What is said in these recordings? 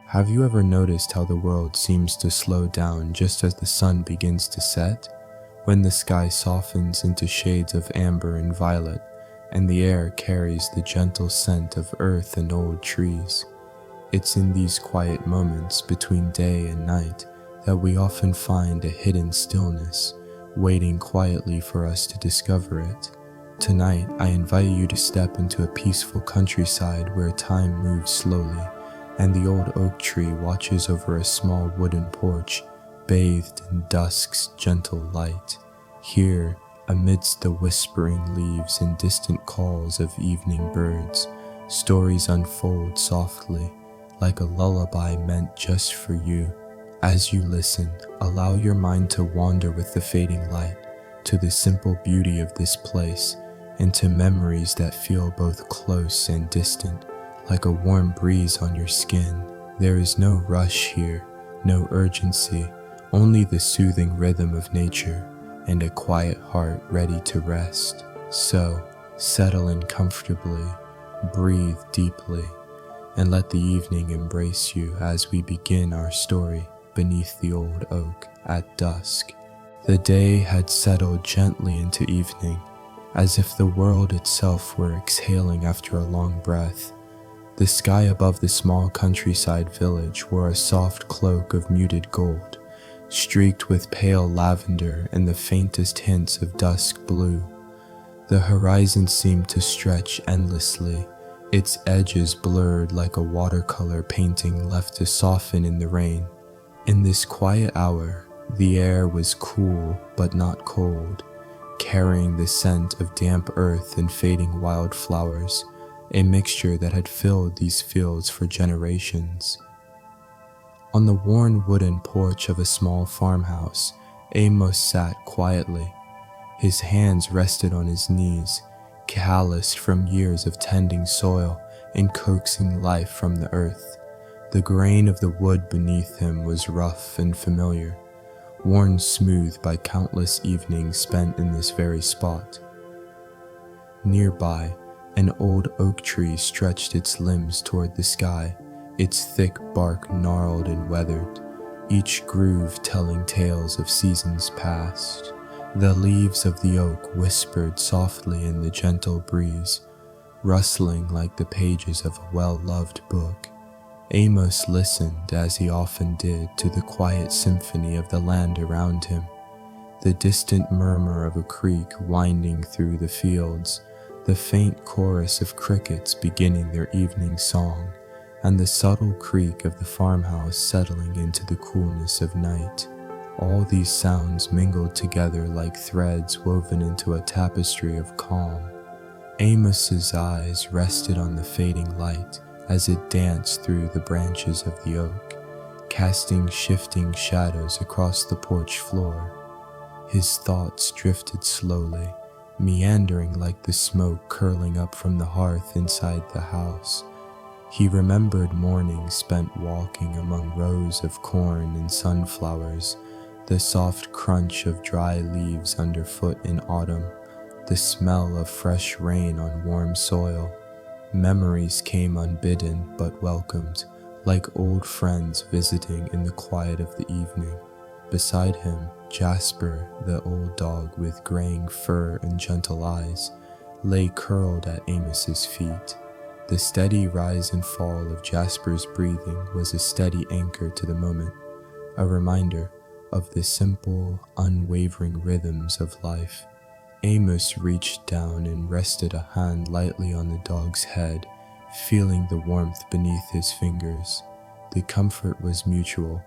Have you ever noticed how the world seems to slow down just as the sun begins to set? When the sky softens into shades of amber and violet, and the air carries the gentle scent of earth and old trees. It's in these quiet moments between day and night that we often find a hidden stillness, waiting quietly for us to discover it. Tonight, I invite you to step into a peaceful countryside where time moves slowly, and the old oak tree watches over a small wooden porch, bathed in dusk's gentle light. Here, amidst the whispering leaves and distant calls of evening birds, stories unfold softly, like a lullaby meant just for you. As you listen, allow your mind to wander with the fading light, to the simple beauty of this place, and to memories that feel both close and distant, like a warm breeze on your skin. There is no rush here, no urgency, only the soothing rhythm of nature and a quiet heart ready to rest. So, settle in comfortably, breathe deeply, and let the evening embrace you as we begin our story beneath the old oak at dusk. The day had settled gently into evening, as if the world itself were exhaling after a long breath. The sky above the small countryside village wore a soft cloak of muted gold, streaked with pale lavender and the faintest hints of dusk blue. The horizon seemed to stretch endlessly, its edges blurred like a watercolor painting left to soften in the rain. In this quiet hour, the air was cool but not cold, carrying the scent of damp earth and fading wildflowers, a mixture that had filled these fields for generations. On the worn wooden porch of a small farmhouse, Amos sat quietly. His hands rested on his knees, calloused from years of tending soil and coaxing life from the earth. The grain of the wood beneath him was rough and familiar, worn smooth by countless evenings spent in this very spot. Nearby, an old oak tree stretched its limbs toward the sky, its thick bark gnarled and weathered, each groove telling tales of seasons past. The leaves of the oak whispered softly in the gentle breeze, rustling like the pages of a well-loved book. Amos listened, as he often did, to the quiet symphony of the land around him, the distant murmur of a creek winding through the fields, the faint chorus of crickets beginning their evening song, and the subtle creak of the farmhouse settling into the coolness of night. All these sounds mingled together like threads woven into a tapestry of calm. Amos's eyes rested on the fading light as it danced through the branches of the oak, casting shifting shadows across the porch floor. His thoughts drifted slowly, meandering like the smoke curling up from the hearth inside the house. He remembered mornings spent walking among rows of corn and sunflowers, the soft crunch of dry leaves underfoot in autumn, the smell of fresh rain on warm soil. Memories came unbidden but welcomed, like old friends visiting in the quiet of the evening. Beside him, Jasper, the old dog with graying fur and gentle eyes, lay curled at Amos's feet. The steady rise and fall of Jasper's breathing was a steady anchor to the moment, a reminder of the simple, unwavering rhythms of life. Amos reached down and rested a hand lightly on the dog's head, feeling the warmth beneath his fingers. The comfort was mutual,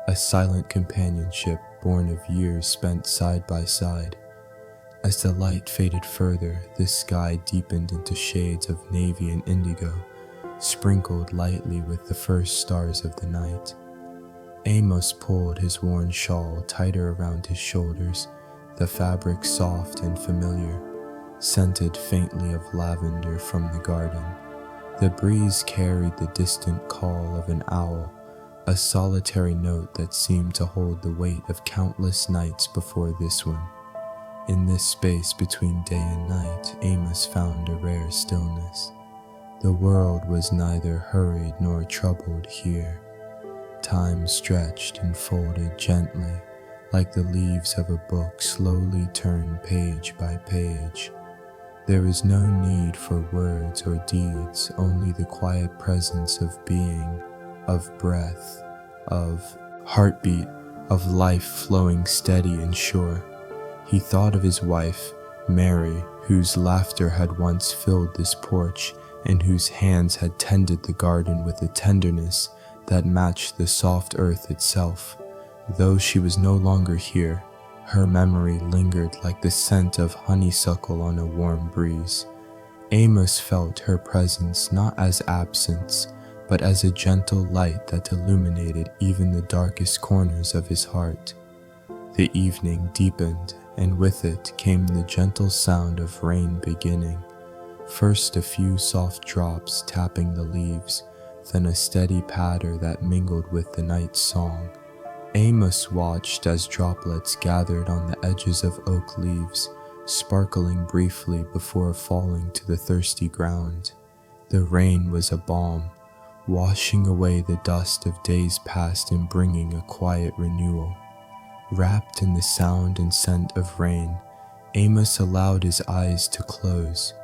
a silent companionship born of years spent side by side. As the light faded further, the sky deepened into shades of navy and indigo, sprinkled lightly with the first stars of the night. Amos pulled his worn shawl tighter around his shoulders, the fabric soft and familiar, scented faintly of lavender from the garden. The breeze carried the distant call of an owl, a solitary note that seemed to hold the weight of countless nights before this one. In this space between day and night, Amos found a rare stillness. The world was neither hurried nor troubled here. Time stretched and folded gently, like the leaves of a book slowly turned page by page. There is no need for words or deeds, only the quiet presence of being, of breath, of heartbeat, of life flowing steady and sure. He thought of his wife, Mary, whose laughter had once filled this porch and whose hands had tended the garden with a tenderness that matched the soft earth itself. Though she was no longer here, her memory lingered like the scent of honeysuckle on a warm breeze. Amos felt her presence not as absence, but as a gentle light that illuminated even the darkest corners of his heart. The evening deepened, and with it came the gentle sound of rain beginning. First a few soft drops tapping the leaves, then a steady patter that mingled with the night's song. Amos watched as droplets gathered on the edges of oak leaves, sparkling briefly before falling to the thirsty ground. The rain was a balm, washing away the dust of days past and bringing a quiet renewal. Wrapped in the sound and scent of rain, Amos allowed his eyes to close.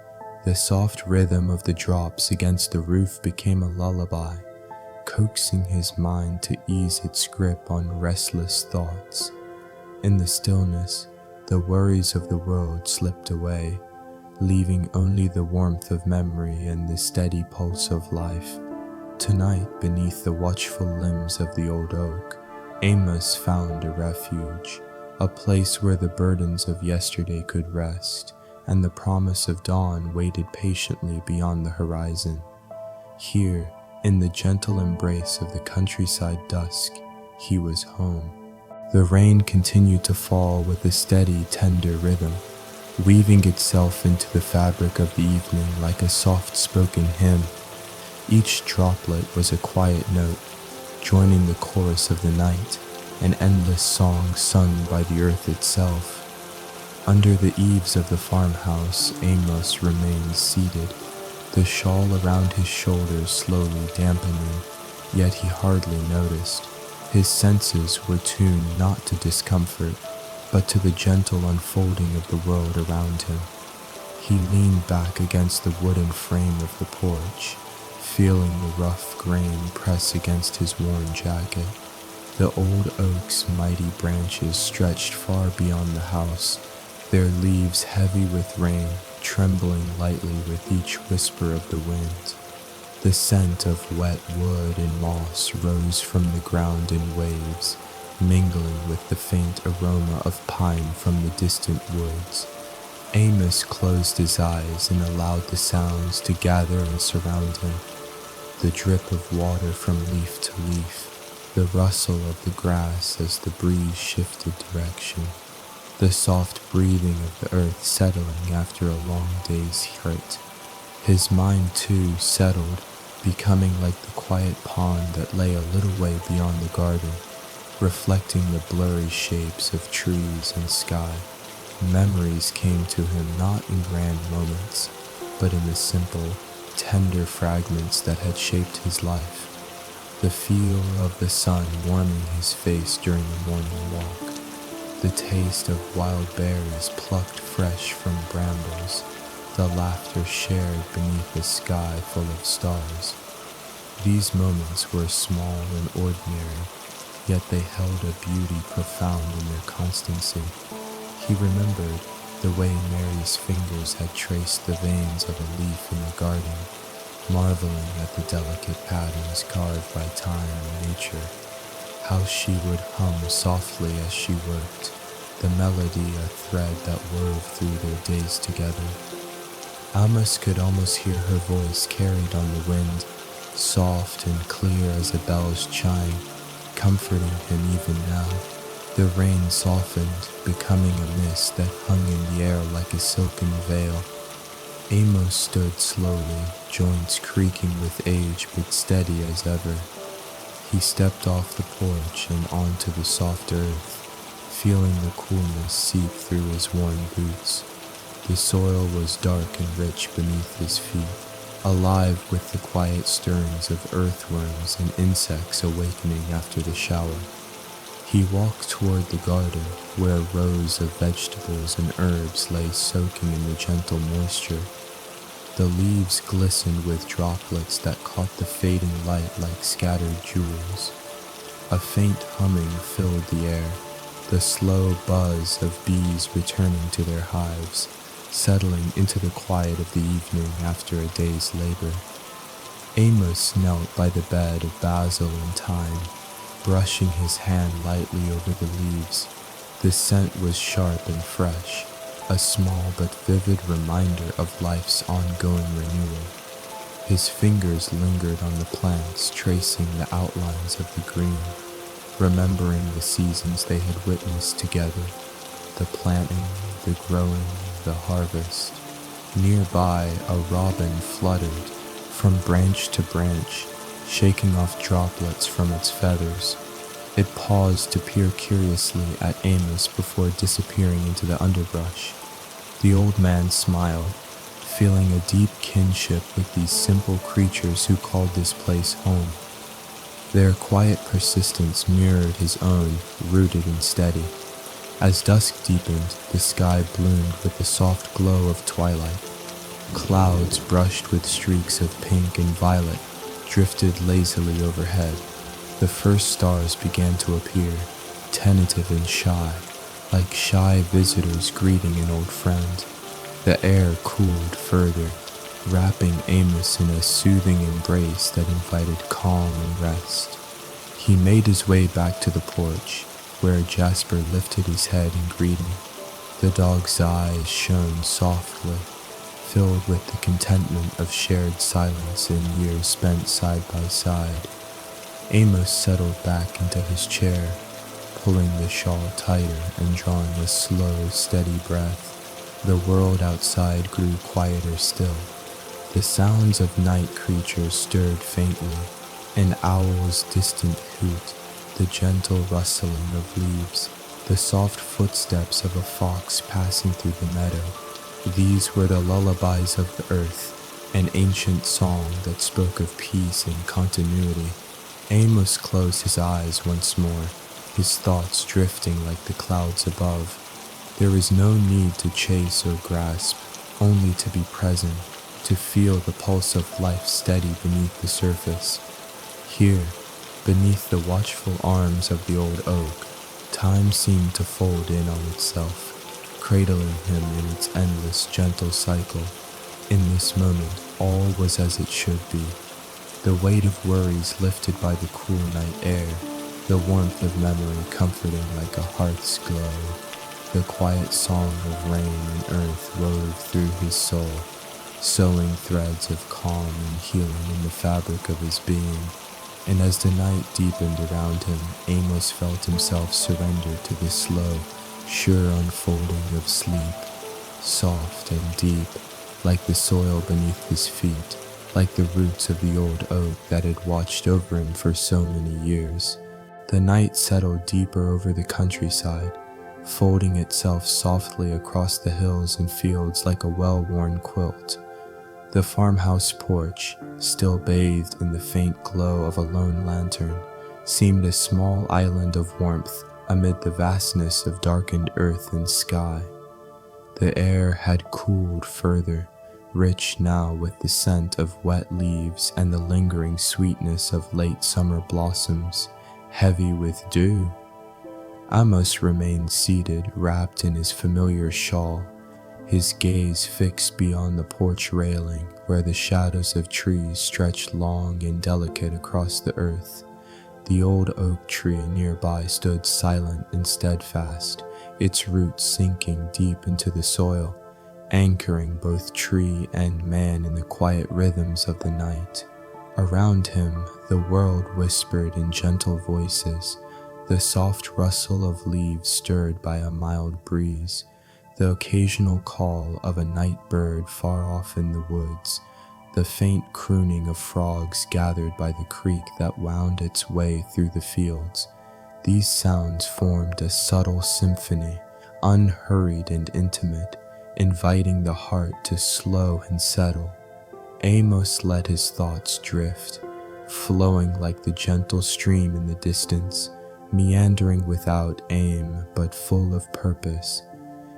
The soft rhythm of the drops against the roof became a lullaby, coaxing his mind to ease its grip on restless thoughts. In the stillness, the worries of the world slipped away, leaving only the warmth of memory and the steady pulse of life. Tonight, beneath the watchful limbs of the old oak, Amos found a refuge, a place where the burdens of yesterday could rest, and the promise of dawn waited patiently beyond the horizon. Here, in the gentle embrace of the countryside dusk, he was home. The rain continued to fall with a steady, tender rhythm, weaving itself into the fabric of the evening like a soft-spoken hymn. Each droplet was a quiet note, joining the chorus of the night, an endless song sung by the earth itself. Under the eaves of the farmhouse, Amos remained seated, the shawl around his shoulders slowly dampening, yet he hardly noticed. His senses were tuned not to discomfort, but to the gentle unfolding of the world around him. He leaned back against the wooden frame of the porch, feeling the rough grain press against his worn jacket. The old oak's mighty branches stretched far beyond the house, their leaves heavy with rain, trembling lightly with each whisper of the wind. The scent of wet wood and moss rose from the ground in waves, mingling with the faint aroma of pine from the distant woods. Amos closed his eyes and allowed the sounds to gather and surround him. The drip of water from leaf to leaf, the rustle of the grass as the breeze shifted direction, the soft breathing of the earth settling after a long day's hurt. His mind too settled, becoming like the quiet pond that lay a little way beyond the garden, reflecting the blurry shapes of trees and sky. Memories came to him not in grand moments, but in the simple, tender fragments that had shaped his life. The feel of the sun warming his face during the morning walk, the taste of wild berries plucked fresh from brambles, the laughter shared beneath a sky full of stars. These moments were small and ordinary, yet they held a beauty profound in their constancy. He remembered the way Mary's fingers had traced the veins of a leaf in the garden, marveling at the delicate patterns carved by time and nature. How she would hum softly as she worked, the melody a thread that wove through their days together. Amos could almost hear her voice carried on the wind, soft and clear as a bell's chime, comforting him even now. The rain softened, becoming a mist that hung in the air like a silken veil. Amos stood slowly, joints creaking with age but steady as ever. He stepped off the porch and onto the soft earth, feeling the coolness seep through his worn boots. The soil was dark and rich beneath his feet, alive with the quiet stirrings of earthworms and insects awakening after the shower. He walked toward the garden, where rows of vegetables and herbs lay soaking in the gentle moisture. The leaves glistened with droplets that caught the fading light like scattered jewels. A faint humming filled the air, the slow buzz of bees returning to their hives, settling into the quiet of the evening after a day's labor. Amos knelt by the bed of basil and thyme, brushing his hand lightly over the leaves. The scent was sharp and fresh, a small but vivid reminder of life's ongoing renewal. His fingers lingered on the plants, tracing the outlines of the green, remembering the seasons they had witnessed together, the planting, the growing, the harvest. Nearby, a robin fluttered from branch to branch, shaking off droplets from its feathers. It paused to peer curiously at Amos before disappearing into the underbrush. The old man smiled, feeling a deep kinship with these simple creatures who called this place home. Their quiet persistence mirrored his own, rooted and steady. As dusk deepened, the sky bloomed with the soft glow of twilight. Clouds brushed with streaks of pink and violet drifted lazily overhead. The first stars began to appear, tentative and shy, like shy visitors greeting an old friend. The air cooled further, wrapping Amos in a soothing embrace that invited calm and rest. He made his way back to the porch, where Jasper lifted his head in greeting. The dog's eyes shone softly, filled with the contentment of shared silence in years spent side by side. Amos settled back into his chair, pulling the shawl tighter and drawing a slow, steady breath. The world outside grew quieter still. The sounds of night creatures stirred faintly, an owl's distant hoot, the gentle rustling of leaves, the soft footsteps of a fox passing through the meadow. These were the lullabies of the earth, an ancient song that spoke of peace and continuity. Amos closed his eyes once more, his thoughts drifting like the clouds above. There was no need to chase or grasp, only to be present, to feel the pulse of life steady beneath the surface. Here, beneath the watchful arms of the old oak, time seemed to fold in on itself, cradling him in its endless, gentle cycle. In this moment, all was as it should be. The weight of worries lifted by the cool night air, the warmth of memory comforting like a hearth's glow. The quiet song of rain and earth wove through his soul, sewing threads of calm and healing in the fabric of his being. And as the night deepened around him, Amos felt himself surrender to the slow, sure unfolding of sleep, soft and deep, like the soil beneath his feet, like the roots of the old oak that had watched over him for so many years. The night settled deeper over the countryside, folding itself softly across the hills and fields like a well-worn quilt. The farmhouse porch, still bathed in the faint glow of a lone lantern, seemed a small island of warmth amid the vastness of darkened earth and sky. The air had cooled further, rich now with the scent of wet leaves and the lingering sweetness of late summer blossoms, heavy with dew. Amos remained seated, wrapped in his familiar shawl, his gaze fixed beyond the porch railing where the shadows of trees stretched long and delicate across the earth. The old oak tree nearby stood silent and steadfast, its roots sinking deep into the soil, anchoring both tree and man in the quiet rhythms of the night. Around him, the world whispered in gentle voices, the soft rustle of leaves stirred by a mild breeze, the occasional call of a night bird far off in the woods, the faint crooning of frogs gathered by the creek that wound its way through the fields. These sounds formed a subtle symphony, unhurried and intimate, inviting the heart to slow and settle. Amos let his thoughts drift, flowing like the gentle stream in the distance, meandering without aim but full of purpose.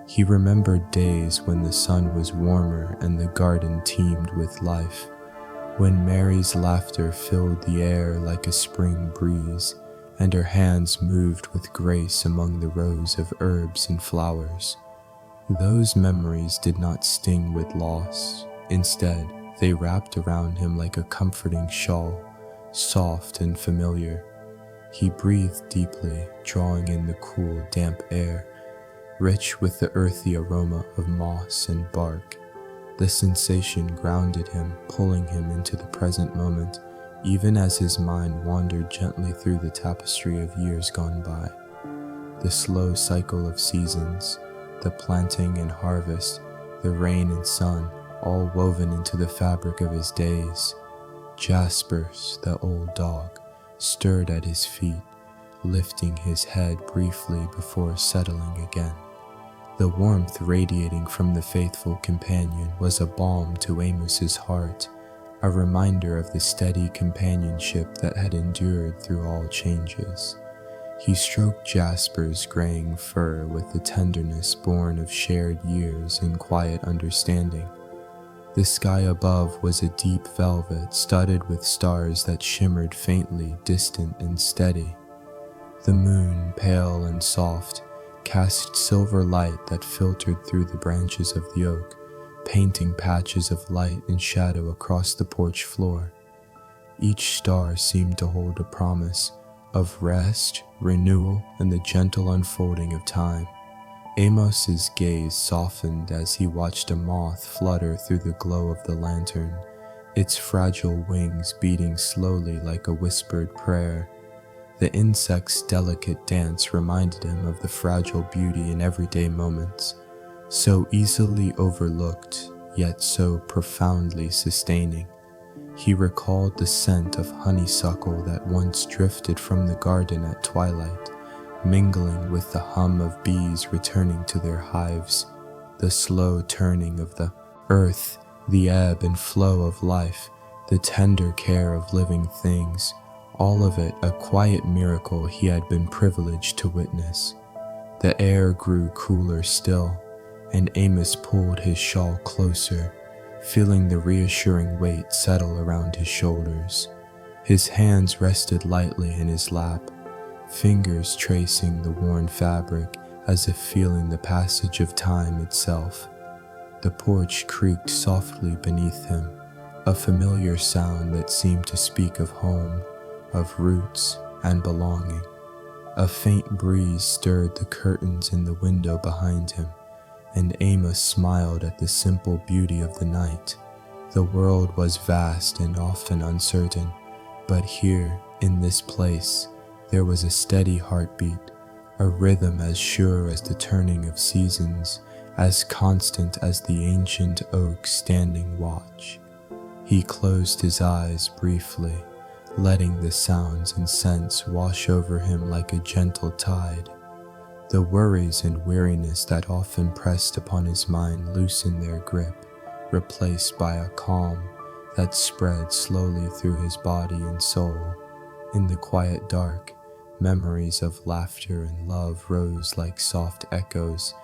He remembered days when the sun was warmer and the garden teemed with life, when Mary's laughter filled the air like a spring breeze, and her hands moved with grace among the rows of herbs and flowers. Those memories did not sting with loss. Instead, they wrapped around him like a comforting shawl, soft and familiar. He breathed deeply, drawing in the cool, damp air, rich with the earthy aroma of moss and bark. The sensation grounded him, pulling him into the present moment, even as his mind wandered gently through the tapestry of years gone by. The slow cycle of seasons, the planting and harvest, the rain and sun, all woven into the fabric of his days. Jaspers, the old dog, stirred at his feet, lifting his head briefly before settling again. The warmth radiating from the faithful companion was a balm to Amos's heart, a reminder of the steady companionship that had endured through all changes. He stroked Jasper's graying fur with the tenderness born of shared years and quiet understanding. The sky above was a deep velvet studded with stars that shimmered faintly, distant and steady. The moon, pale and soft, cast silver light that filtered through the branches of the oak, painting patches of light and shadow across the porch floor. Each star seemed to hold a promise of rest, renewal, and the gentle unfolding of time. Amos's gaze softened as he watched a moth flutter through the glow of the lantern, its fragile wings beating slowly like a whispered prayer. The insect's delicate dance reminded him of the fragile beauty in everyday moments, so easily overlooked, yet so profoundly sustaining. He recalled the scent of honeysuckle that once drifted from the garden at twilight, mingling with the hum of bees returning to their hives, the slow turning of the earth, the ebb and flow of life, the tender care of living things, all of it a quiet miracle he had been privileged to witness. The air grew cooler still, and Amos pulled his shawl closer, feeling the reassuring weight settle around his shoulders. His hands rested lightly in his lap, fingers tracing the worn fabric as if feeling the passage of time itself. The porch creaked softly beneath him, a familiar sound that seemed to speak of home, of roots and belonging. A faint breeze stirred the curtains in the window behind him, and Amos smiled at the simple beauty of the night. The world was vast and often uncertain, but here, in this place, there was a steady heartbeat, a rhythm as sure as the turning of seasons, as constant as the ancient oak standing watch. He closed his eyes briefly, letting the sounds and scents wash over him like a gentle tide. The worries and weariness that often pressed upon his mind loosened their grip, replaced by a calm that spread slowly through his body and soul. In the quiet dark, memories of laughter and love rose like soft echoes,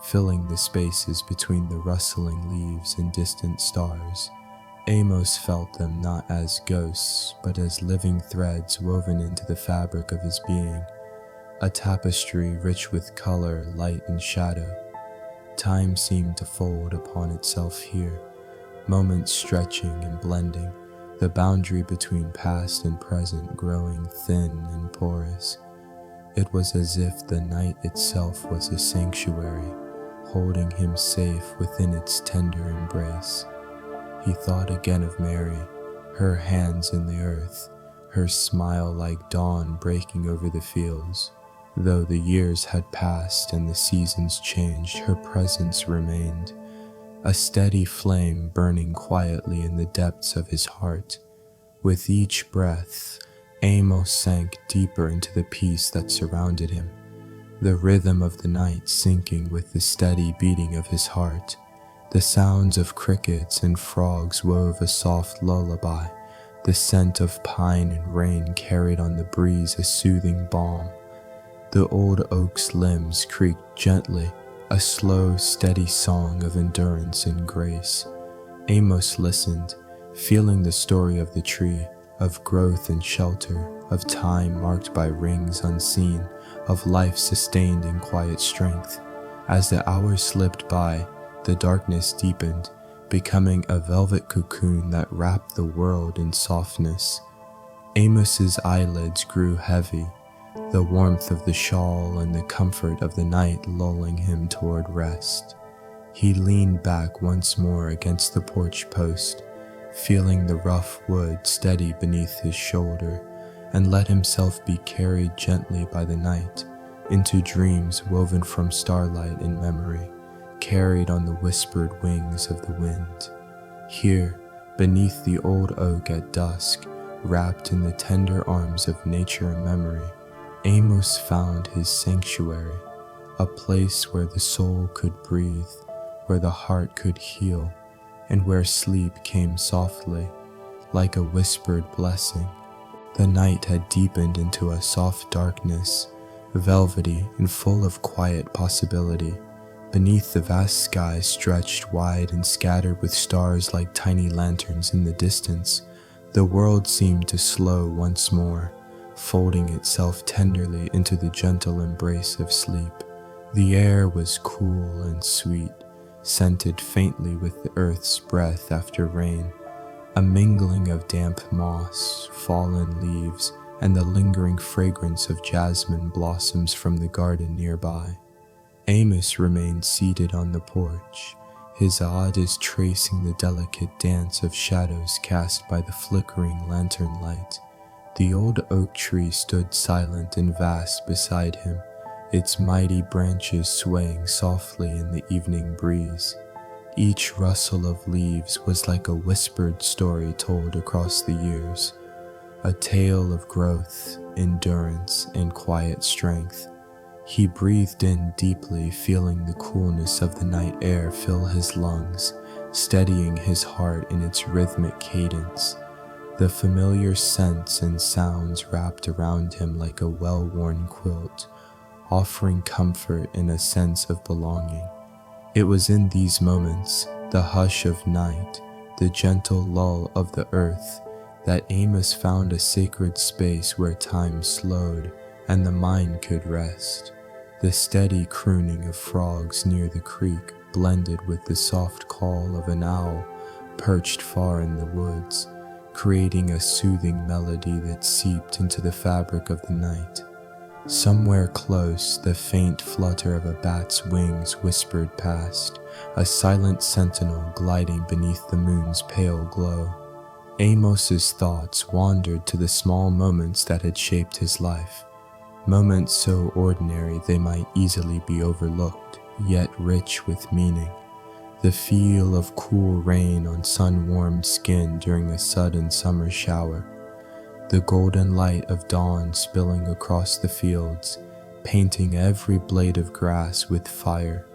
filling the spaces between the rustling leaves and distant stars. Amos felt them not as ghosts, but as living threads woven into the fabric of his being, a tapestry rich with color, light, and shadow. Time seemed to fold upon itself here, moments stretching and blending, the boundary between past and present growing thin and porous. It was as if the night itself was a sanctuary, holding him safe within its tender embrace. He thought again of Mary, her hands in the earth, her smile like dawn breaking over the fields. Though the years had passed and the seasons changed, her presence remained, a steady flame burning quietly in the depths of his heart. With each breath, Amos sank deeper into the peace that surrounded him, the rhythm of the night syncing with the steady beating of his heart. The sounds of crickets and frogs wove a soft lullaby. The scent of pine and rain carried on the breeze a soothing balm. The old oak's limbs creaked gently, a slow, steady song of endurance and grace. Amos listened, feeling the story of the tree, of growth and shelter, of time marked by rings unseen, of life sustained in quiet strength. As the hours slipped by, the darkness deepened, becoming a velvet cocoon that wrapped the world in softness. Amos's eyelids grew heavy, the warmth of the shawl and the comfort of the night lulling him toward rest. He leaned back once more against the porch post, feeling the rough wood steady beneath his shoulder, and let himself be carried gently by the night into dreams woven from starlight and memory, carried on the whispered wings of the wind. Here, beneath the old oak at dusk, wrapped in the tender arms of nature and memory, Amos found his sanctuary, a place where the soul could breathe, where the heart could heal, and where sleep came softly, like a whispered blessing. The night had deepened into a soft darkness, velvety and full of quiet possibility. Beneath, the vast sky stretched wide and scattered with stars like tiny lanterns in the distance. The world seemed to slow once more, folding itself tenderly into the gentle embrace of sleep. The air was cool and sweet, scented faintly with the earth's breath after rain, a mingling of damp moss, fallen leaves, and the lingering fragrance of jasmine blossoms from the garden nearby. Amos remained seated on the porch, his eyes tracing the delicate dance of shadows cast by the flickering lantern light. The old oak tree stood silent and vast beside him, its mighty branches swaying softly in the evening breeze. Each rustle of leaves was like a whispered story told across the years, a tale of growth, endurance, and quiet strength. He breathed in deeply, feeling the coolness of the night air fill his lungs, steadying his heart in its rhythmic cadence. The familiar scents and sounds wrapped around him like a well-worn quilt, offering comfort and a sense of belonging. It was in these moments, the hush of night, the gentle lull of the earth, that Amos found a sacred space where time slowed and the mind could rest. The steady crooning of frogs near the creek blended with the soft call of an owl perched far in the woods, creating a soothing melody that seeped into the fabric of the night. Somewhere close, the faint flutter of a bat's wings whispered past, a silent sentinel gliding beneath the moon's pale glow. Amos's thoughts wandered to the small moments that had shaped his life, moments so ordinary they might easily be overlooked, yet rich with meaning. The feel of cool rain on sun-warmed skin during a sudden summer shower, the golden light of dawn spilling across the fields, painting every blade of grass with fire,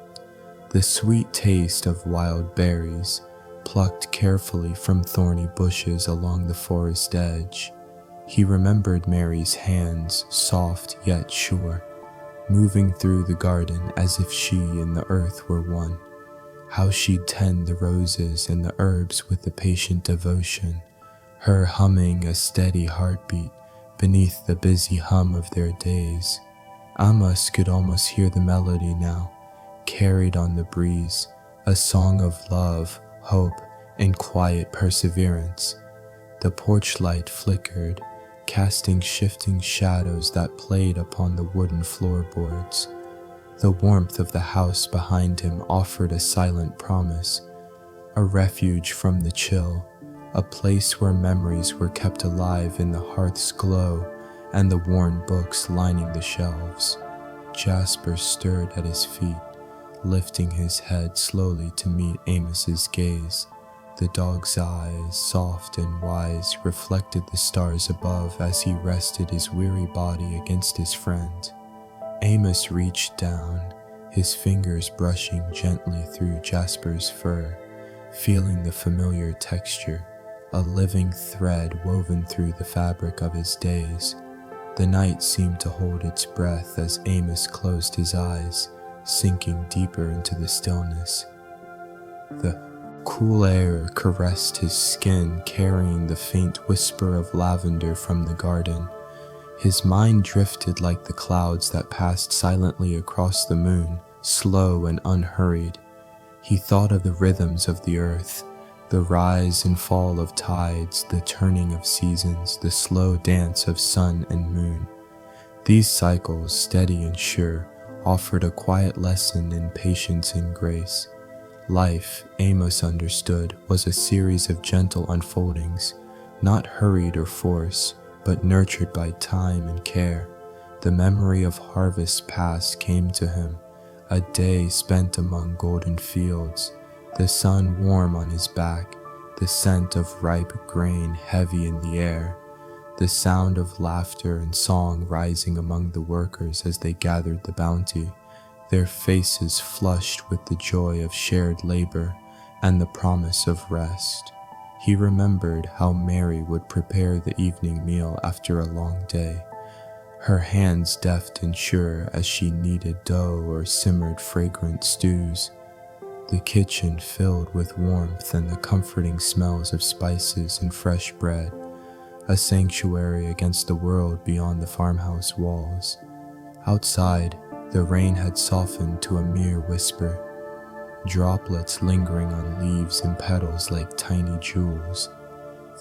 the sweet taste of wild berries, plucked carefully from thorny bushes along the forest edge. He remembered Mary's hands, soft yet sure, moving through the garden as if she and the earth were one. How she'd tend the roses and the herbs with a patient devotion, her humming a steady heartbeat beneath the busy hum of their days. Amos could almost hear the melody now, carried on the breeze, a song of love, hope, and quiet perseverance. The porch light flickered, casting shifting shadows that played upon the wooden floorboards. The warmth of the house behind him offered a silent promise, a refuge from the chill, a place where memories were kept alive in the hearth's glow and the worn books lining the shelves. Jasper stirred at his feet, lifting his head slowly to meet Amos's gaze. The dog's eyes, soft and wise, reflected the stars above as he rested his weary body against his friend. Amos reached down, his fingers brushing gently through Jasper's fur, feeling the familiar texture, a living thread woven through the fabric of his days. The night seemed to hold its breath as Amos closed his eyes, sinking deeper into the stillness. The cool air caressed his skin, carrying the faint whisper of lavender from the garden. His mind drifted like the clouds that passed silently across the moon, slow and unhurried. He thought of the rhythms of the earth, the rise and fall of tides, the turning of seasons, the slow dance of sun and moon. These cycles, steady and sure, offered a quiet lesson in patience and grace. Life, Amos understood, was a series of gentle unfoldings, not hurried or forced, but nurtured by time and care. The memory of harvests past came to him, a day spent among golden fields, the sun warm on his back, the scent of ripe grain heavy in the air, the sound of laughter and song rising among the workers as they gathered the bounty, their faces flushed with the joy of shared labor and the promise of rest. He remembered how Mary would prepare the evening meal after a long day, her hands deft and sure as she kneaded dough or simmered fragrant stews. The kitchen filled with warmth and the comforting smells of spices and fresh bread, a sanctuary against the world beyond the farmhouse walls. Outside, the rain had softened to a mere whisper, droplets lingering on leaves and petals like tiny jewels.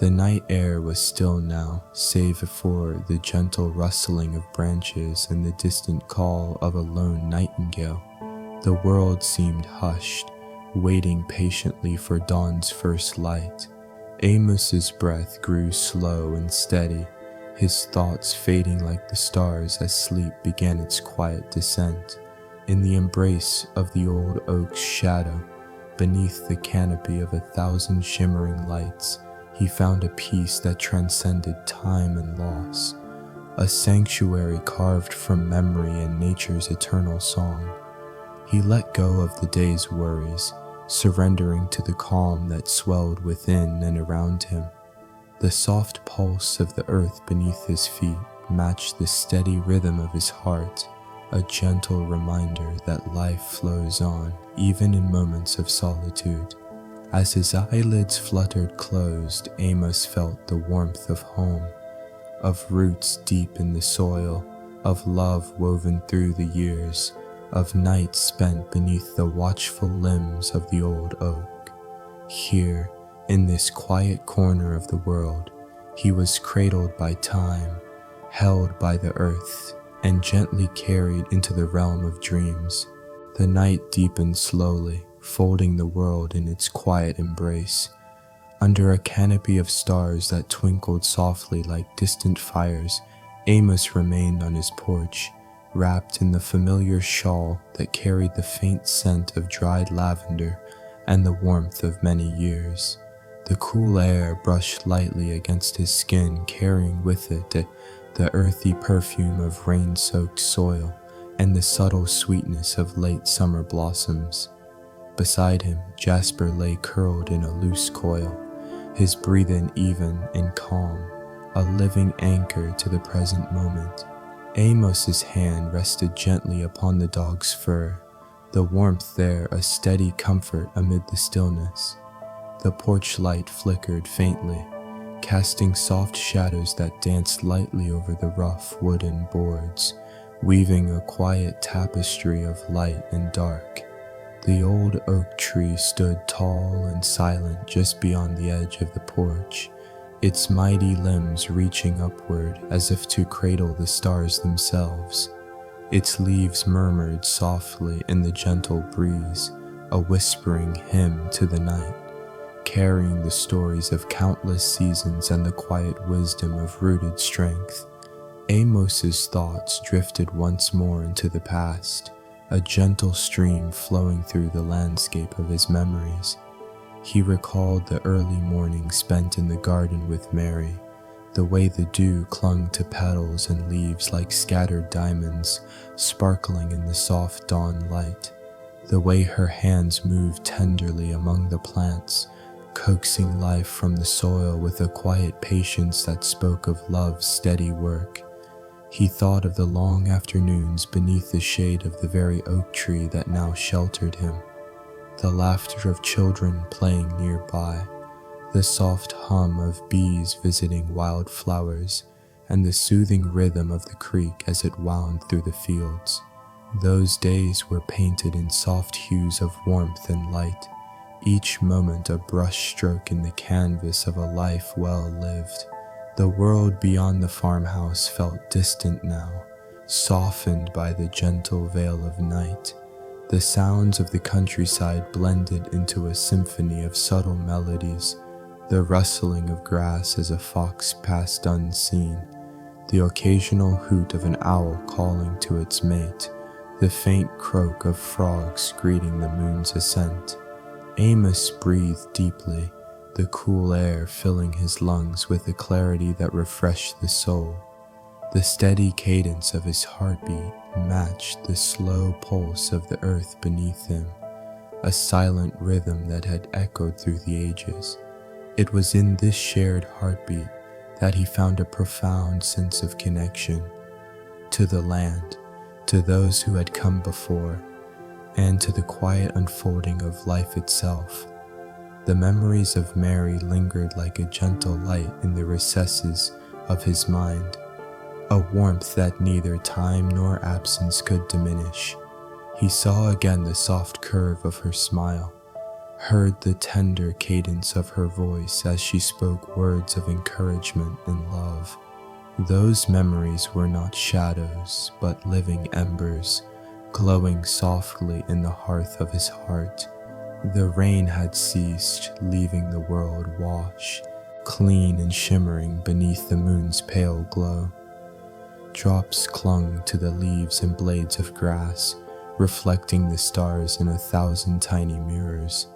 The night air was still now, save for the gentle rustling of branches and the distant call of a lone nightingale. The world seemed hushed, waiting patiently for dawn's first light. Amos's breath grew slow and steady, his thoughts fading like the stars as sleep began its quiet descent. In the embrace of the old oak's shadow, beneath the canopy of 1,000 shimmering lights, he found a peace that transcended time and loss, a sanctuary carved from memory and nature's eternal song. He let go of the day's worries, surrendering to the calm that swelled within and around him. The soft pulse of the earth beneath his feet matched the steady rhythm of his heart, a gentle reminder that life flows on, even in moments of solitude. As his eyelids fluttered closed, Amos felt the warmth of home, of roots deep in the soil, of love woven through the years, of nights spent beneath the watchful limbs of the old oak. Here, in this quiet corner of the world, he was cradled by time, held by the earth, and gently carried into the realm of dreams. The night deepened slowly, folding the world in its quiet embrace. Under a canopy of stars that twinkled softly like distant fires, Amos remained on his porch, wrapped in the familiar shawl that carried the faint scent of dried lavender and the warmth of many years. The cool air brushed lightly against his skin, carrying with it the earthy perfume of rain-soaked soil and the subtle sweetness of late summer blossoms. Beside him, Jasper lay curled in a loose coil, his breathing even and calm, a living anchor to the present moment. Amos's hand rested gently upon the dog's fur, the warmth there a steady comfort amid the stillness. The porch light flickered faintly, casting soft shadows that danced lightly over the rough wooden boards, weaving a quiet tapestry of light and dark. The old oak tree stood tall and silent just beyond the edge of the porch, its mighty limbs reaching upward as if to cradle the stars themselves. Its leaves murmured softly in the gentle breeze, a whispering hymn to the night, carrying the stories of countless seasons and the quiet wisdom of rooted strength. Amos's thoughts drifted once more into the past, a gentle stream flowing through the landscape of his memories. He recalled the early morning spent in the garden with Mary, the way the dew clung to petals and leaves like scattered diamonds sparkling in the soft dawn light, the way her hands moved tenderly among the plants, coaxing life from the soil with a quiet patience that spoke of love's steady work. He thought of the long afternoons beneath the shade of the very oak tree that now sheltered him, the laughter of children playing nearby, the soft hum of bees visiting wild flowers, and the soothing rhythm of the creek as it wound through the fields. Those days were painted in soft hues of warmth and light, each moment a brush stroke in the canvas of a life well lived. The world beyond the farmhouse felt distant now, softened by the gentle veil of night. The sounds of the countryside blended into a symphony of subtle melodies, the rustling of grass as a fox passed unseen, the occasional hoot of an owl calling to its mate, the faint croak of frogs greeting the moon's ascent. Amos breathed deeply, the cool air filling his lungs with a clarity that refreshed the soul. The steady cadence of his heartbeat matched the slow pulse of the earth beneath him, a silent rhythm that had echoed through the ages. It was in this shared heartbeat that he found a profound sense of connection to the land, to those who had come before, and to the quiet unfolding of life itself. The memories of Mary lingered like a gentle light in the recesses of his mind, a warmth that neither time nor absence could diminish. He saw again the soft curve of her smile, heard the tender cadence of her voice as she spoke words of encouragement and love. Those memories were not shadows, but living embers, glowing softly in the hearth of his heart. The rain had ceased, leaving the world washed, clean and shimmering beneath the moon's pale glow. Drops clung to the leaves and blades of grass, reflecting the stars in 1,000 tiny mirrors.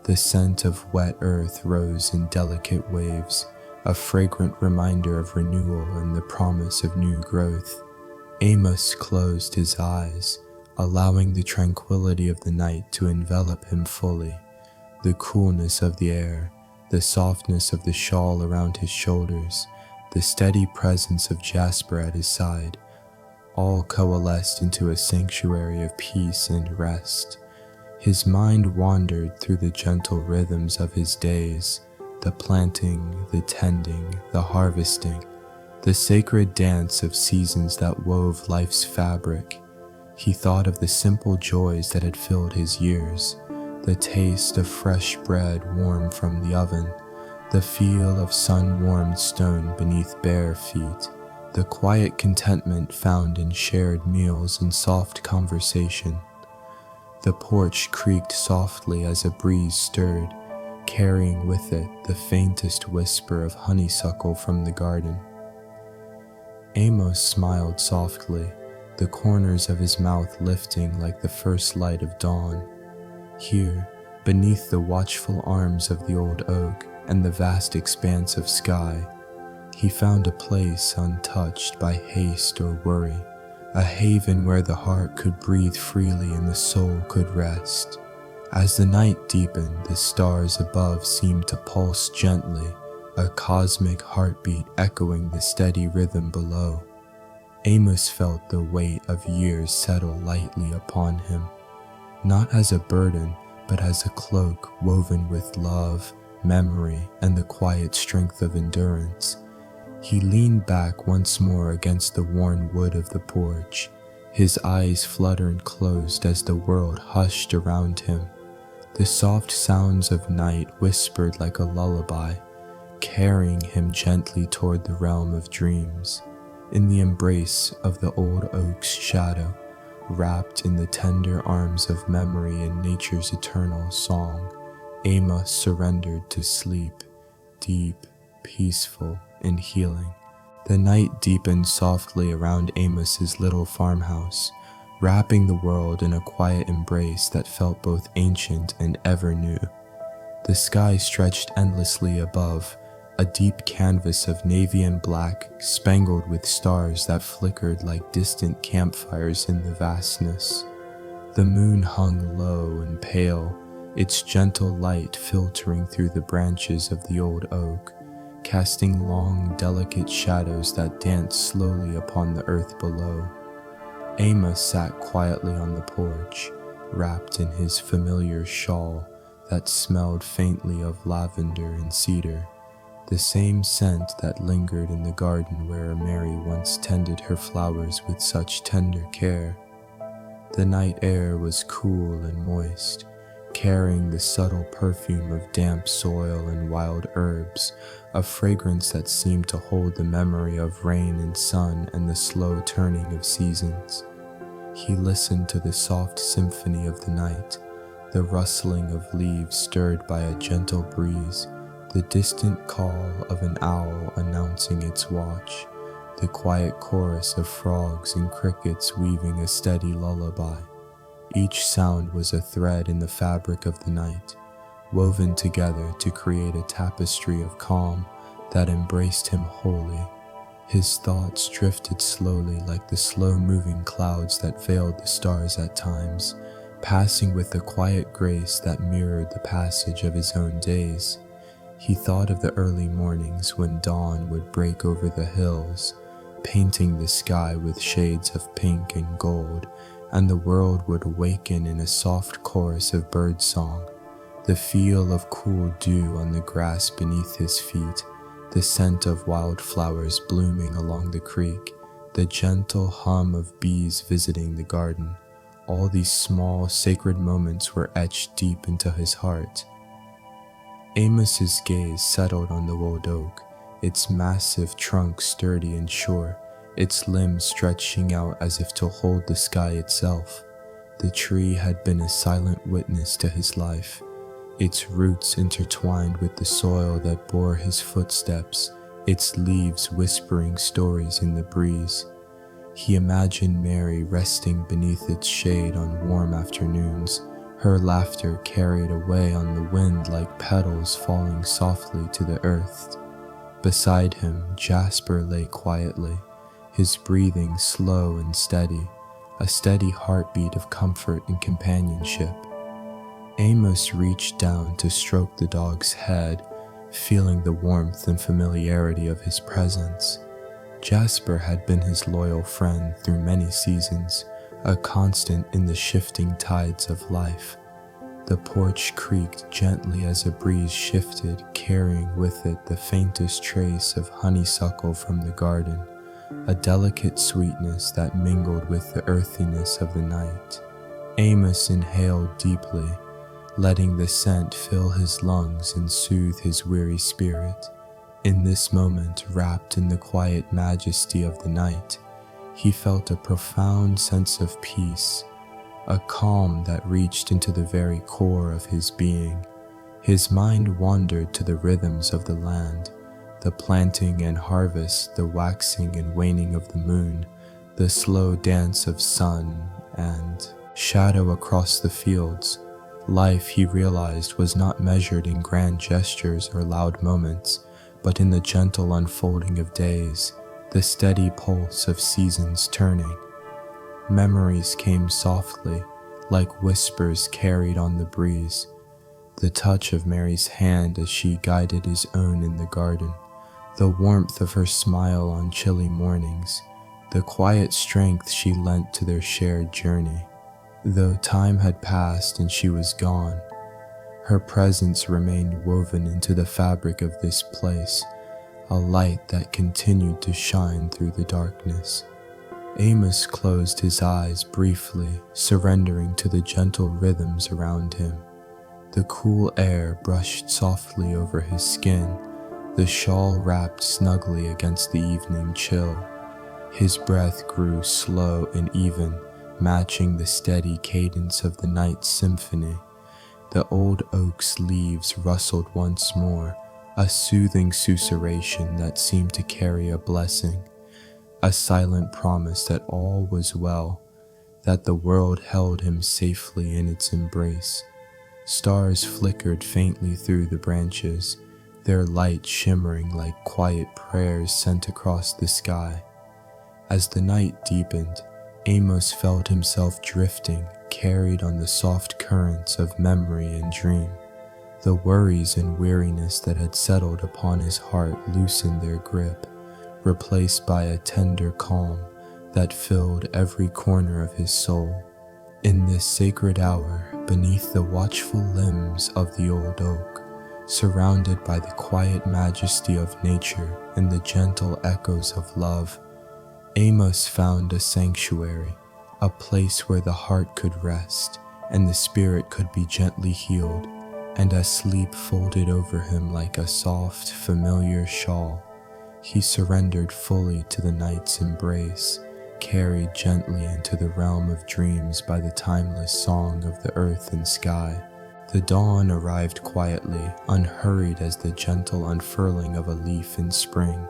The scent of wet earth rose in delicate waves, a fragrant reminder of renewal and the promise of new growth. Amos closed his eyes, allowing the tranquility of the night to envelop him fully. The coolness of the air, the softness of the shawl around his shoulders, the steady presence of Jasper at his side, all coalesced into a sanctuary of peace and rest. His mind wandered through the gentle rhythms of his days, the planting, the tending, the harvesting, the sacred dance of seasons that wove life's fabric. He thought of the simple joys that had filled his years, the taste of fresh bread warm from the oven, the feel of sun-warmed stone beneath bare feet, the quiet contentment found in shared meals and soft conversation. The porch creaked softly as a breeze stirred, carrying with it the faintest whisper of honeysuckle from the garden. Amos smiled softly, the corners of his mouth lifting like the first light of dawn. Here, beneath the watchful arms of the old oak and the vast expanse of sky, he found a place untouched by haste or worry, a haven where the heart could breathe freely and the soul could rest. As the night deepened, the stars above seemed to pulse gently, a cosmic heartbeat echoing the steady rhythm below. Amos felt the weight of years settle lightly upon him, not as a burden, but as a cloak woven with love, memory, and the quiet strength of endurance. He leaned back once more against the worn wood of the porch, his eyes fluttered closed as the world hushed around him. The soft sounds of night whispered like a lullaby, carrying him gently toward the realm of dreams. In the embrace of the old oak's shadow, wrapped in the tender arms of memory and nature's eternal song, Amos surrendered to sleep, deep, peaceful, and healing. The night deepened softly around Amos's little farmhouse, wrapping the world in a quiet embrace that felt both ancient and ever new. The sky stretched endlessly above, a deep canvas of navy and black, spangled with stars that flickered like distant campfires in the vastness. The moon hung low and pale, its gentle light filtering through the branches of the old oak, casting long, delicate shadows that danced slowly upon the earth below. Amos sat quietly on the porch, wrapped in his familiar shawl that smelled faintly of lavender and cedar, the same scent that lingered in the garden where Mary once tended her flowers with such tender care. The night air was cool and moist, carrying the subtle perfume of damp soil and wild herbs, a fragrance that seemed to hold the memory of rain and sun and the slow turning of seasons. He listened to the soft symphony of the night, the rustling of leaves stirred by a gentle breeze, the distant call of an owl announcing its watch, the quiet chorus of frogs and crickets weaving a steady lullaby. Each sound was a thread in the fabric of the night, woven together to create a tapestry of calm that embraced him wholly. His thoughts drifted slowly like the slow-moving clouds that veiled the stars at times, passing with a quiet grace that mirrored the passage of his own days. He thought of the early mornings when dawn would break over the hills, painting the sky with shades of pink and gold, and the world would awaken in a soft chorus of birdsong, the feel of cool dew on the grass beneath his feet, the scent of wildflowers blooming along the creek, the gentle hum of bees visiting the garden. All these small, sacred moments were etched deep into his heart. Amos's gaze settled on the old oak, its massive trunk sturdy and sure, its limbs stretching out as if to hold the sky itself. The tree had been a silent witness to his life, its roots intertwined with the soil that bore his footsteps, its leaves whispering stories in the breeze. He imagined Mary resting beneath its shade on warm afternoons, her laughter carried away on the wind like petals falling softly to the earth. Beside him, Jasper lay quietly, his breathing slow and steady, a steady heartbeat of comfort and companionship. Amos reached down to stroke the dog's head, feeling the warmth and familiarity of his presence. Jasper had been his loyal friend through many seasons, a constant in the shifting tides of life. The porch creaked gently as a breeze shifted, carrying with it the faintest trace of honeysuckle from the garden, a delicate sweetness that mingled with the earthiness of the night. Amos inhaled deeply, letting the scent fill his lungs and soothe his weary spirit. In this moment, wrapped in the quiet majesty of the night, he felt a profound sense of peace, a calm that reached into the very core of his being. His mind wandered to the rhythms of the land, the planting and harvest, the waxing and waning of the moon, the slow dance of sun and shadow across the fields. Life, he realized, was not measured in grand gestures or loud moments, but in the gentle unfolding of days, the steady pulse of seasons turning. Memories came softly, like whispers carried on the breeze. The touch of Mary's hand as she guided his own in the garden, the warmth of her smile on chilly mornings, the quiet strength she lent to their shared journey. Though time had passed and she was gone, her presence remained woven into the fabric of this place, a light that continued to shine through the darkness. Amos closed his eyes briefly, surrendering to the gentle rhythms around him. The cool air brushed softly over his skin, the shawl wrapped snugly against the evening chill. His breath grew slow and even, matching the steady cadence of the night's symphony. The old oak's leaves rustled once more, a soothing susurration that seemed to carry a blessing, a silent promise that all was well, that the world held him safely in its embrace. Stars flickered faintly through the branches, their light shimmering like quiet prayers sent across the sky. As the night deepened, Amos felt himself drifting, carried on the soft currents of memory and dream. The worries and weariness that had settled upon his heart loosened their grip, replaced by a tender calm that filled every corner of his soul. In this sacred hour, beneath the watchful limbs of the old oak, surrounded by the quiet majesty of nature and the gentle echoes of love, Amos found a sanctuary, a place where the heart could rest and the spirit could be gently healed, and as sleep folded over him like a soft, familiar shawl, he surrendered fully to the night's embrace, carried gently into the realm of dreams by the timeless song of the earth and sky. The dawn arrived quietly, unhurried as the gentle unfurling of a leaf in spring.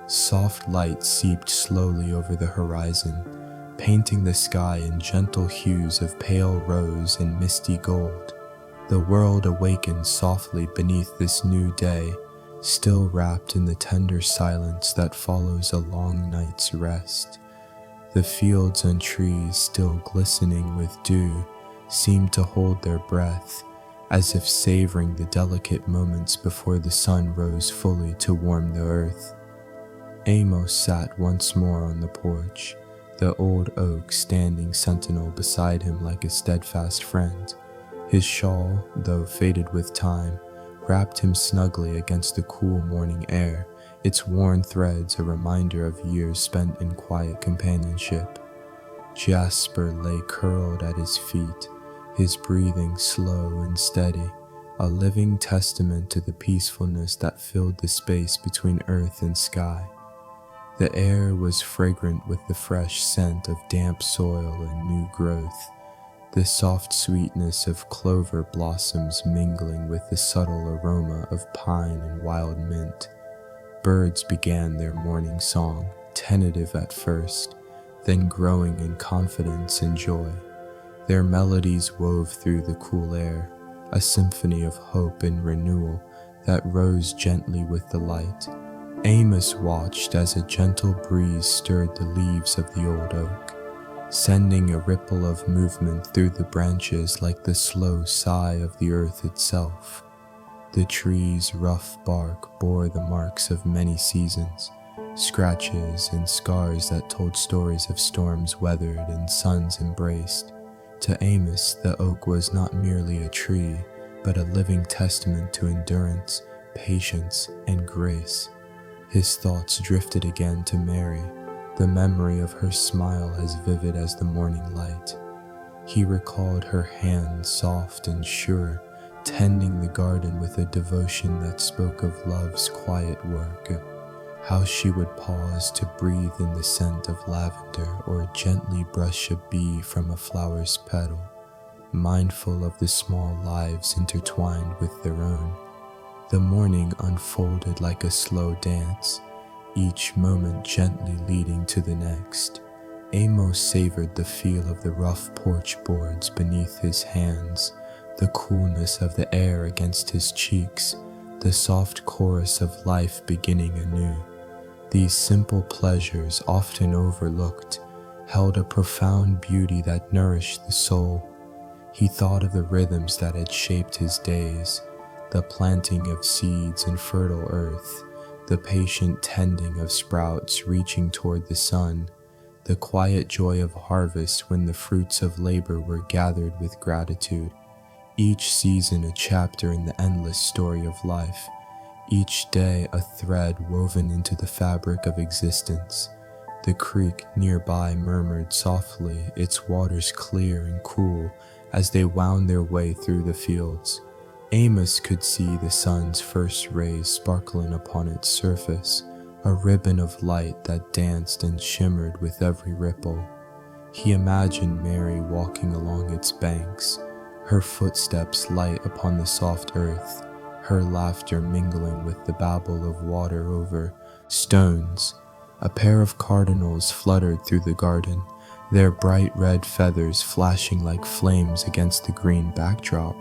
Soft light seeped slowly over the horizon, painting the sky in gentle hues of pale rose and misty gold. The world awakened softly beneath this new day, still wrapped in the tender silence that follows a long night's rest. The fields and trees, still glistening with dew, seemed to hold their breath, as if savoring the delicate moments before the sun rose fully to warm the earth. Amos sat once more on the porch, the old oak standing sentinel beside him like a steadfast friend. His shawl, though faded with time, wrapped him snugly against the cool morning air, its worn threads a reminder of years spent in quiet companionship. Jasper lay curled at his feet, his breathing slow and steady, a living testament to the peacefulness that filled the space between earth and sky. The air was fragrant with the fresh scent of damp soil and new growth, the soft sweetness of clover blossoms mingling with the subtle aroma of pine and wild mint. Birds began their morning song, tentative at first, then growing in confidence and joy. Their melodies wove through the cool air, a symphony of hope and renewal that rose gently with the light. Amos watched as a gentle breeze stirred the leaves of the old oak, sending a ripple of movement through the branches like the slow sigh of the earth itself. The tree's rough bark bore the marks of many seasons, scratches and scars that told stories of storms weathered and suns embraced. To Amos, the oak was not merely a tree, but a living testament to endurance, patience, and grace. His thoughts drifted again to Mary, the memory of her smile as vivid as the morning light. He recalled her hand soft and sure, tending the garden with a devotion that spoke of love's quiet work. How she would pause to breathe in the scent of lavender or gently brush a bee from a flower's petal, mindful of the small lives intertwined with their own. The morning unfolded like a slow dance, each moment gently leading to the next. Amos savored the feel of the rough porch boards beneath his hands, the coolness of the air against his cheeks, the soft chorus of life beginning anew. These simple pleasures, often overlooked, held a profound beauty that nourished the soul. He thought of the rhythms that had shaped his days, the planting of seeds in fertile earth, the patient tending of sprouts reaching toward the sun, the quiet joy of harvest when the fruits of labor were gathered with gratitude. Each season a chapter in the endless story of life, each day a thread woven into the fabric of existence. The creek nearby murmured softly, its waters clear and cool as they wound their way through the fields. Amos could see the sun's first rays sparkling upon its surface, a ribbon of light that danced and shimmered with every ripple. He imagined Mary walking along its banks, her footsteps light upon the soft earth, her laughter mingling with the babble of water over stones. A pair of cardinals fluttered through the garden, their bright red feathers flashing like flames against the green backdrop.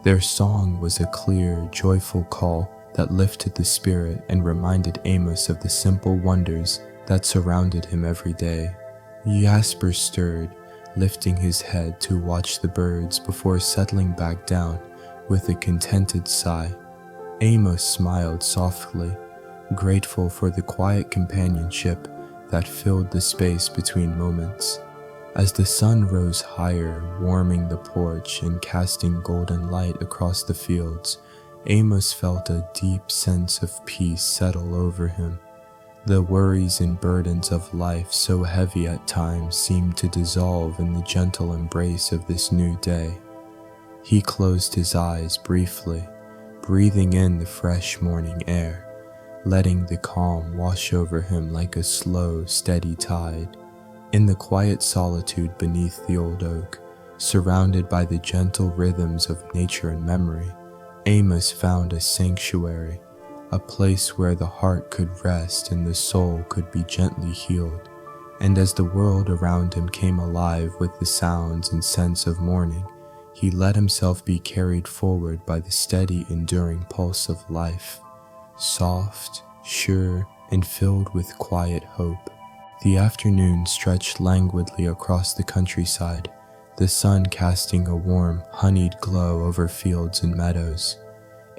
Their song was a clear, joyful call that lifted the spirit and reminded Amos of the simple wonders that surrounded him every day. Jasper stirred, lifting his head to watch the birds before settling back down with a contented sigh. Amos smiled softly, grateful for the quiet companionship that filled the space between moments. As the sun rose higher, warming the porch and casting golden light across the fields, Amos felt a deep sense of peace settle over him. The worries and burdens of life, so heavy at times, seemed to dissolve in the gentle embrace of this new day. He closed his eyes briefly, breathing in the fresh morning air, letting the calm wash over him like a slow, steady tide. In the quiet solitude beneath the old oak, surrounded by the gentle rhythms of nature and memory, Amos found a sanctuary, a place where the heart could rest and the soul could be gently healed. And as the world around him came alive with the sounds and scents of morning, he let himself be carried forward by the steady, enduring pulse of life, soft, sure, and filled with quiet hope. The afternoon stretched languidly across the countryside, the sun casting a warm, honeyed glow over fields and meadows.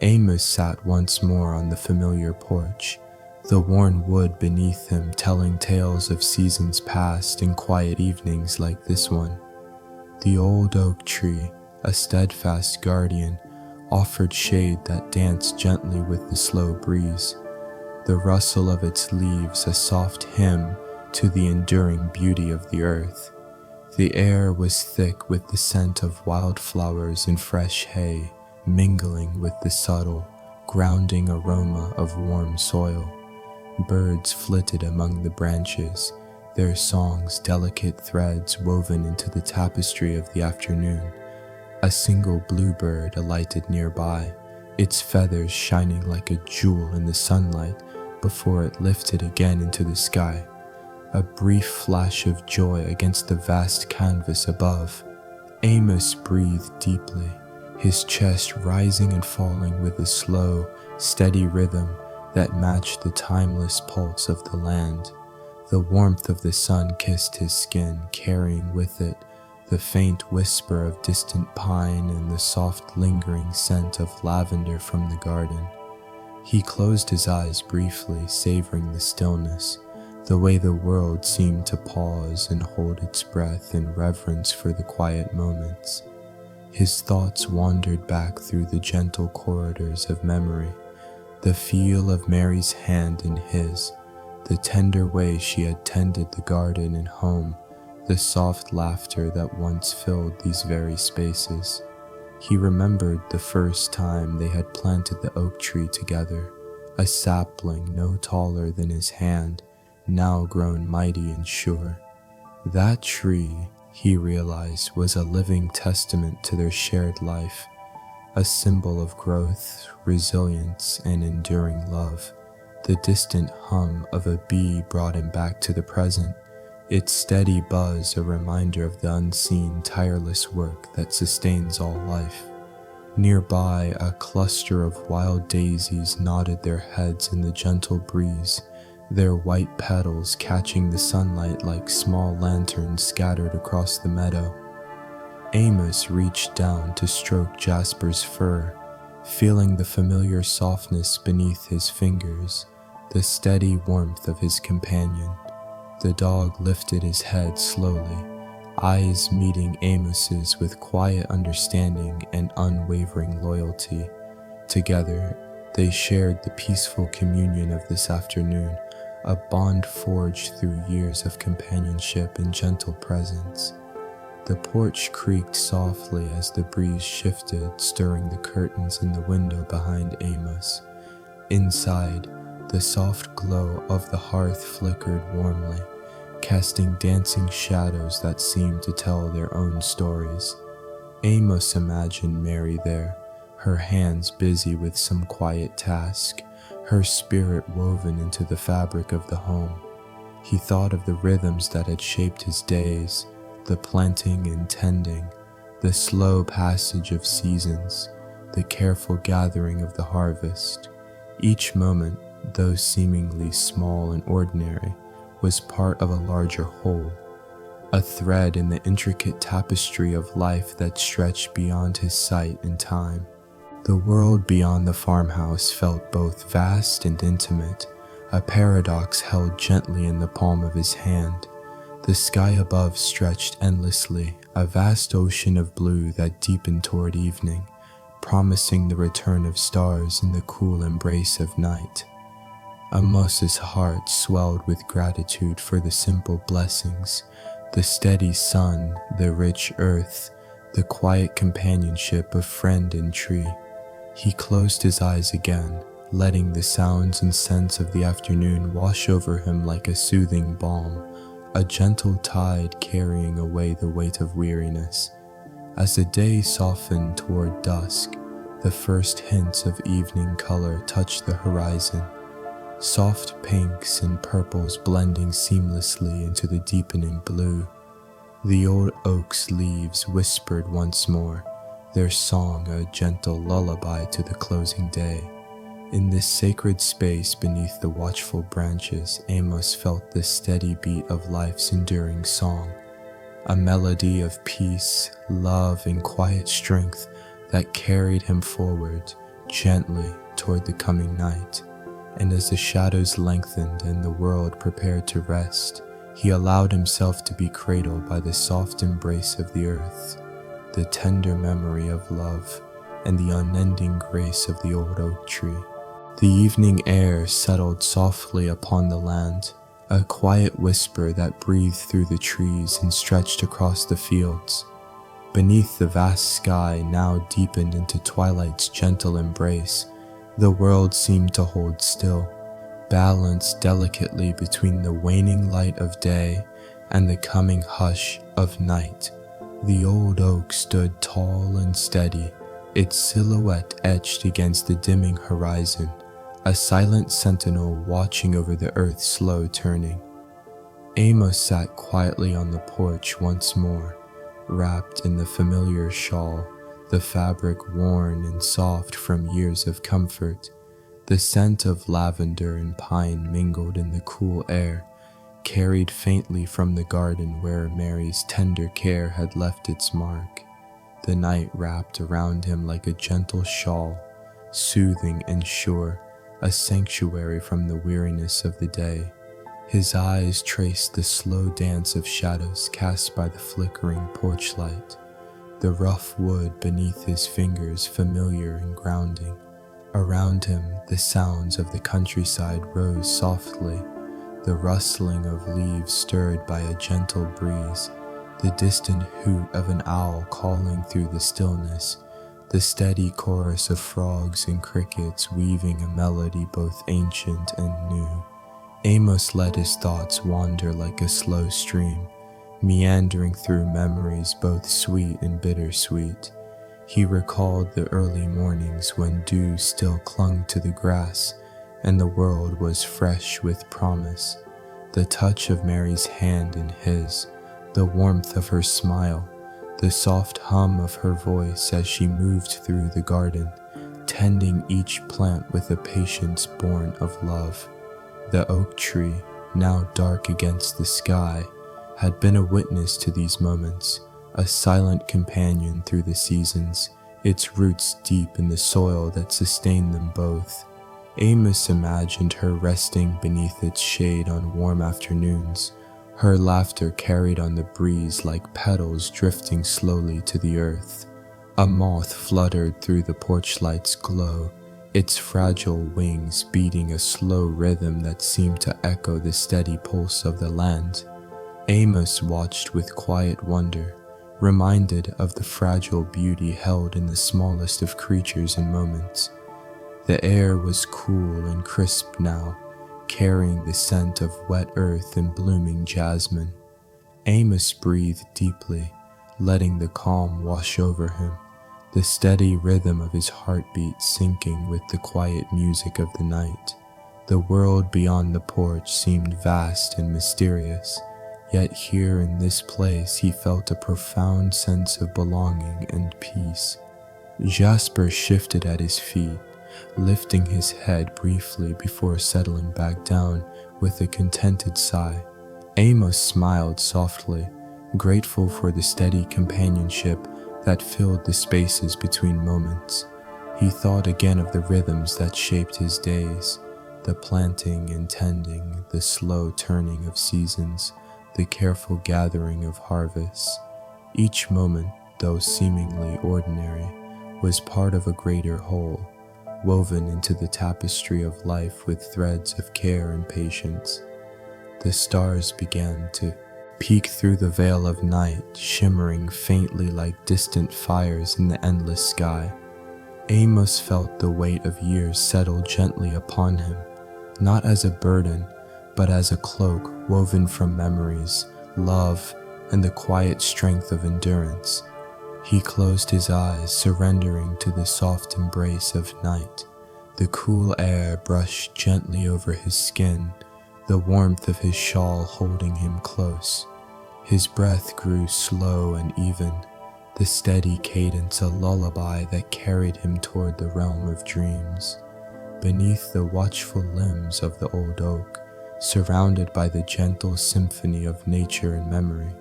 Amos sat once more on the familiar porch, the worn wood beneath him telling tales of seasons past and quiet evenings like this one. The old oak tree, a steadfast guardian, offered shade that danced gently with the slow breeze, the rustle of its leaves a soft hymn to the enduring beauty of the earth. The air was thick with the scent of wildflowers and fresh hay, mingling with the subtle, grounding aroma of warm soil. Birds flitted among the branches, their songs delicate threads woven into the tapestry of the afternoon. A single bluebird alighted nearby, its feathers shining like a jewel in the sunlight before it lifted again into the sky. A brief flash of joy against the vast canvas above. Amos breathed deeply, his chest rising and falling with a slow, steady rhythm that matched the timeless pulse of the land. The warmth of the sun kissed his skin, carrying with it the faint whisper of distant pine and the soft lingering scent of lavender from the garden. He closed his eyes briefly, savoring the stillness, the way the world seemed to pause and hold its breath in reverence for the quiet moments. His thoughts wandered back through the gentle corridors of memory, the feel of Mary's hand in his, the tender way she had tended the garden and home, the soft laughter that once filled these very spaces. He remembered the first time they had planted the oak tree together, a sapling no taller than his hand, now grown mighty and sure. That tree, he realized, was a living testament to their shared life, a symbol of growth, resilience, and enduring love. The distant hum of a bee brought him back to the present, its steady buzz a reminder of the unseen, tireless work that sustains all life. Nearby, a cluster of wild daisies nodded their heads in the gentle breeze, their white petals catching the sunlight like small lanterns scattered across the meadow. Amos reached down to stroke Jasper's fur, feeling the familiar softness beneath his fingers, the steady warmth of his companion. The dog lifted his head slowly, eyes meeting Amos's with quiet understanding and unwavering loyalty. Together, they shared the peaceful communion of this afternoon, a bond forged through years of companionship and gentle presence. The porch creaked softly as the breeze shifted, stirring the curtains in the window behind Amos. Inside, the soft glow of the hearth flickered warmly, casting dancing shadows that seemed to tell their own stories. Amos imagined Mary there, her hands busy with some quiet task, her spirit woven into the fabric of the home. He thought of the rhythms that had shaped his days, the planting and tending, the slow passage of seasons, the careful gathering of the harvest. Each moment, though seemingly small and ordinary, was part of a larger whole, a thread in the intricate tapestry of life that stretched beyond his sight and time. The world beyond the farmhouse felt both vast and intimate, a paradox held gently in the palm of his hand. The sky above stretched endlessly, a vast ocean of blue that deepened toward evening, promising the return of stars in the cool embrace of night. Amos's heart swelled with gratitude for the simple blessings, the steady sun, the rich earth, the quiet companionship of friend and tree. He closed his eyes again, letting the sounds and scents of the afternoon wash over him like a soothing balm, a gentle tide carrying away the weight of weariness. As the day softened toward dusk, the first hints of evening color touched the horizon, soft pinks and purples blending seamlessly into the deepening blue. The old oak's leaves whispered once more, their song a gentle lullaby to the closing day. In this sacred space beneath the watchful branches, Amos felt the steady beat of life's enduring song, a melody of peace, love, and quiet strength that carried him forward, gently toward the coming night. And as the shadows lengthened and the world prepared to rest, he allowed himself to be cradled by the soft embrace of the earth, the tender memory of love, and the unending grace of the old oak tree. The evening air settled softly upon the land, a quiet whisper that breathed through the trees and stretched across the fields. Beneath the vast sky now deepened into twilight's gentle embrace, the world seemed to hold still, balanced delicately between the waning light of day and the coming hush of night. The old oak stood tall and steady, its silhouette etched against the dimming horizon, a silent sentinel watching over the earth's slow turning. Amos sat quietly on the porch once more, wrapped in the familiar shawl, the fabric worn and soft from years of comfort. The scent of lavender and pine mingled in the cool air, carried faintly from the garden where Mary's tender care had left its mark. The night wrapped around him like a gentle shawl, soothing and sure, a sanctuary from the weariness of the day. His eyes traced the slow dance of shadows cast by the flickering porch light, the rough wood beneath his fingers familiar and grounding. Around him, the sounds of the countryside rose softly, the rustling of leaves stirred by a gentle breeze, the distant hoot of an owl calling through the stillness, the steady chorus of frogs and crickets weaving a melody both ancient and new. Amos let his thoughts wander like a slow stream, meandering through memories both sweet and bittersweet. He recalled the early mornings when dew still clung to the grass and the world was fresh with promise, the touch of Mary's hand in his, the warmth of her smile, the soft hum of her voice as she moved through the garden, tending each plant with a patience born of love. The oak tree, now dark against the sky, had been a witness to these moments, a silent companion through the seasons, its roots deep in the soil that sustained them both. Amos imagined her resting beneath its shade on warm afternoons, her laughter carried on the breeze like petals drifting slowly to the earth. A moth fluttered through the porch light's glow, its fragile wings beating a slow rhythm that seemed to echo the steady pulse of the land. Amos watched with quiet wonder, reminded of the fragile beauty held in the smallest of creatures and moments. The air was cool and crisp now, carrying the scent of wet earth and blooming jasmine. Amos breathed deeply, letting the calm wash over him, the steady rhythm of his heartbeat syncing with the quiet music of the night. The world beyond the porch seemed vast and mysterious, yet here in this place he felt a profound sense of belonging and peace. Jasper shifted at his feet, lifting his head briefly before settling back down with a contented sigh. Amos smiled softly, grateful for the steady companionship that filled the spaces between moments. He thought again of the rhythms that shaped his days, the planting and tending, the slow turning of seasons, the careful gathering of harvests. Each moment, though seemingly ordinary, was part of a greater whole, woven into the tapestry of life with threads of care and patience. The stars began to peek through the veil of night, shimmering faintly like distant fires in the endless sky. Amos felt the weight of years settle gently upon him, not as a burden, but as a cloak woven from memories, love, and the quiet strength of endurance. He closed his eyes, surrendering to the soft embrace of night. The cool air brushed gently over his skin, the warmth of his shawl holding him close. His breath grew slow and even, the steady cadence a lullaby that carried him toward the realm of dreams. Beneath the watchful limbs of the old oak, surrounded by the gentle symphony of nature and memory,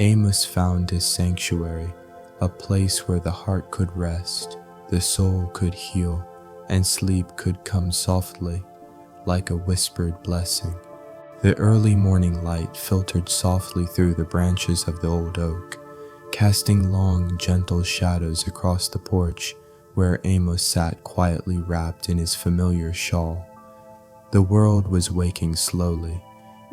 Amos found his sanctuary, a place where the heart could rest, the soul could heal, and sleep could come softly, like a whispered blessing. The early morning light filtered softly through the branches of the old oak, casting long, gentle shadows across the porch where Amos sat quietly wrapped in his familiar shawl. The world was waking slowly,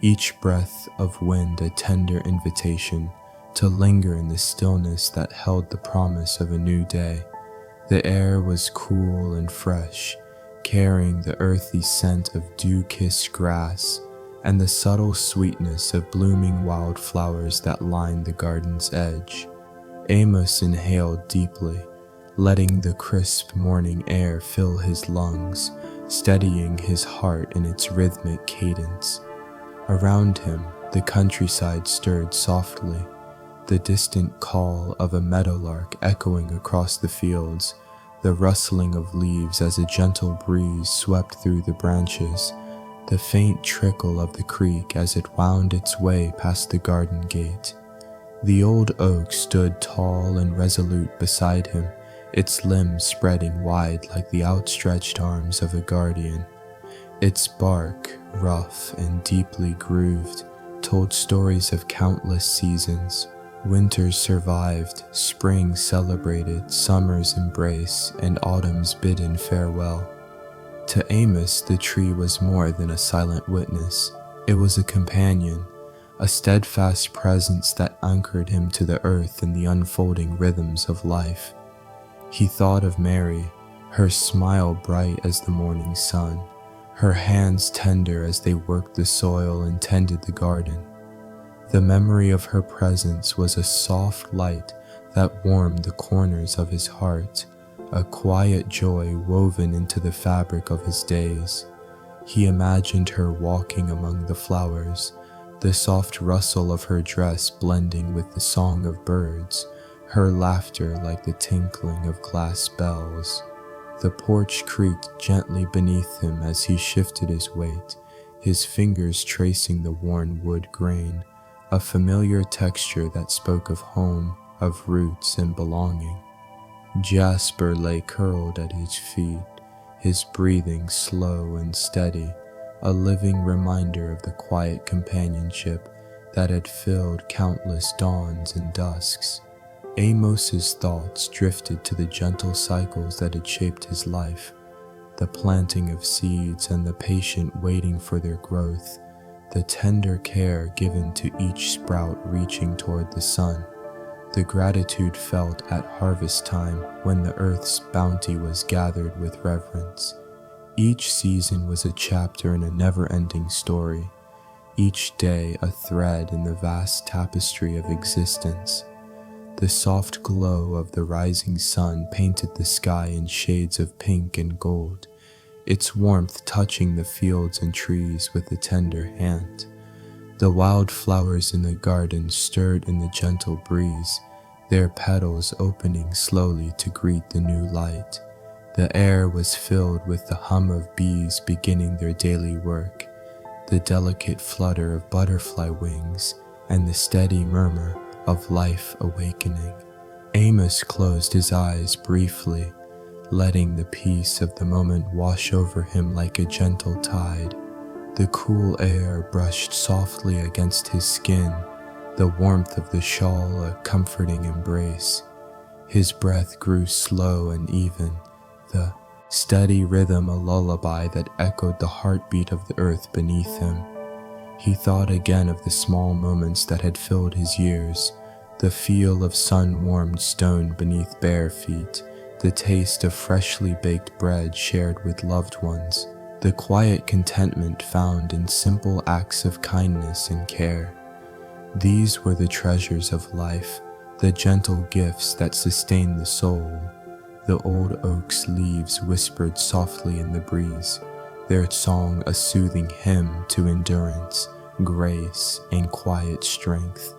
each breath of wind a tender invitation to linger in the stillness that held the promise of a new day. The air was cool and fresh, carrying the earthy scent of dew-kissed grass and the subtle sweetness of blooming wildflowers that lined the garden's edge. Amos inhaled deeply, letting the crisp morning air fill his lungs, steadying his heart in its rhythmic cadence. Around him, the countryside stirred softly, the distant call of a meadowlark echoing across the fields, the rustling of leaves as a gentle breeze swept through the branches, the faint trickle of the creek as it wound its way past the garden gate. The old oak stood tall and resolute beside him, its limbs spreading wide like the outstretched arms of a guardian. Its bark, rough and deeply grooved, told stories of countless seasons. Winters survived, spring celebrated, summer's embrace, and autumn's bidden farewell. To Amos, the tree was more than a silent witness. It was a companion, a steadfast presence that anchored him to the earth in the unfolding rhythms of life. He thought of Mary, her smile bright as the morning sun, her hands tender as they worked the soil and tended the garden. The memory of her presence was a soft light that warmed the corners of his heart, a quiet joy woven into the fabric of his days. He imagined her walking among the flowers, the soft rustle of her dress blending with the song of birds, her laughter like the tinkling of glass bells. The porch creaked gently beneath him as he shifted his weight, his fingers tracing the worn wood grain, a familiar texture that spoke of home, of roots and belonging. Jasper lay curled at his feet, his breathing slow and steady, a living reminder of the quiet companionship that had filled countless dawns and dusks. Amos's thoughts drifted to the gentle cycles that had shaped his life, the planting of seeds and the patient waiting for their growth, the tender care given to each sprout reaching toward the sun, the gratitude felt at harvest time when the earth's bounty was gathered with reverence. Each season was a chapter in a never-ending story, each day a thread in the vast tapestry of existence. The soft glow of the rising sun painted the sky in shades of pink and gold, its warmth touching the fields and trees with a tender hand. The wildflowers in the garden stirred in the gentle breeze, their petals opening slowly to greet the new light. The air was filled with the hum of bees beginning their daily work, the delicate flutter of butterfly wings, and the steady murmur of life awakening. Amos closed his eyes briefly, letting the peace of the moment wash over him like a gentle tide. The cool air brushed softly against his skin, the warmth of the shawl a comforting embrace. His breath grew slow and even, the steady rhythm a lullaby that echoed the heartbeat of the earth beneath him. He thought again of the small moments that had filled his years, the feel of sun-warmed stone beneath bare feet, the taste of freshly baked bread shared with loved ones, the quiet contentment found in simple acts of kindness and care. These were the treasures of life, the gentle gifts that sustain the soul. The old oak's leaves whispered softly in the breeze, their song a soothing hymn to endurance, grace, and quiet strength.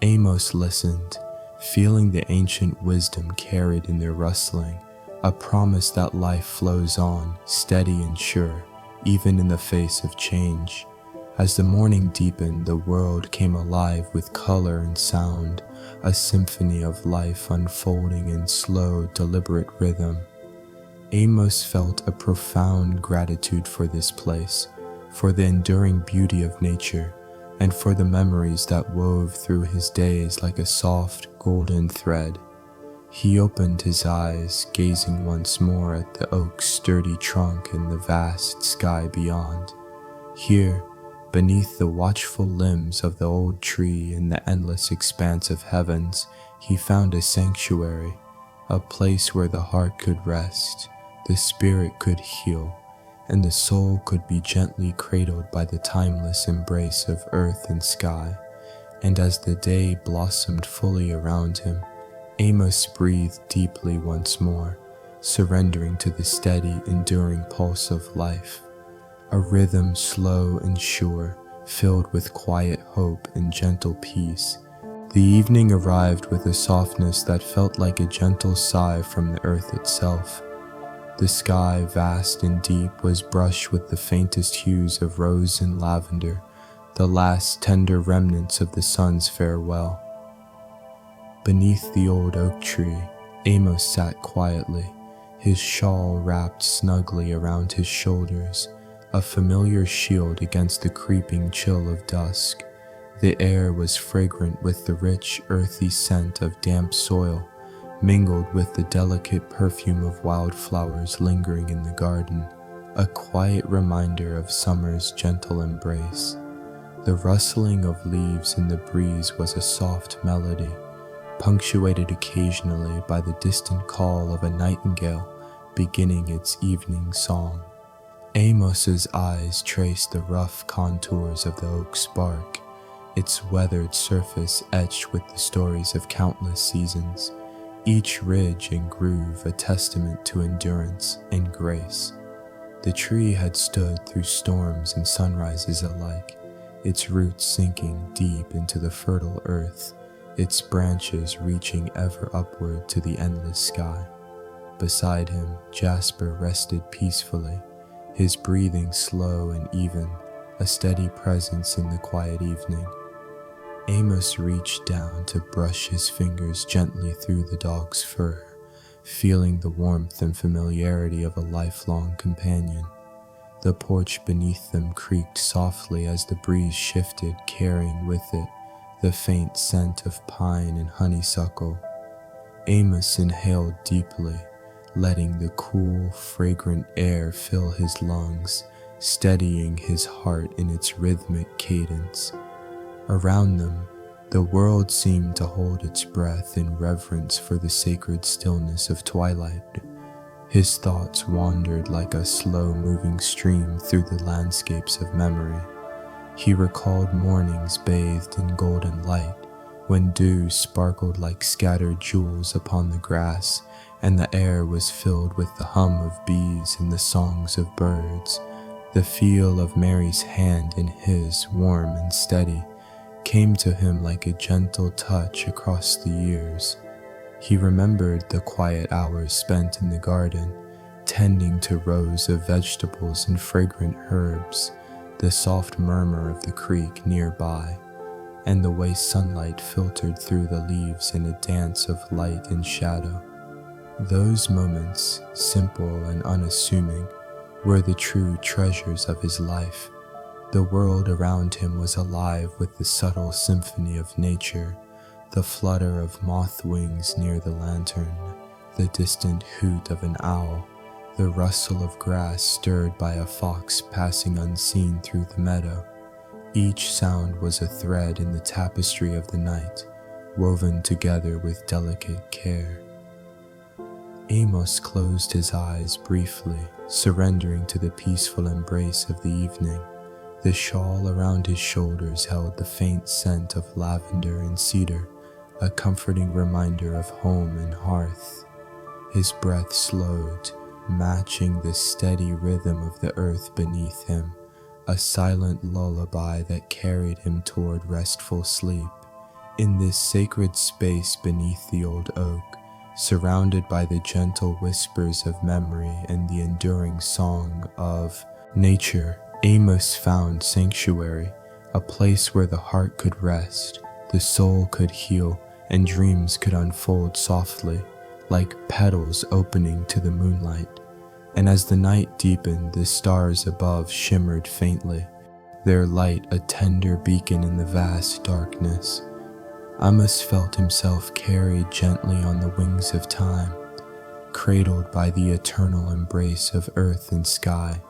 Amos listened, feeling the ancient wisdom carried in their rustling, a promise that life flows on, steady and sure, even in the face of change. As the morning deepened, the world came alive with color and sound, a symphony of life unfolding in slow, deliberate rhythm. Amos felt a profound gratitude for this place, for the enduring beauty of nature, and for the memories that wove through his days like a soft, golden thread. He opened his eyes, gazing once more at the oak's sturdy trunk and the vast sky beyond. Here, beneath the watchful limbs of the old tree in the endless expanse of heavens, he found a sanctuary, a place where the heart could rest, the spirit could heal, and the soul could be gently cradled by the timeless embrace of earth and sky. And as the day blossomed fully around him, Amos breathed deeply once more, surrendering to the steady, enduring pulse of life, a rhythm slow and sure, filled with quiet hope and gentle peace. The evening arrived with a softness that felt like a gentle sigh from the earth itself. The sky, vast and deep, was brushed with the faintest hues of rose and lavender, the last tender remnants of the sun's farewell. Beneath the old oak tree, Amos sat quietly, his shawl wrapped snugly around his shoulders, a familiar shield against the creeping chill of dusk. The air was fragrant with the rich, earthy scent of damp soil, mingled with the delicate perfume of wildflowers lingering in the garden, a quiet reminder of summer's gentle embrace. The rustling of leaves in the breeze was a soft melody, punctuated occasionally by the distant call of a nightingale beginning its evening song. Amos's eyes traced the rough contours of the oak's bark, its weathered surface etched with the stories of countless seasons, each ridge and groove a testament to endurance and grace. The tree had stood through storms and sunrises alike, its roots sinking deep into the fertile earth, its branches reaching ever upward to the endless sky. Beside him, Jasper rested peacefully, his breathing slow and even, a steady presence in the quiet evening. Amos reached down to brush his fingers gently through the dog's fur, feeling the warmth and familiarity of a lifelong companion. The porch beneath them creaked softly as the breeze shifted, carrying with it the faint scent of pine and honeysuckle. Amos inhaled deeply, letting the cool, fragrant air fill his lungs, steadying his heart in its rhythmic cadence. Around them, the world seemed to hold its breath in reverence for the sacred stillness of twilight. His thoughts wandered like a slow-moving stream through the landscapes of memory. He recalled mornings bathed in golden light, when dew sparkled like scattered jewels upon the grass, and the air was filled with the hum of bees and the songs of birds. The feel of Mary's hand in his, warm and steady, came to him like a gentle touch across the years. He remembered the quiet hours spent in the garden, tending to rows of vegetables and fragrant herbs, the soft murmur of the creek nearby, and the way sunlight filtered through the leaves in a dance of light and shadow. Those moments, simple and unassuming, were the true treasures of his life. The world around him was alive with the subtle symphony of nature, the flutter of moth wings near the lantern, the distant hoot of an owl, the rustle of grass stirred by a fox passing unseen through the meadow. Each sound was a thread in the tapestry of the night, woven together with delicate care. Amos closed his eyes briefly, surrendering to the peaceful embrace of the evening. The shawl around his shoulders held the faint scent of lavender and cedar, a comforting reminder of home and hearth. His breath slowed, matching the steady rhythm of the earth beneath him, a silent lullaby that carried him toward restful sleep. In this sacred space beneath the old oak, surrounded by the gentle whispers of memory and the enduring song of nature, Amos found sanctuary, a place where the heart could rest, the soul could heal, and dreams could unfold softly, like petals opening to the moonlight. And as the night deepened, the stars above shimmered faintly, their light a tender beacon in the vast darkness. Amos felt himself carried gently on the wings of time, cradled by the eternal embrace of earth and sky,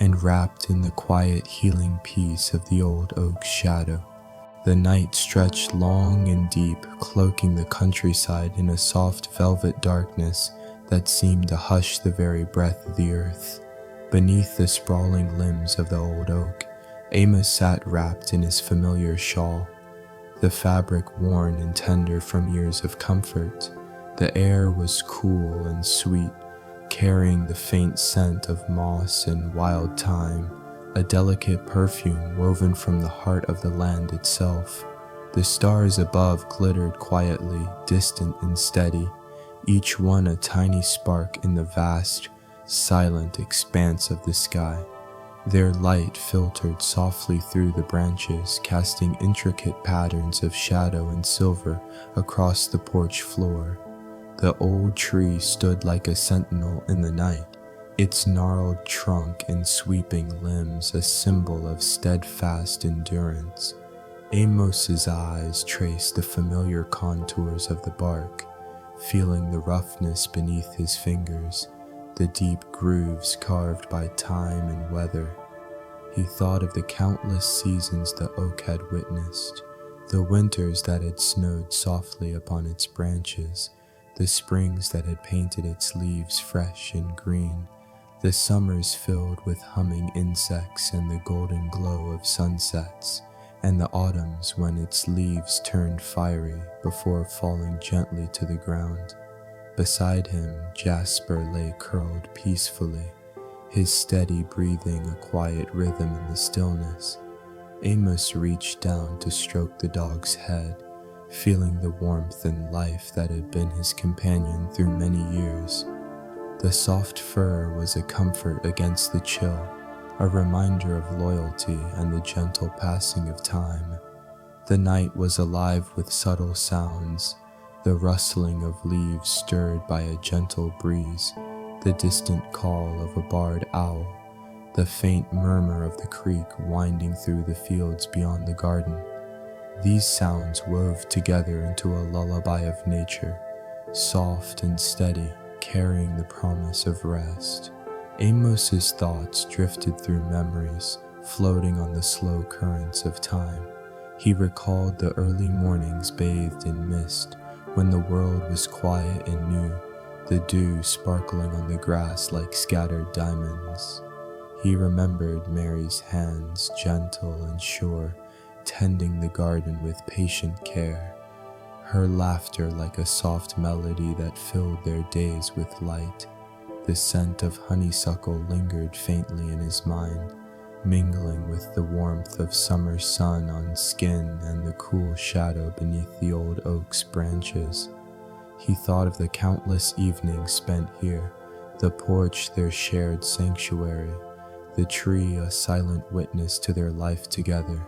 and wrapped in the quiet healing peace of the old oak's shadow. The night stretched long and deep, cloaking the countryside in a soft velvet darkness that seemed to hush the very breath of the earth. Beneath the sprawling limbs of the old oak, Amos sat wrapped in his familiar shawl, the fabric worn and tender from years of comfort. The air was cool and sweet, carrying the faint scent of moss and wild thyme, a delicate perfume woven from the heart of the land itself. The stars above glittered quietly, distant and steady, each one a tiny spark in the vast, silent expanse of the sky. Their light filtered softly through the branches, casting intricate patterns of shadow and silver across the porch floor. The old tree stood like a sentinel in the night, its gnarled trunk and sweeping limbs a symbol of steadfast endurance. Amos's eyes traced the familiar contours of the bark, feeling the roughness beneath his fingers, the deep grooves carved by time and weather. He thought of the countless seasons the oak had witnessed, the winters that had snowed softly upon its branches, the springs that had painted its leaves fresh and green, the summers filled with humming insects and the golden glow of sunsets, and the autumns when its leaves turned fiery before falling gently to the ground. Beside him, Jasper lay curled peacefully, his steady breathing a quiet rhythm in the stillness. Amos reached down to stroke the dog's head, feeling the warmth and life that had been his companion through many years. The soft fur was a comfort against the chill, a reminder of loyalty and the gentle passing of time. The night was alive with subtle sounds, the rustling of leaves stirred by a gentle breeze, the distant call of a barred owl, the faint murmur of the creek winding through the fields beyond the garden. These sounds wove together into a lullaby of nature, soft and steady, carrying the promise of rest. Amos's thoughts drifted through memories, floating on the slow currents of time. He recalled the early mornings bathed in mist, when the world was quiet and new, the dew sparkling on the grass like scattered diamonds. He remembered Mary's hands, gentle and sure, tending the garden with patient care, her laughter like a soft melody that filled their days with light. The scent of honeysuckle lingered faintly in his mind, mingling with the warmth of summer sun on skin and the cool shadow beneath the old oak's branches. He thought of the countless evenings spent here, the porch their shared sanctuary, the tree a silent witness to their life together.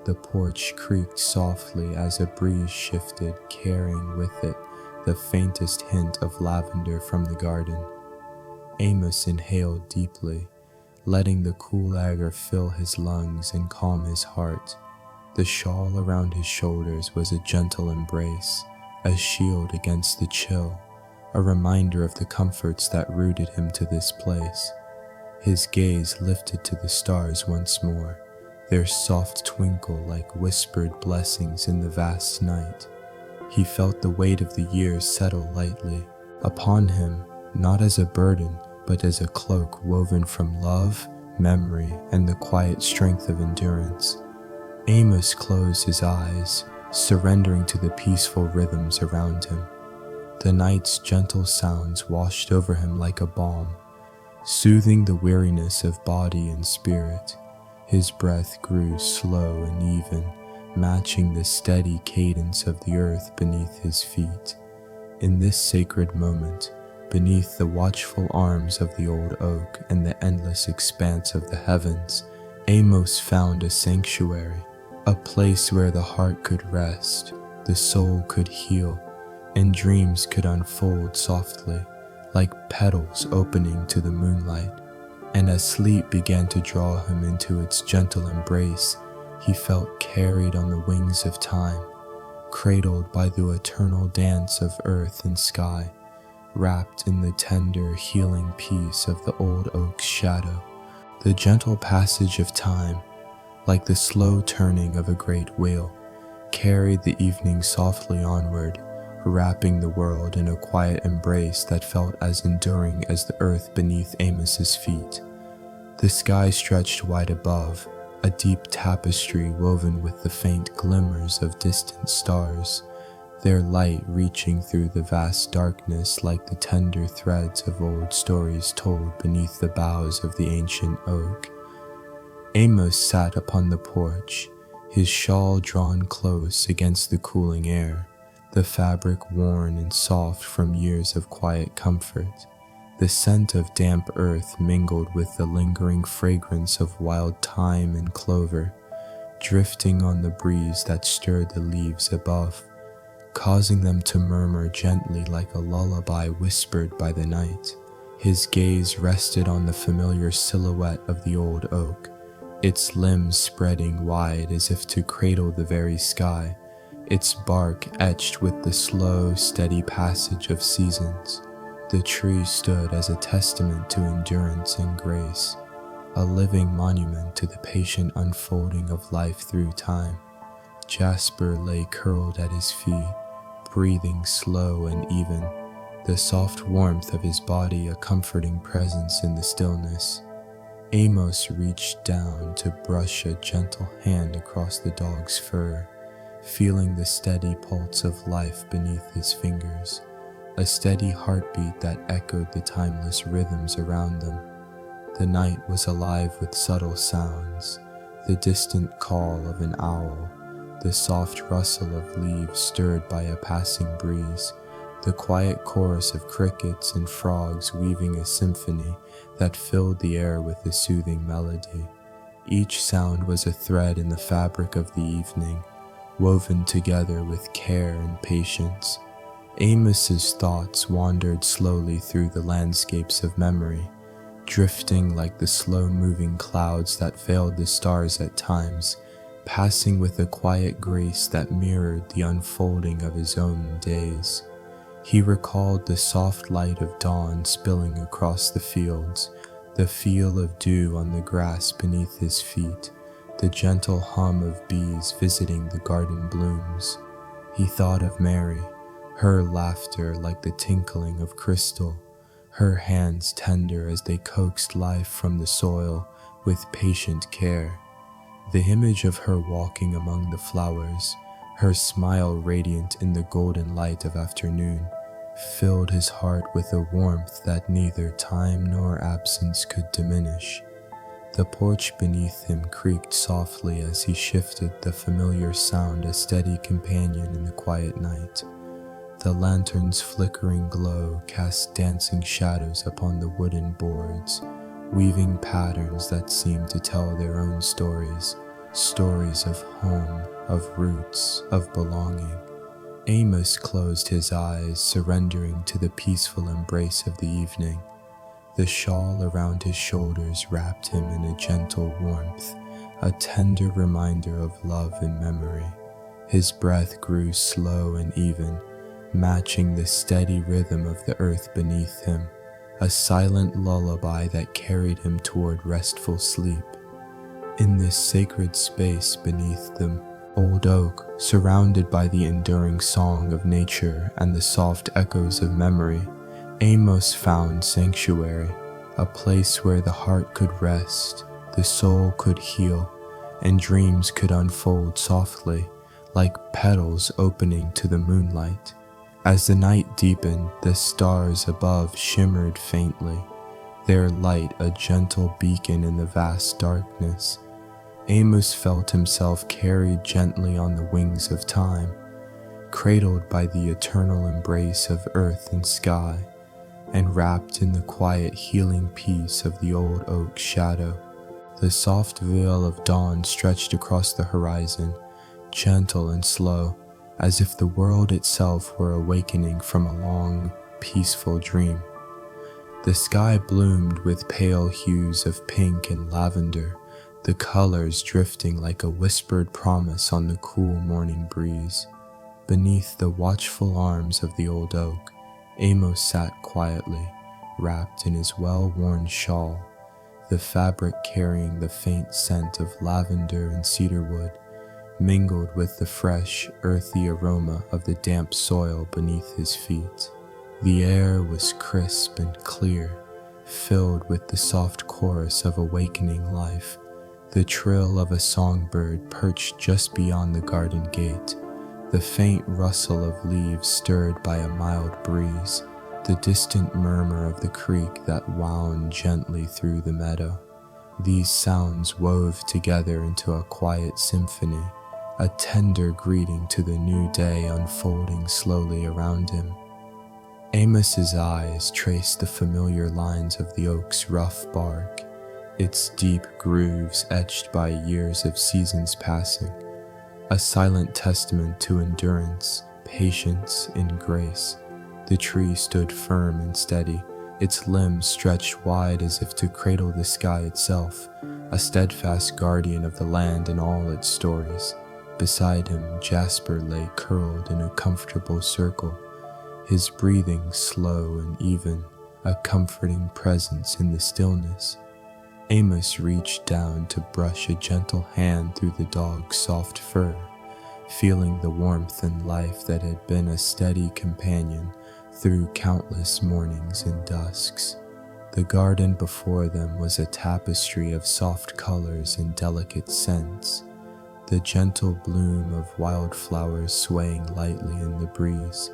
The porch creaked softly as a breeze shifted, carrying with it the faintest hint of lavender from the garden. Amos inhaled deeply, letting the cool air fill his lungs and calm his heart. The shawl around his shoulders was a gentle embrace, a shield against the chill, a reminder of the comforts that rooted him to this place. His gaze lifted to the stars once more, their soft twinkle like whispered blessings in the vast night. He felt the weight of the years settle lightly upon him, not as a burden, but as a cloak woven from love, memory, and the quiet strength of endurance. Amos closed his eyes, surrendering to the peaceful rhythms around him. The night's gentle sounds washed over him like a balm, soothing the weariness of body and spirit. His breath grew slow and even, matching the steady cadence of the earth beneath his feet. In this sacred moment, beneath the watchful arms of the old oak and the endless expanse of the heavens, Amos found a sanctuary, a place where the heart could rest, the soul could heal, and dreams could unfold softly, like petals opening to the moonlight. And as sleep began to draw him into its gentle embrace, he felt carried on the wings of time, cradled by the eternal dance of earth and sky, wrapped in the tender, healing peace of the old oak's shadow. The gentle passage of time, like the slow turning of a great wheel, carried the evening softly onward, wrapping the world in a quiet embrace that felt as enduring as the earth beneath Amos's feet. The sky stretched wide above, a deep tapestry woven with the faint glimmers of distant stars, their light reaching through the vast darkness like the tender threads of old stories told beneath the boughs of the ancient oak. Amos sat upon the porch, his shawl drawn close against the cooling air, the fabric worn and soft from years of quiet comfort. The scent of damp earth mingled with the lingering fragrance of wild thyme and clover, drifting on the breeze that stirred the leaves above, causing them to murmur gently like a lullaby whispered by the night. His gaze rested on the familiar silhouette of the old oak, its limbs spreading wide as if to cradle the very sky, its bark etched with the slow, steady passage of seasons. The tree stood as a testament to endurance and grace, a living monument to the patient unfolding of life through time. Jasper lay curled at his feet, breathing slow and even, the soft warmth of his body a comforting presence in the stillness. Amos reached down to brush a gentle hand across the dog's fur, feeling the steady pulse of life beneath his fingers, a steady heartbeat that echoed the timeless rhythms around them. The night was alive with subtle sounds, the distant call of an owl, the soft rustle of leaves stirred by a passing breeze, the quiet chorus of crickets and frogs weaving a symphony that filled the air with a soothing melody. Each sound was a thread in the fabric of the evening, woven together with care and patience. Amos's thoughts wandered slowly through the landscapes of memory, drifting like the slow-moving clouds that veiled the stars at times, passing with a quiet grace that mirrored the unfolding of his own days. He recalled the soft light of dawn spilling across the fields, the feel of dew on the grass beneath his feet, the gentle hum of bees visiting the garden blooms. He thought of Mary, her laughter like the tinkling of crystal, her hands tender as they coaxed life from the soil with patient care. The image of her walking among the flowers, her smile radiant in the golden light of afternoon, filled his heart with a warmth that neither time nor absence could diminish. The porch beneath him creaked softly as he shifted, the familiar sound a steady companion in the quiet night. The lantern's flickering glow cast dancing shadows upon the wooden boards, weaving patterns that seemed to tell their own stories, stories of home, of roots, of belonging. Amos closed his eyes, surrendering to the peaceful embrace of the evening. The shawl around his shoulders wrapped him in a gentle warmth, a tender reminder of love and memory. His breath grew slow and even, matching the steady rhythm of the earth beneath him, a silent lullaby that carried him toward restful sleep. In this sacred space beneath the old oak, surrounded by the enduring song of nature and the soft echoes of memory, Amos found sanctuary, a place where the heart could rest, the soul could heal, and dreams could unfold softly, like petals opening to the moonlight. As the night deepened, the stars above shimmered faintly, their light a gentle beacon in the vast darkness. Amos felt himself carried gently on the wings of time, cradled by the eternal embrace of earth and sky, and wrapped in the quiet healing peace of the old oak's shadow. The soft veil of dawn stretched across the horizon, gentle and slow, as if the world itself were awakening from a long, peaceful dream. The sky bloomed with pale hues of pink and lavender, the colors drifting like a whispered promise on the cool morning breeze. Beneath the watchful arms of the old oak, Amos sat quietly, wrapped in his well-worn shawl, the fabric carrying the faint scent of lavender and cedarwood, mingled with the fresh, earthy aroma of the damp soil beneath his feet. The air was crisp and clear, filled with the soft chorus of awakening life, the trill of a songbird perched just beyond the garden gate, the faint rustle of leaves stirred by a mild breeze, the distant murmur of the creek that wound gently through the meadow. These sounds wove together into a quiet symphony, a tender greeting to the new day unfolding slowly around him. Amos's eyes traced the familiar lines of the oak's rough bark, its deep grooves etched by years of seasons passing, a silent testament to endurance, patience, and grace. The tree stood firm and steady, its limbs stretched wide as if to cradle the sky itself, a steadfast guardian of the land and all its stories. Beside him, Jasper lay curled in a comfortable circle, his breathing slow and even, a comforting presence in the stillness. Amos reached down to brush a gentle hand through the dog's soft fur, feeling the warmth and life that had been a steady companion through countless mornings and dusks. The garden before them was a tapestry of soft colors and delicate scents, the gentle bloom of wildflowers swaying lightly in the breeze,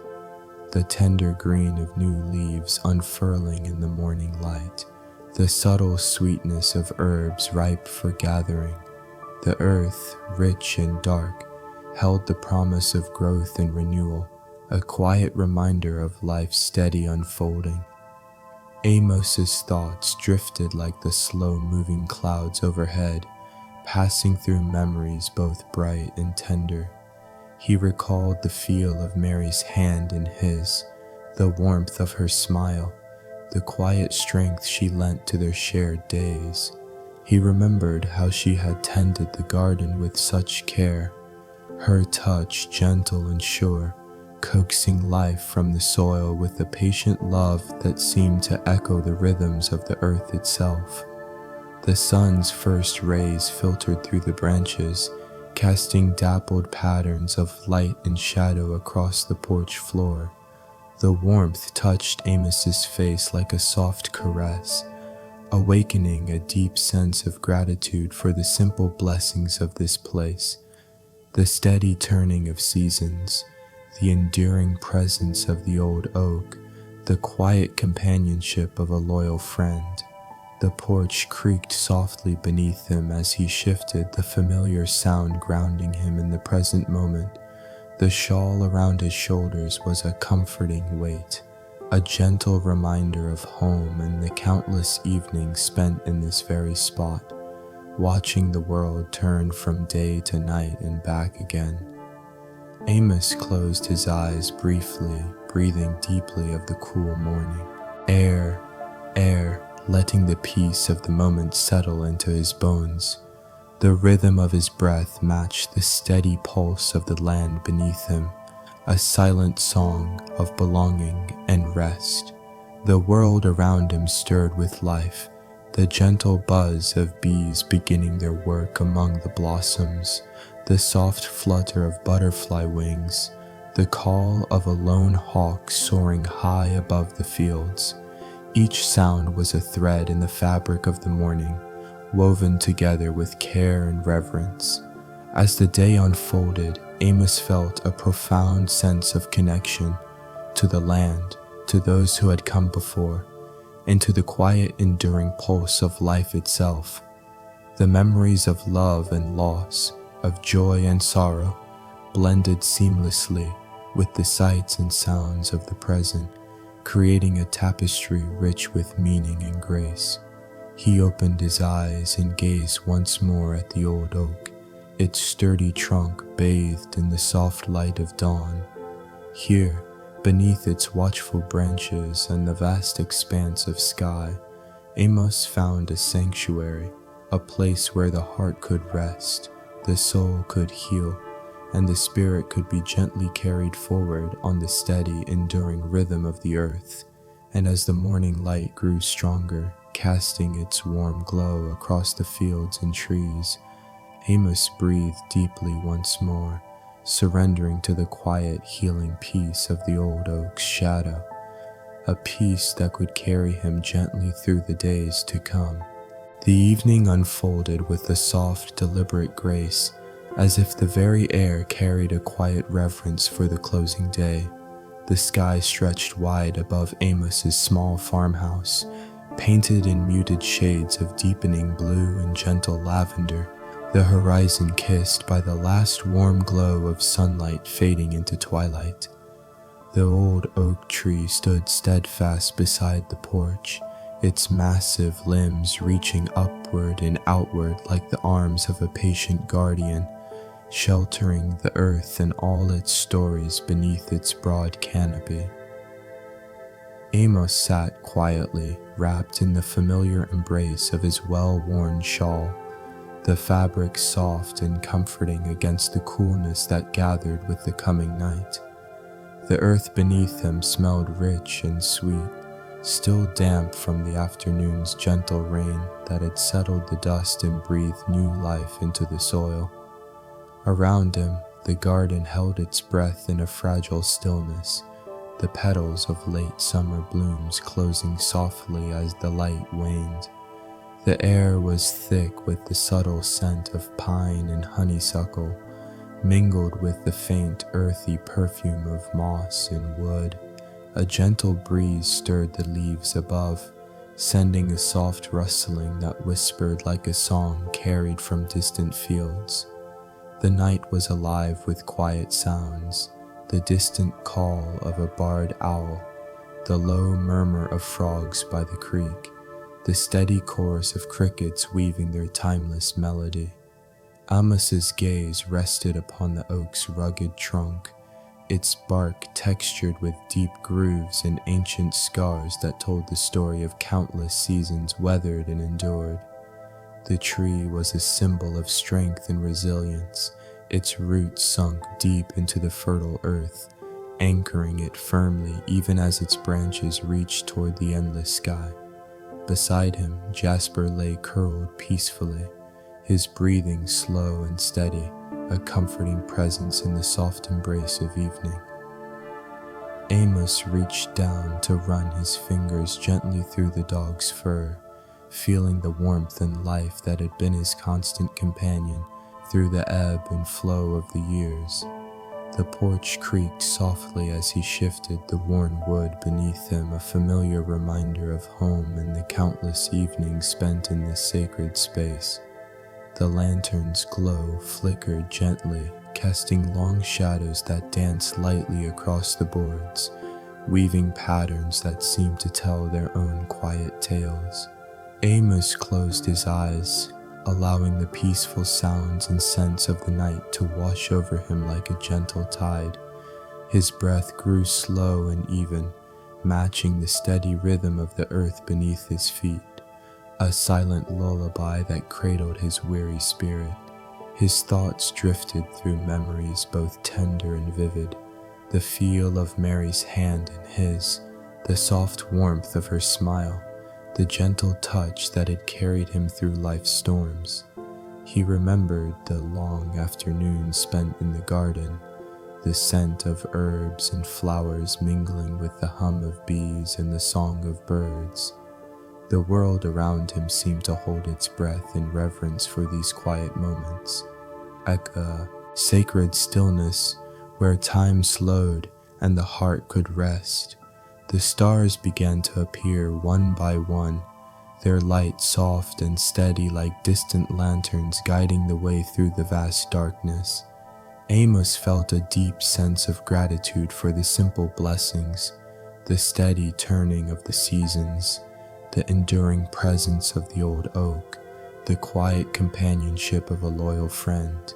the tender green of new leaves unfurling in the morning light, the subtle sweetness of herbs ripe for gathering. The earth, rich and dark, held the promise of growth and renewal, a quiet reminder of life's steady unfolding. Amos's thoughts drifted like the slow-moving clouds overhead, passing through memories both bright and tender. He recalled the feel of Mary's hand in his, the warmth of her smile, the quiet strength she lent to their shared days. He remembered how she had tended the garden with such care, her touch gentle and sure, coaxing life from the soil with a patient love that seemed to echo the rhythms of the earth itself. The sun's first rays filtered through the branches, casting dappled patterns of light and shadow across the porch floor. The warmth touched Amos's face like a soft caress, awakening a deep sense of gratitude for the simple blessings of this place, the steady turning of seasons, the enduring presence of the old oak, the quiet companionship of a loyal friend. The porch creaked softly beneath him as he shifted, the familiar sound grounding him in the present moment. The shawl around his shoulders was a comforting weight, a gentle reminder of home and the countless evenings spent in this very spot, watching the world turn from day to night and back again. Amos closed his eyes briefly, breathing deeply of the cool morning. Air, letting the peace of the moment settle into his bones. The rhythm of his breath matched the steady pulse of the land beneath him, a silent song of belonging and rest. The world around him stirred with life, the gentle buzz of bees beginning their work among the blossoms, the soft flutter of butterfly wings, the call of a lone hawk soaring high above the fields. Each sound was a thread in the fabric of the morning, woven together with care and reverence. As the day unfolded, Amos felt a profound sense of connection to the land, to those who had come before, and to the quiet, enduring pulse of life itself. The memories of love and loss, of joy and sorrow, blended seamlessly with the sights and sounds of the present, creating a tapestry rich with meaning and grace. He opened his eyes and gazed once more at the old oak, its sturdy trunk bathed in the soft light of dawn. Here, beneath its watchful branches and the vast expanse of sky, Amos found a sanctuary, a place where the heart could rest, the soul could heal, and the spirit could be gently carried forward on the steady, enduring rhythm of the earth. And as the morning light grew stronger, casting its warm glow across the fields and trees, Amos breathed deeply once more, surrendering to the quiet, healing peace of the old oak's shadow, a peace that could carry him gently through the days to come. The evening unfolded with a soft, deliberate grace, as if the very air carried a quiet reverence for the closing day. The sky stretched wide above Amos's small farmhouse, painted in muted shades of deepening blue and gentle lavender, the horizon kissed by the last warm glow of sunlight fading into twilight. The old oak tree stood steadfast beside the porch, its massive limbs reaching upward and outward like the arms of a patient guardian, sheltering the earth and all its stories beneath its broad canopy. Amos sat quietly, wrapped in the familiar embrace of his well-worn shawl, the fabric soft and comforting against the coolness that gathered with the coming night. The earth beneath him smelled rich and sweet, still damp from the afternoon's gentle rain that had settled the dust and breathed new life into the soil. Around him, the garden held its breath in a fragile stillness, the petals of late summer blooms closing softly as the light waned. The air was thick with the subtle scent of pine and honeysuckle, mingled with the faint earthy perfume of moss and wood. A gentle breeze stirred the leaves above, sending a soft rustling that whispered like a song carried from distant fields. The night was alive with quiet sounds, the distant call of a barred owl, the low murmur of frogs by the creek, the steady chorus of crickets weaving their timeless melody. Amos's gaze rested upon the oak's rugged trunk, its bark textured with deep grooves and ancient scars that told the story of countless seasons weathered and endured. The tree was a symbol of strength and resilience, its roots sunk deep into the fertile earth, anchoring it firmly even as its branches reached toward the endless sky. Beside him, Jasper lay curled peacefully, his breathing slow and steady, a comforting presence in the soft embrace of evening. Amos reached down to run his fingers gently through the dog's fur, feeling the warmth and life that had been his constant companion through the ebb and flow of the years. The porch creaked softly as he shifted the worn wood beneath him, a familiar reminder of home and the countless evenings spent in this sacred space. The lantern's glow flickered gently, casting long shadows that dance lightly across the boards, weaving patterns that seem to tell their own quiet tales. Amos closed his eyes, allowing the peaceful sounds and scents of the night to wash over him like a gentle tide. His breath grew slow and even, matching the steady rhythm of the earth beneath his feet, a silent lullaby that cradled his weary spirit. His thoughts drifted through memories both tender and vivid, the feel of Mary's hand in his, the soft warmth of her smile, the gentle touch that had carried him through life's storms. He remembered the long afternoons spent in the garden, the scent of herbs and flowers mingling with the hum of bees and the song of birds. The world around him seemed to hold its breath in reverence for these quiet moments, a sacred stillness where time slowed and the heart could rest. The stars began to appear one by one, their light soft and steady like distant lanterns guiding the way through the vast darkness. Amos felt a deep sense of gratitude for the simple blessings, the steady turning of the seasons, the enduring presence of the old oak, the quiet companionship of a loyal friend.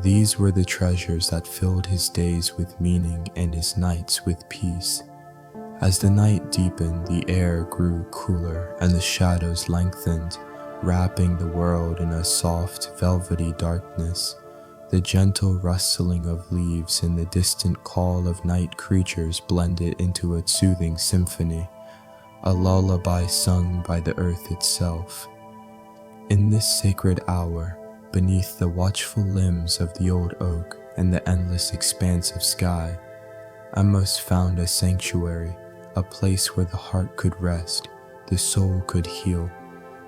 These were the treasures that filled his days with meaning and his nights with peace. As the night deepened, the air grew cooler and the shadows lengthened, wrapping the world in a soft, velvety darkness. The gentle rustling of leaves and the distant call of night creatures blended into a soothing symphony, a lullaby sung by the earth itself. In this sacred hour, beneath the watchful limbs of the old oak and the endless expanse of sky, Amos found a sanctuary, a place where the heart could rest, the soul could heal,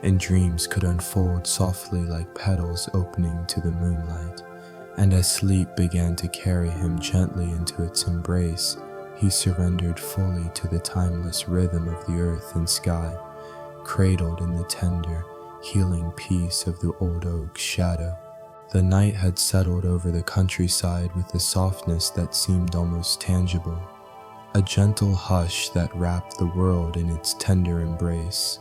and dreams could unfold softly like petals opening to the moonlight. And as sleep began to carry him gently into its embrace, he surrendered fully to the timeless rhythm of the earth and sky, cradled in the tender, healing peace of the old oak's shadow. The night had settled over the countryside with a softness that seemed almost tangible, a gentle hush that wrapped the world in its tender embrace.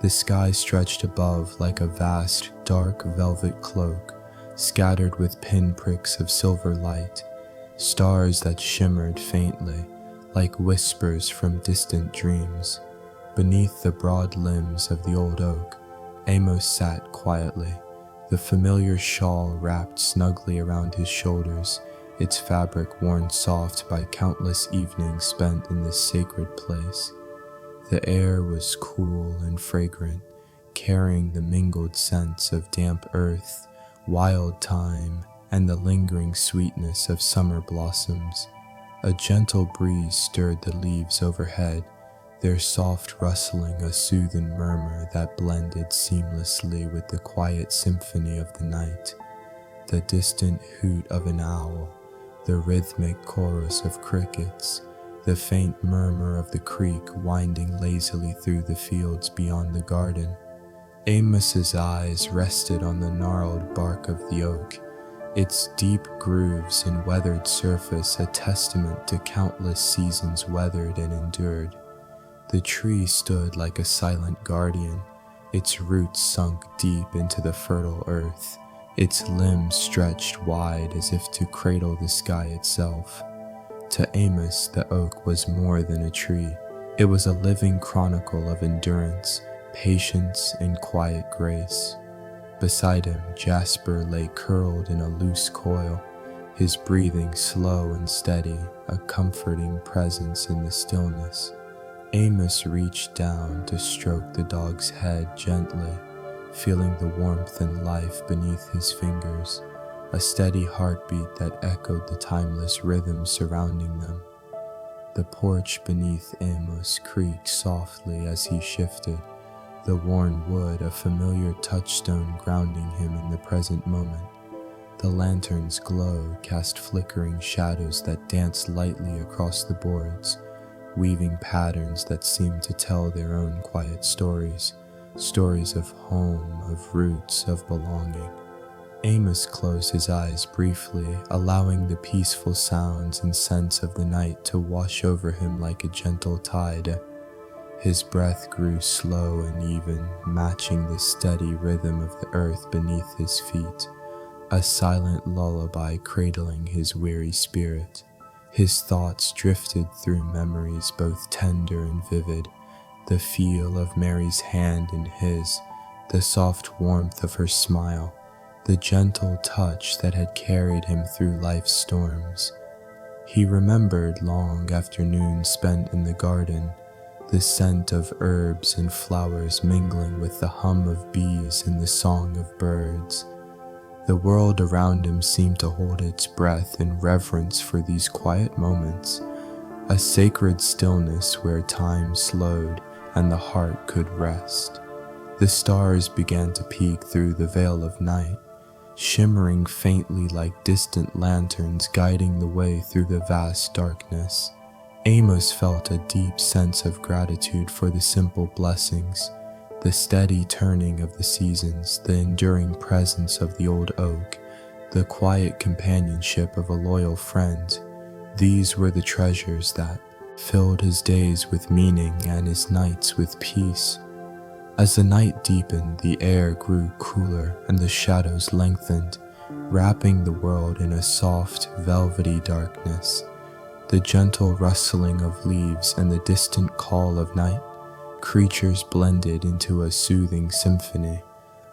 The sky stretched above like a vast, dark velvet cloak, scattered with pinpricks of silver light, stars that shimmered faintly, like whispers from distant dreams. Beneath the broad limbs of the old oak, Amos sat quietly, the familiar shawl wrapped snugly around his shoulders, its fabric worn soft by countless evenings spent in this sacred place. The air was cool and fragrant, carrying the mingled scents of damp earth, wild thyme, and the lingering sweetness of summer blossoms. A gentle breeze stirred the leaves overhead, their soft rustling a soothing murmur that blended seamlessly with the quiet symphony of the night. The distant hoot of an owl, the rhythmic chorus of crickets, the faint murmur of the creek winding lazily through the fields beyond the garden. Amos's eyes rested on the gnarled bark of the oak, its deep grooves and weathered surface a testament to countless seasons weathered and endured. The tree stood like a silent guardian, its roots sunk deep into the fertile earth, its limbs stretched wide as if to cradle the sky itself. To Amos, the oak was more than a tree. It was a living chronicle of endurance, patience, and quiet grace. Beside him, Jasper lay curled in a loose coil, his breathing slow and steady, a comforting presence in the stillness. Amos reached down to stroke the dog's head gently, feeling the warmth and life beneath his fingers, a steady heartbeat that echoed the timeless rhythm surrounding them. The porch beneath Amos creaked softly as he shifted, the worn wood a familiar touchstone grounding him in the present moment. The lantern's glow cast flickering shadows that danced lightly across the boards, weaving patterns that seemed to tell their own quiet stories, stories of home, of roots, of belonging. Amos closed his eyes briefly, allowing the peaceful sounds and scents of the night to wash over him like a gentle tide. His breath grew slow and even, matching the steady rhythm of the earth beneath his feet, a silent lullaby cradling his weary spirit. His thoughts drifted through memories both tender and vivid, the feel of Mary's hand in his, the soft warmth of her smile, the gentle touch that had carried him through life's storms. He remembered long afternoons spent in the garden, the scent of herbs and flowers mingling with the hum of bees and the song of birds. The world around him seemed to hold its breath in reverence for these quiet moments, a sacred stillness where time slowed and the heart could rest. The stars began to peek through the veil of night, shimmering faintly like distant lanterns guiding the way through the vast darkness. Amos felt a deep sense of gratitude for the simple blessings, the steady turning of the seasons, the enduring presence of the old oak, the quiet companionship of a loyal friend. These were the treasures that filled his days with meaning and his nights with peace. As the night deepened, the air grew cooler and the shadows lengthened, wrapping the world in a soft, velvety darkness. The gentle rustling of leaves and the distant call of night, creatures blended into a soothing symphony,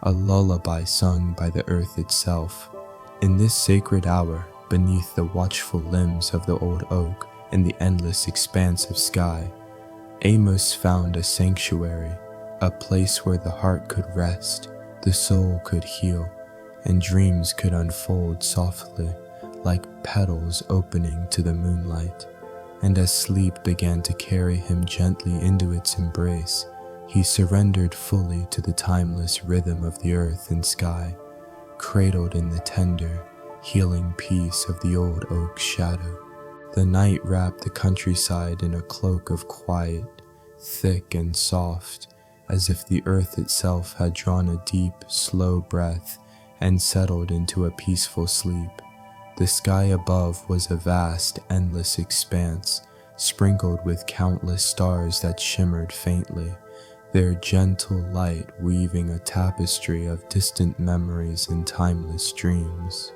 a lullaby sung by the earth itself. In this sacred hour, beneath the watchful limbs of the old oak and the endless expanse of sky, Amos found a sanctuary, a place where the heart could rest, the soul could heal, and dreams could unfold softly, like petals opening to the moonlight. And as sleep began to carry him gently into its embrace, he surrendered fully to the timeless rhythm of the earth and sky, cradled in the tender, healing peace of the old oak's shadow. The night wrapped the countryside in a cloak of quiet, thick and soft, as if the earth itself had drawn a deep, slow breath and settled into a peaceful sleep. The sky above was a vast, endless expanse, sprinkled with countless stars that shimmered faintly, their gentle light weaving a tapestry of distant memories and timeless dreams.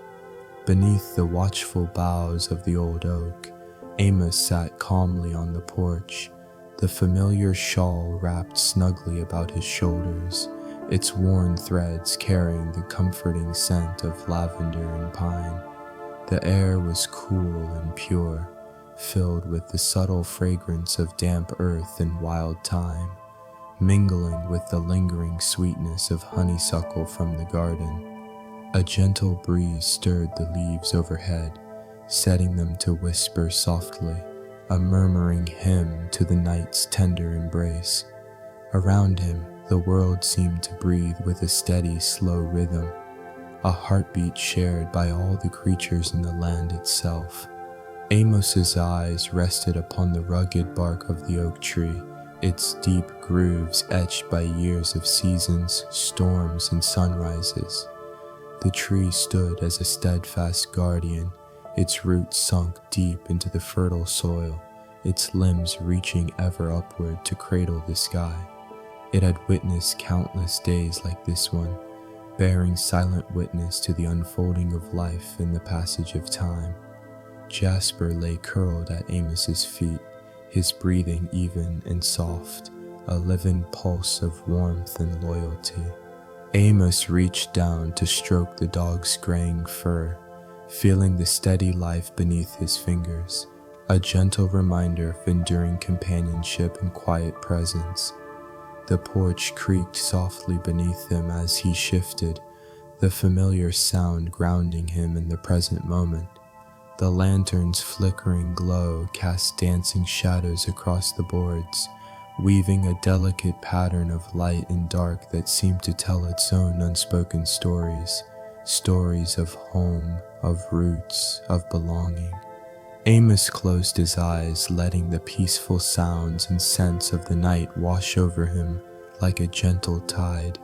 Beneath the watchful boughs of the old oak, Amos sat calmly on the porch, the familiar shawl wrapped snugly about his shoulders, its worn threads carrying the comforting scent of lavender and pine. The air was cool and pure, filled with the subtle fragrance of damp earth and wild thyme, mingling with the lingering sweetness of honeysuckle from the garden. A gentle breeze stirred the leaves overhead, setting them to whisper softly, a murmuring hymn to the night's tender embrace. Around him, the world seemed to breathe with a steady, slow rhythm, a heartbeat shared by all the creatures in the land itself. Amos's eyes rested upon the rugged bark of the oak tree, its deep grooves etched by years of seasons, storms, and sunrises. The tree stood as a steadfast guardian, its roots sunk deep into the fertile soil, its limbs reaching ever upward to cradle the sky. It had witnessed countless days like this one, bearing silent witness to the unfolding of life and the passage of time. Jasper lay curled at Amos's feet, his breathing even and soft, a living pulse of warmth and loyalty. Amos reached down to stroke the dog's graying fur, feeling the steady life beneath his fingers, a gentle reminder of enduring companionship and quiet presence. The porch creaked softly beneath him as he shifted, the familiar sound grounding him in the present moment. The lantern's flickering glow cast dancing shadows across the boards, weaving a delicate pattern of light and dark that seemed to tell its own unspoken stories, stories of home, of roots, of belonging. Amos closed his eyes, letting the peaceful sounds and scents of the night wash over him like a gentle tide.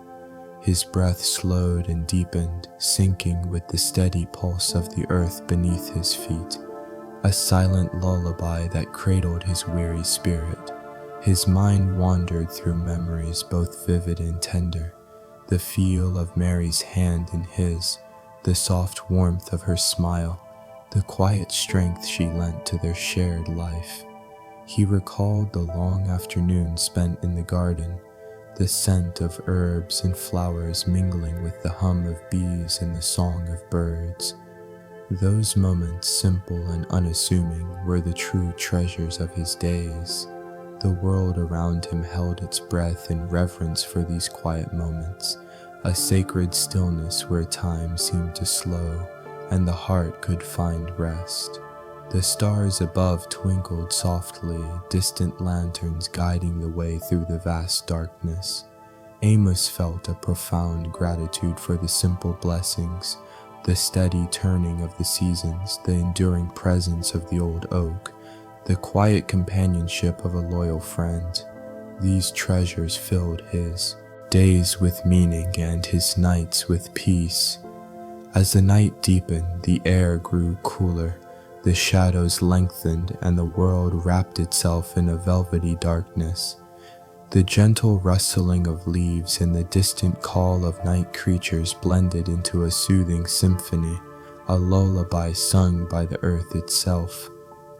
His breath slowed and deepened, sinking with the steady pulse of the earth beneath his feet, a silent lullaby that cradled his weary spirit. His mind wandered through memories both vivid and tender, the feel of Mary's hand in his, the soft warmth of her smile, the quiet strength she lent to their shared life. He recalled the long afternoon spent in the garden, the scent of herbs and flowers mingling with the hum of bees and the song of birds. Those moments, simple and unassuming, were the true treasures of his days. The world around him held its breath in reverence for these quiet moments, a sacred stillness where time seemed to slow and the heart could find rest. The stars above twinkled softly, distant lanterns guiding the way through the vast darkness. Amos felt a profound gratitude for the simple blessings, the steady turning of the seasons, the enduring presence of the old oak, the quiet companionship of a loyal friend. These treasures filled his days with meaning and his nights with peace. As the night deepened, the air grew cooler, the shadows lengthened, and the world wrapped itself in a velvety darkness. The gentle rustling of leaves and the distant call of night creatures blended into a soothing symphony, a lullaby sung by the earth itself.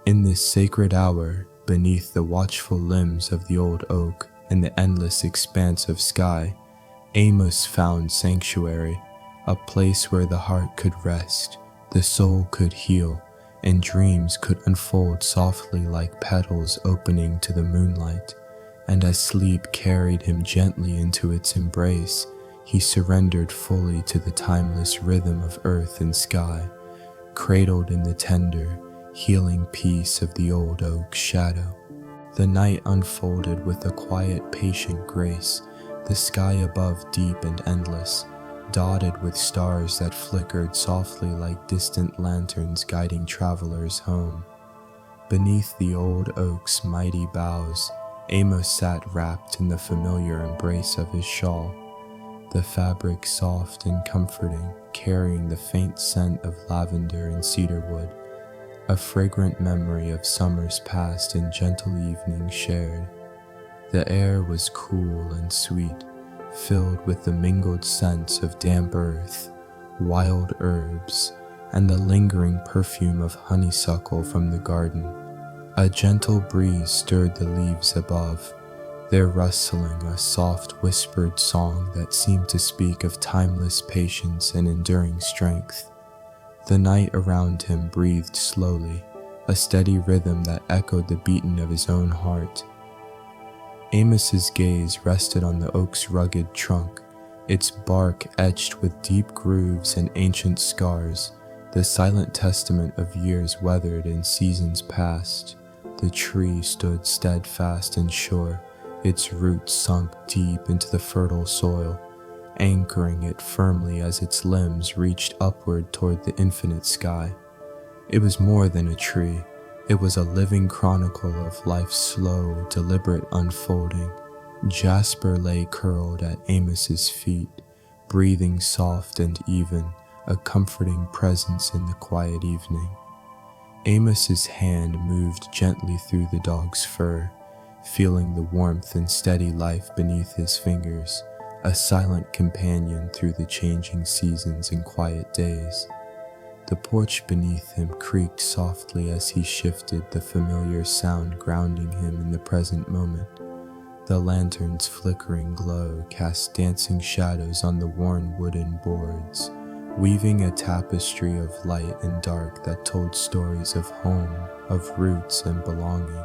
In this sacred hour, beneath the watchful limbs of the old oak and the endless expanse of sky, Amos found sanctuary, a place where the heart could rest, the soul could heal, and dreams could unfold softly like petals opening to the moonlight. And as sleep carried him gently into its embrace, he surrendered fully to the timeless rhythm of earth and sky, cradled in the tender, healing peace of the old oak's shadow. The night unfolded with a quiet, patient grace, the sky above deep and endless, dotted with stars that flickered softly like distant lanterns guiding travelers home. Beneath the old oak's mighty boughs, Amos sat wrapped in the familiar embrace of his shawl, the fabric soft and comforting, carrying the faint scent of lavender and cedarwood, a fragrant memory of summers past and gentle evenings shared. The air was cool and sweet, filled with the mingled scents of damp earth, wild herbs, and the lingering perfume of honeysuckle from the garden. A gentle breeze stirred the leaves above, their rustling a soft whispered song that seemed to speak of timeless patience and enduring strength. The night around him breathed slowly, a steady rhythm that echoed the beating of his own heart. Amos's gaze rested on the oak's rugged trunk, its bark etched with deep grooves and ancient scars, the silent testament of years weathered and seasons past. The tree stood steadfast and sure, its roots sunk deep into the fertile soil, anchoring it firmly as its limbs reached upward toward the infinite sky. It was more than a tree. It was a living chronicle of life's slow, deliberate unfolding. Jasper lay curled at Amos's feet, breathing soft and even, a comforting presence in the quiet evening. Amos's hand moved gently through the dog's fur, feeling the warmth and steady life beneath his fingers, a silent companion through the changing seasons and quiet days. The porch beneath him creaked softly as he shifted, the familiar sound grounding him in the present moment. The lantern's flickering glow cast dancing shadows on the worn wooden boards, weaving a tapestry of light and dark that told stories of home, of roots and belonging.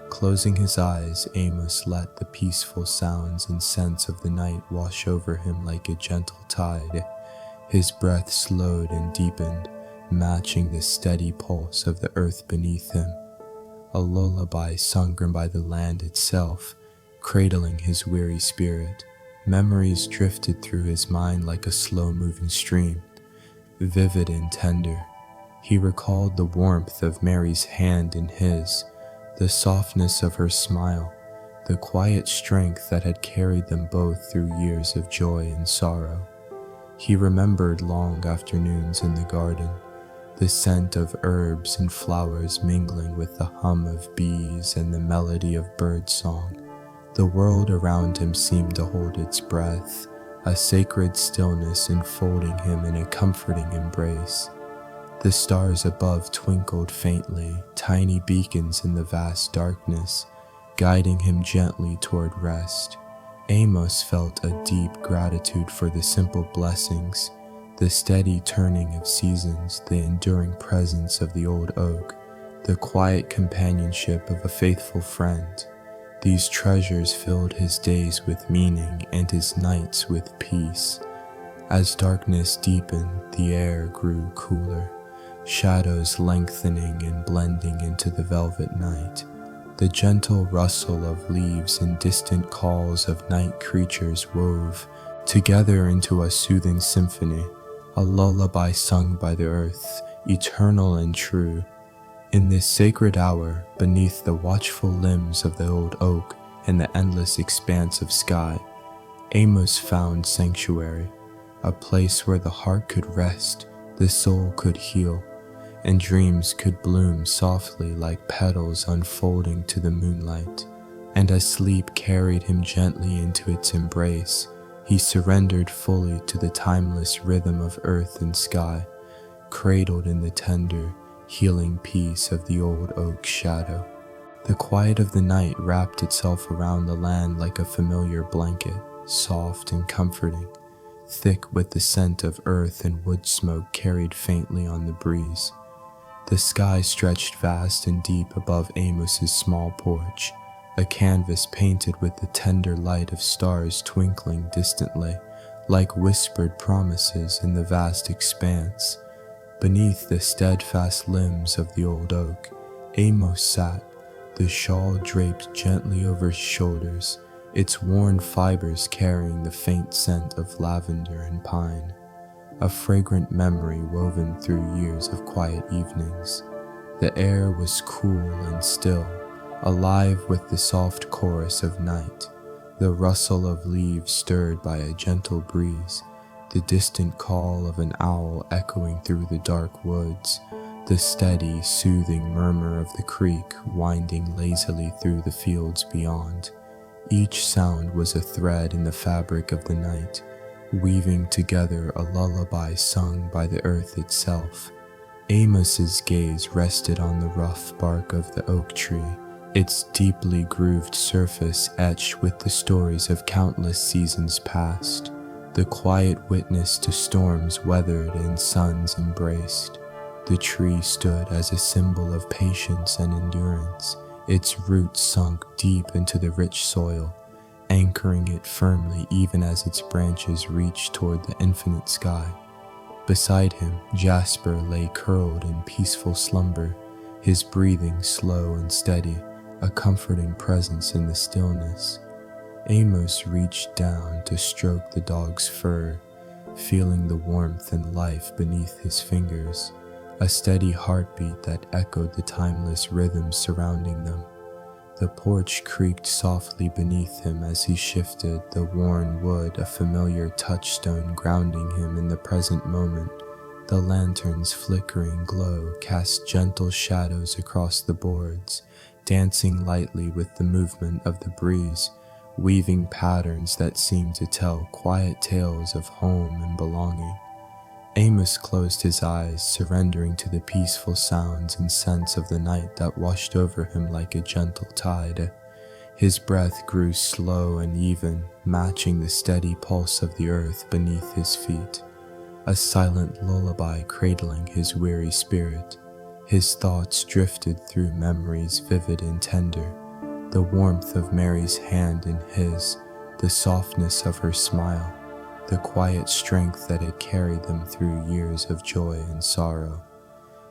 Closing his eyes, Amos let the peaceful sounds and scents of the night wash over him like a gentle tide. His breath slowed and deepened, matching the steady pulse of the earth beneath him. A lullaby sung by the land itself, cradling his weary spirit. Memories drifted through his mind like a slow-moving stream, vivid and tender. He recalled the warmth of Mary's hand in his, the softness of her smile, the quiet strength that had carried them both through years of joy and sorrow. He remembered long afternoons in the garden, the scent of herbs and flowers mingling with the hum of bees and the melody of birdsong. The world around him seemed to hold its breath, a sacred stillness enfolding him in a comforting embrace. The stars above twinkled faintly, tiny beacons in the vast darkness, guiding him gently toward rest. Amos felt a deep gratitude for the simple blessings, the steady turning of seasons, the enduring presence of the old oak, the quiet companionship of a faithful friend. These treasures filled his days with meaning and his nights with peace. As darkness deepened, the air grew cooler, shadows lengthening and blending into the velvet night. The gentle rustle of leaves and distant calls of night creatures wove together into a soothing symphony, a lullaby sung by the earth, eternal and true. In this sacred hour, beneath the watchful limbs of the old oak and the endless expanse of sky, Amos found sanctuary, a place where the heart could rest, the soul could heal, and dreams could bloom softly like petals unfolding to the moonlight. And as sleep carried him gently into its embrace, he surrendered fully to the timeless rhythm of earth and sky, cradled in the tender, healing peace of the old oak's shadow. The quiet of the night wrapped itself around the land like a familiar blanket, soft and comforting, thick with the scent of earth and wood smoke carried faintly on the breeze. The sky stretched vast and deep above Amos's small porch, a canvas painted with the tender light of stars twinkling distantly, like whispered promises in the vast expanse. Beneath the steadfast limbs of the old oak, Amos sat, the shawl draped gently over his shoulders, its worn fibers carrying the faint scent of lavender and pine, a fragrant memory woven through years of quiet evenings. The air was cool and still, alive with the soft chorus of night, the rustle of leaves stirred by a gentle breeze, the distant call of an owl echoing through the dark woods, the steady, soothing murmur of the creek winding lazily through the fields beyond. Each sound was a thread in the fabric of the night, weaving together a lullaby sung by the earth itself. Amos's gaze rested on the rough bark of the oak tree, its deeply grooved surface etched with the stories of countless seasons past, the quiet witness to storms weathered and suns embraced. The tree stood as a symbol of patience and endurance, its roots sunk deep into the rich soil, anchoring it firmly even as its branches reached toward the infinite sky. Beside him, Jasper lay curled in peaceful slumber, his breathing slow and steady, a comforting presence in the stillness. Amos reached down to stroke the dog's fur, feeling the warmth and life beneath his fingers, a steady heartbeat that echoed the timeless rhythms surrounding them. The porch creaked softly beneath him as he shifted the worn wood, a familiar touchstone grounding him in the present moment. The lantern's flickering glow cast gentle shadows across the boards, dancing lightly with the movement of the breeze, weaving patterns that seemed to tell quiet tales of home and belonging. Amos closed his eyes, surrendering to the peaceful sounds and scents of the night that washed over him like a gentle tide. His breath grew slow and even, matching the steady pulse of the earth beneath his feet, a silent lullaby cradling his weary spirit. His thoughts drifted through memories vivid and tender, the warmth of Mary's hand in his, the softness of her smile, the quiet strength that had carried them through years of joy and sorrow.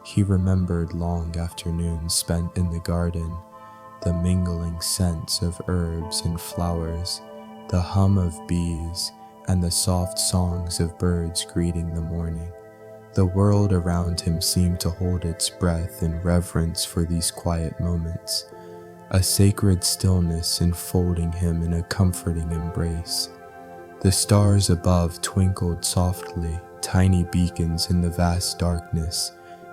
He remembered long afternoons spent in the garden, the mingling scents of herbs and flowers, the hum of bees, and the soft songs of birds greeting the morning. The world around him seemed to hold its breath in reverence for these quiet moments. a sacred stillness enfolding him in a comforting embrace. The stars above twinkled softly, tiny beacons in the vast darkness,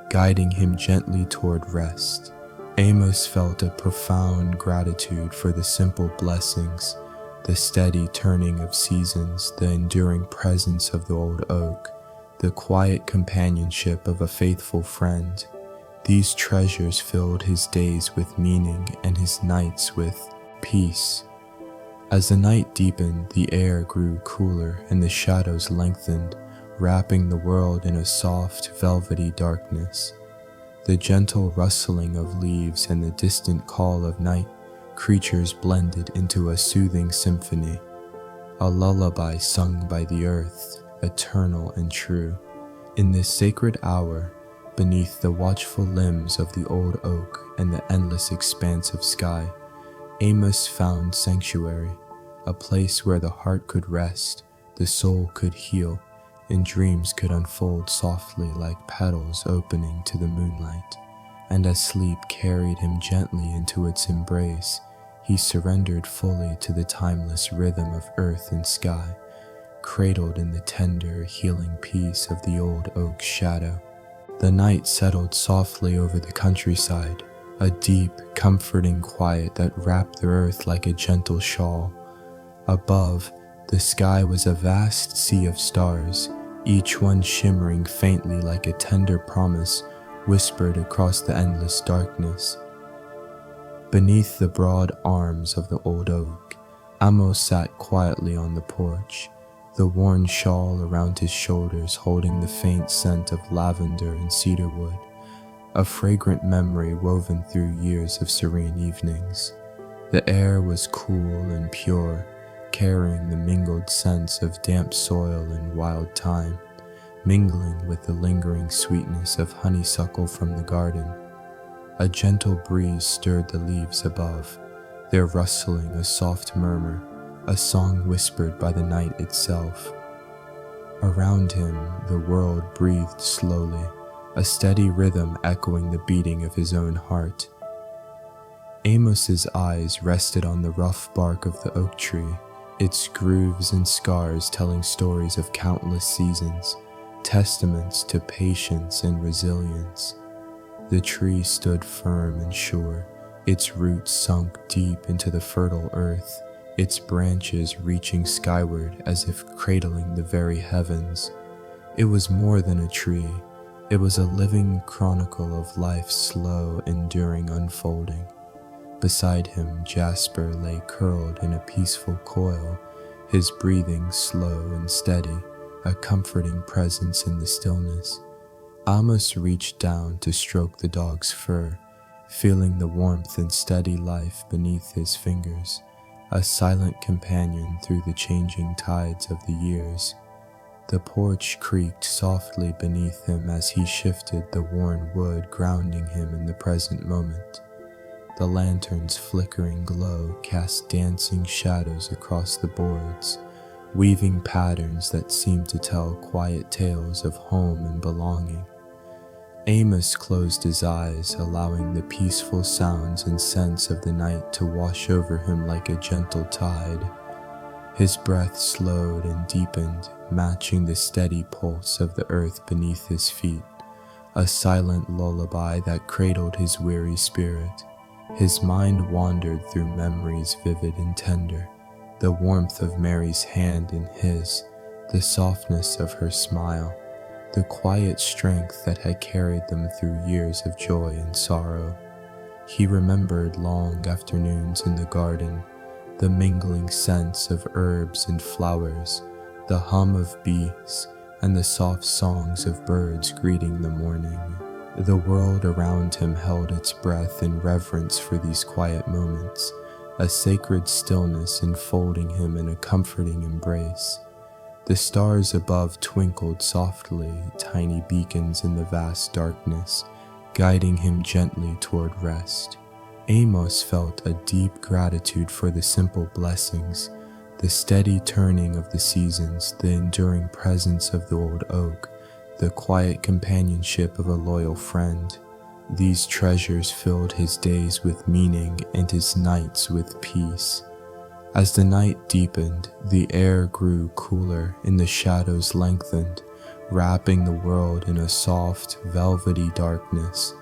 guiding him gently toward rest. Amos felt a profound gratitude for the simple blessings, the steady turning of seasons, the enduring presence of the old oak, the quiet companionship of a faithful friend. These treasures filled his days with meaning and his nights with peace. As the night deepened, the air grew cooler and the shadows lengthened, wrapping the world in a soft, velvety darkness. The gentle rustling of leaves and the distant call of night creatures blended into a soothing symphony, a lullaby sung by the earth, eternal and true. In this sacred hour, beneath the watchful limbs of the old oak and the endless expanse of sky, Amos found sanctuary, a place where the heart could rest, the soul could heal, and dreams could unfold softly like petals opening to the moonlight. And as sleep carried him gently into its embrace, he surrendered fully to the timeless rhythm of earth and sky, cradled in the tender, healing peace of the old oak's shadow. The night settled softly over the countryside, a deep, comforting quiet that wrapped the earth like a gentle shawl. Above, the sky was a vast sea of stars, each one shimmering faintly like a tender promise whispered across the endless darkness. Beneath the broad arms of the old oak, Amos sat quietly on the porch, the worn shawl around his shoulders holding the faint scent of lavender and cedarwood, a fragrant memory woven through years of serene evenings. The air was cool and pure, carrying the mingled scents of damp soil and wild thyme, mingling with the lingering sweetness of honeysuckle from the garden. A gentle breeze stirred the leaves above, their rustling a soft murmur, a song whispered by the night itself. Around him, the world breathed slowly, a steady rhythm echoing the beating of his own heart. Amos's eyes rested on the rough bark of the oak tree, its grooves and scars telling stories of countless seasons, testaments to patience and resilience. The tree stood firm and sure, its roots sunk deep into the fertile earth, its branches reaching skyward as if cradling the very heavens. It was more than a tree. It was a living chronicle of life's slow, enduring unfolding. Beside him, Jasper lay curled in a peaceful coil, his breathing slow and steady, a comforting presence in the stillness. Amos reached down to stroke the dog's fur, feeling the warmth and steady life beneath his fingers, a silent companion through the changing tides of the years. The porch creaked softly beneath him as he shifted the worn wood, grounding him in the present moment. The lantern's flickering glow cast dancing shadows across the boards, weaving patterns that seemed to tell quiet tales of home and belonging. Amos closed his eyes, allowing the peaceful sounds and scents of the night to wash over him like a gentle tide. His breath slowed and deepened, matching the steady pulse of the earth beneath his feet, a silent lullaby that cradled his weary spirit. His mind wandered through memories vivid and tender, the warmth of Mary's hand in his, the softness of her smile, the quiet strength that had carried them through years of joy and sorrow. He remembered long afternoons in the garden, the mingling scents of herbs and flowers, the hum of bees, and the soft songs of birds greeting the morning. The world around him held its breath in reverence for these quiet moments, a sacred stillness enfolding him in a comforting embrace. The stars above twinkled softly, tiny beacons in the vast darkness, guiding him gently toward rest. Amos felt a deep gratitude for the simple blessings, the steady turning of the seasons, the enduring presence of the old oak, the quiet companionship of a loyal friend. These treasures filled his days with meaning and his nights with peace. As the night deepened, the air grew cooler and the shadows lengthened, wrapping the world in a soft, velvety darkness.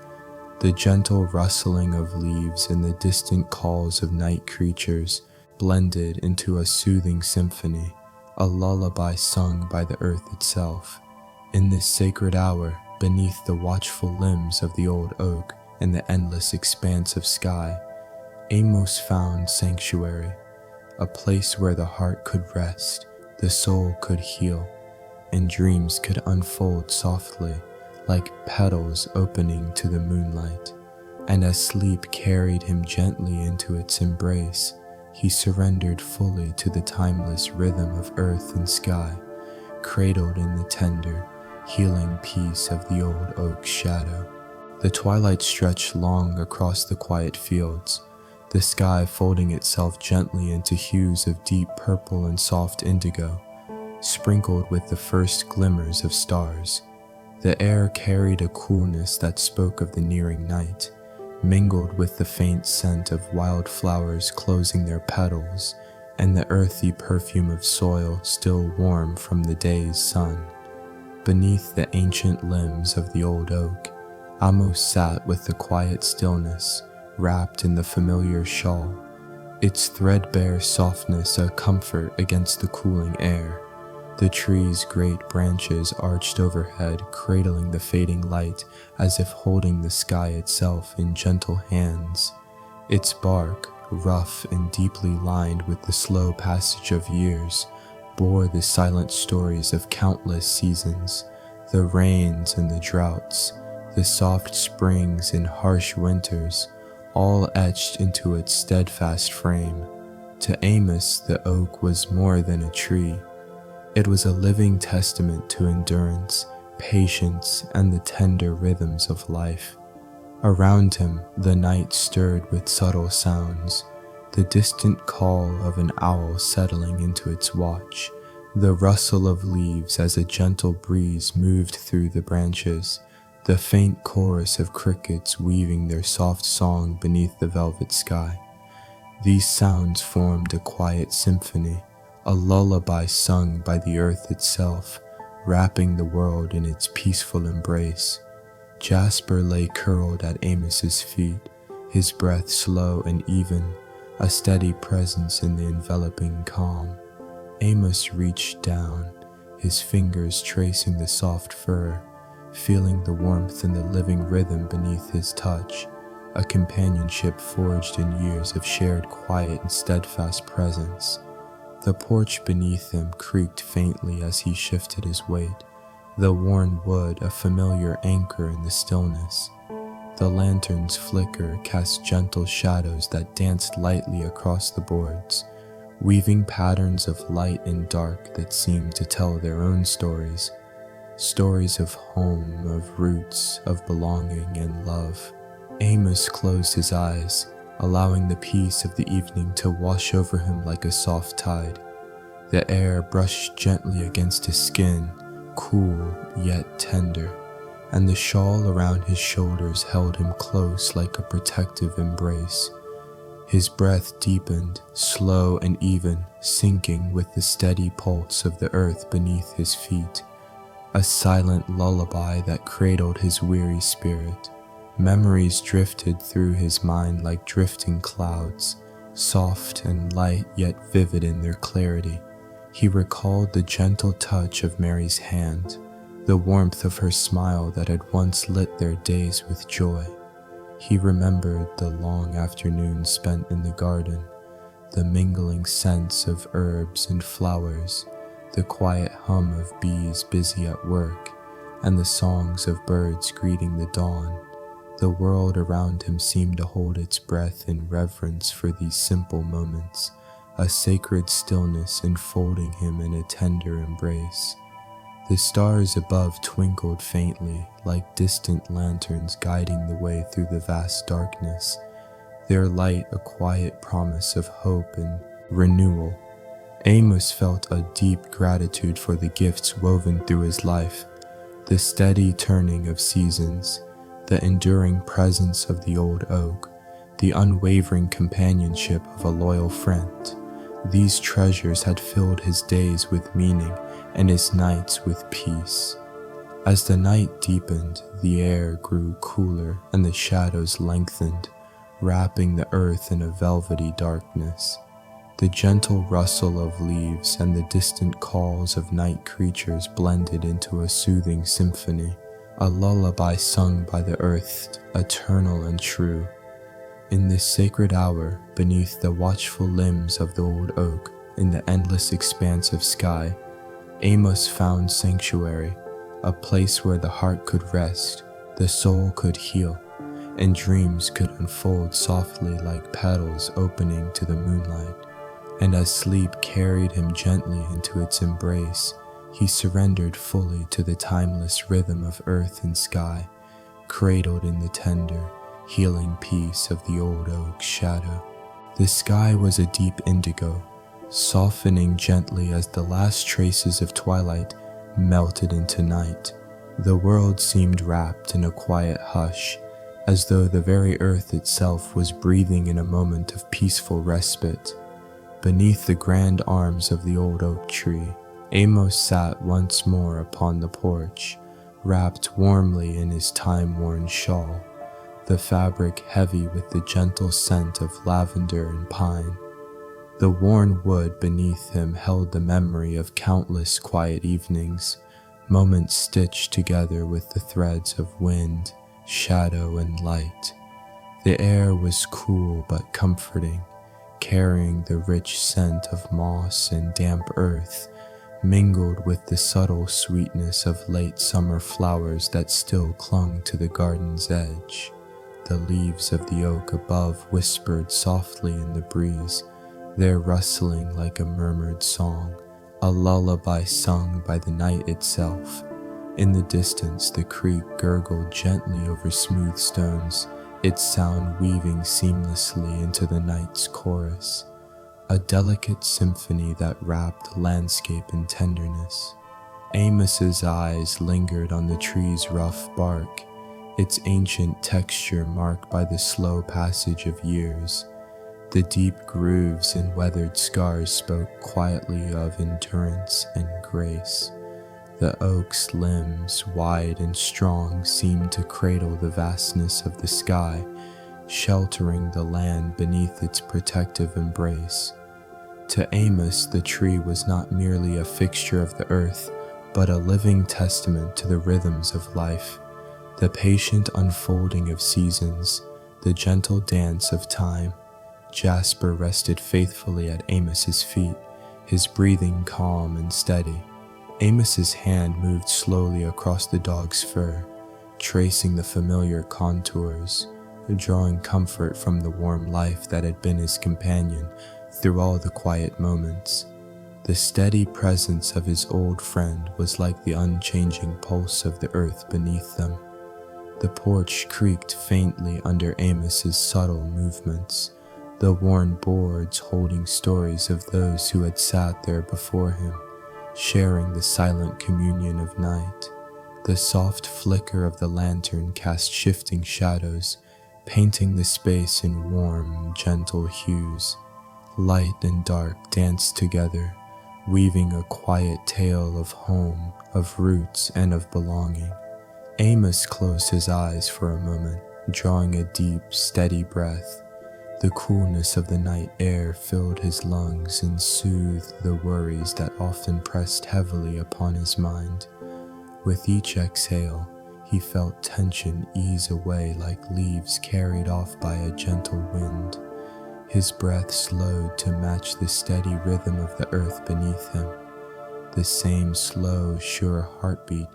The gentle rustling of leaves and the distant calls of night creatures blended into a soothing symphony, a lullaby sung by the earth itself. In this sacred hour, beneath the watchful limbs of the old oak and the endless expanse of sky, Amos found sanctuary, a place where the heart could rest, the soul could heal, and dreams could unfold softly like petals opening to the moonlight. And as sleep carried him gently into its embrace, he surrendered fully to the timeless rhythm of earth and sky, cradled in the tender, healing peace of the old oak's shadow. The twilight stretched long across the quiet fields, the sky folding itself gently into hues of deep purple and soft indigo, sprinkled with the first glimmers of stars. The air carried a coolness that spoke of the nearing night, mingled with the faint scent of wildflowers closing their petals and the earthy perfume of soil still warm from the day's sun. Beneath the ancient limbs of the old oak, Amos sat with the quiet stillness, wrapped in the familiar shawl, its threadbare softness a comfort against the cooling air. The tree's great branches arched overhead, cradling the fading light as if holding the sky itself in gentle hands. Its bark, rough and deeply lined with the slow passage of years, bore the silent stories of countless seasons, the rains and the droughts, the soft springs and harsh winters, all etched into its steadfast frame. To Amos, the oak was more than a tree. It was a living testament to endurance, patience, and the tender rhythms of life. Around him, the night stirred with subtle sounds, the distant call of an owl settling into its watch, the rustle of leaves as a gentle breeze moved through the branches, the faint chorus of crickets weaving their soft song beneath the velvet sky. These sounds formed a quiet symphony, a lullaby sung by the earth itself, wrapping the world in its peaceful embrace. Jasper lay curled at Amos's feet, his breath slow and even, a steady presence in the enveloping calm. Amos reached down, his fingers tracing the soft fur, feeling the warmth and the living rhythm beneath his touch, a companionship forged in years of shared quiet and steadfast presence. The porch beneath him creaked faintly as he shifted his weight, the worn wood a familiar anchor in the stillness. The lantern's flicker cast gentle shadows that danced lightly across the boards, weaving patterns of light and dark that seemed to tell their own stories. Stories of home, of roots, of belonging and love. Amos closed his eyes, allowing the peace of the evening to wash over him like a soft tide. The air brushed gently against his skin, cool yet tender, and the shawl around his shoulders held him close like a protective embrace. His breath deepened, slow and even, syncing with the steady pulse of the earth beneath his feet, a silent lullaby that cradled his weary spirit. Memories drifted through his mind like drifting clouds, soft and light yet vivid in their clarity. He recalled the gentle touch of Mary's hand, the warmth of her smile that had once lit their days with joy. He remembered the long afternoons spent in the garden, the mingling scents of herbs and flowers, the quiet hum of bees busy at work, and the songs of birds greeting the dawn. The world around him seemed to hold its breath in reverence for these simple moments, a sacred stillness enfolding him in a tender embrace. The stars above twinkled faintly, like distant lanterns guiding the way through the vast darkness, their light a quiet promise of hope and renewal. Amos felt a deep gratitude for the gifts woven through his life, the steady turning of seasons, the enduring presence of the old oak, the unwavering companionship of a loyal friend. These treasures had filled his days with meaning and his nights with peace. As the night deepened, the air grew cooler and the shadows lengthened, wrapping the earth in a velvety darkness. The gentle rustle of leaves and the distant calls of night creatures blended into a soothing symphony, a lullaby sung by the earth, eternal and true. In this sacred hour, beneath the watchful limbs of the old oak, in the endless expanse of sky, Amos found sanctuary, a place where the heart could rest, the soul could heal, and dreams could unfold softly like petals opening to the moonlight. And as sleep carried him gently into its embrace, he surrendered fully to the timeless rhythm of earth and sky, cradled in the tender, healing peace of the old oak's shadow. The sky was a deep indigo, softening gently as the last traces of twilight melted into night. The world seemed wrapped in a quiet hush, as though the very earth itself was breathing in a moment of peaceful respite. Beneath the grand arms of the old oak tree, Amos sat once more upon the porch, wrapped warmly in his time-worn shawl, the fabric heavy with the gentle scent of lavender and pine. The worn wood beneath him held the memory of countless quiet evenings, moments stitched together with the threads of wind, shadow, and light. The air was cool but comforting, carrying the rich scent of moss and damp earth, mingled with the subtle sweetness of late summer flowers that still clung to the garden's edge. The leaves of the oak above whispered softly in the breeze, their rustling like a murmured song, a lullaby sung by the night itself. In the distance, the creek gurgled gently over smooth stones, its sound weaving seamlessly into the night's chorus, a delicate symphony that wrapped landscape in tenderness. Amos's eyes lingered on the tree's rough bark, its ancient texture marked by the slow passage of years. The deep grooves and weathered scars spoke quietly of endurance and grace. The oak's limbs, wide and strong, seemed to cradle the vastness of the sky, sheltering the land beneath its protective embrace. To Amos, the tree was not merely a fixture of the earth, but a living testament to the rhythms of life, the patient unfolding of seasons, the gentle dance of time. Jasper rested faithfully at Amos's feet, his breathing calm and steady. Amos's hand moved slowly across the dog's fur, tracing the familiar contours, drawing comfort from the warm life that had been his companion through all the quiet moments. The steady presence of his old friend was like the unchanging pulse of the earth beneath them. The porch creaked faintly under Amos's subtle movements, the worn boards holding stories of those who had sat there before him, sharing the silent communion of night. The soft flicker of the lantern cast shifting shadows, painting the space in warm, gentle hues. Light and dark danced together, weaving a quiet tale of home, of roots, and of belonging. Amos closed his eyes for a moment, drawing a deep, steady breath. The coolness of the night air filled his lungs and soothed the worries that often pressed heavily upon his mind. With each exhale, he felt tension ease away like leaves carried off by a gentle wind. His breath slowed to match the steady rhythm of the earth beneath him, the same slow, sure heartbeat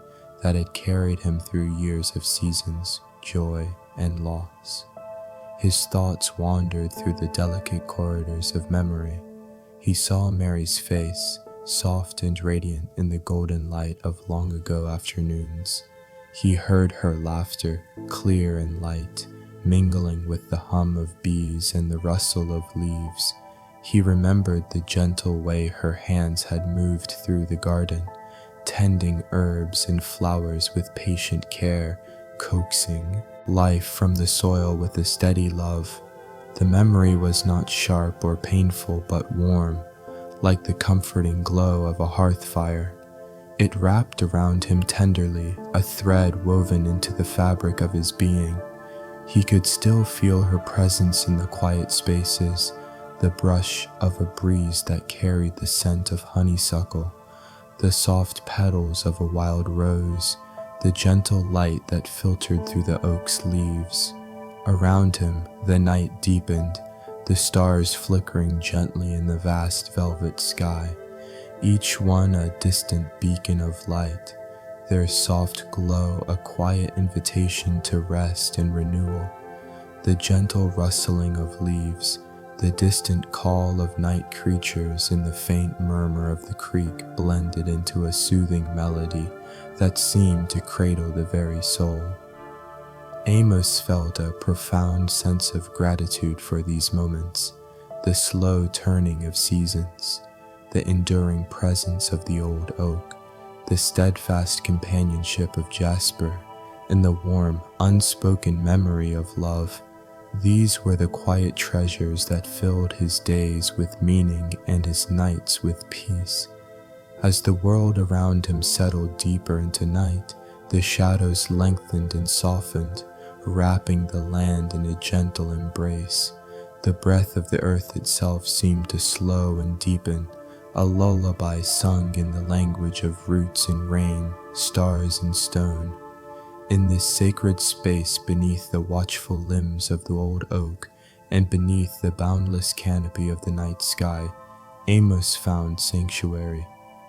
that had carried him through years of seasons, joy, and loss. His thoughts wandered through the delicate corridors of memory. He saw Mary's face, soft and radiant in the golden light of long ago afternoons. He heard her laughter, clear and light, mingling with the hum of bees and the rustle of leaves. He remembered the gentle way her hands had moved through the garden, tending herbs and flowers with patient care, coaxing, life from the soil with a steady love. The memory was not sharp or painful, but warm, like the comforting glow of a hearth fire. It wrapped around him tenderly, a thread woven into the fabric of his being. He could still feel her presence in the quiet spaces, the brush of a breeze that carried the scent of honeysuckle, the soft petals of a wild rose, the gentle light that filtered through the oak's leaves. Around him, the night deepened, the stars flickering gently in the vast velvet sky, each one a distant beacon of light, their soft glow a quiet invitation to rest and renewal. The gentle rustling of leaves, the distant call of night creatures, and the faint murmur of the creek blended into a soothing melody that seemed to cradle the very soul. Amos felt a profound sense of gratitude for these moments, the slow turning of seasons, the enduring presence of the old oak, the steadfast companionship of Jasper, and the warm, unspoken memory of love. These were the quiet treasures that filled his days with meaning and his nights with peace. As the world around him settled deeper into night, the shadows lengthened and softened, wrapping the land in a gentle embrace. The breath of the earth itself seemed to slow and deepen, a lullaby sung in the language of roots and rain, stars and stone. In this sacred space beneath the watchful limbs of the old oak, and beneath the boundless canopy of the night sky, Amos found sanctuary.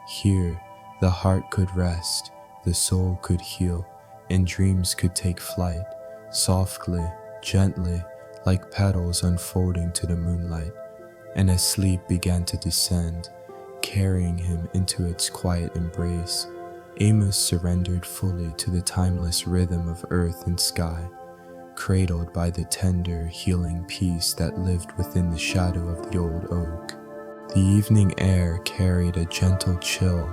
Here, the heart could rest, the soul could heal, and dreams could take flight, softly, gently, like petals unfolding to the moonlight. And as sleep began to descend, carrying him into its quiet embrace, Amos surrendered fully to the timeless rhythm of earth and sky, cradled by the tender, healing peace that lived within the shadow of the old oak. The evening air carried a gentle chill,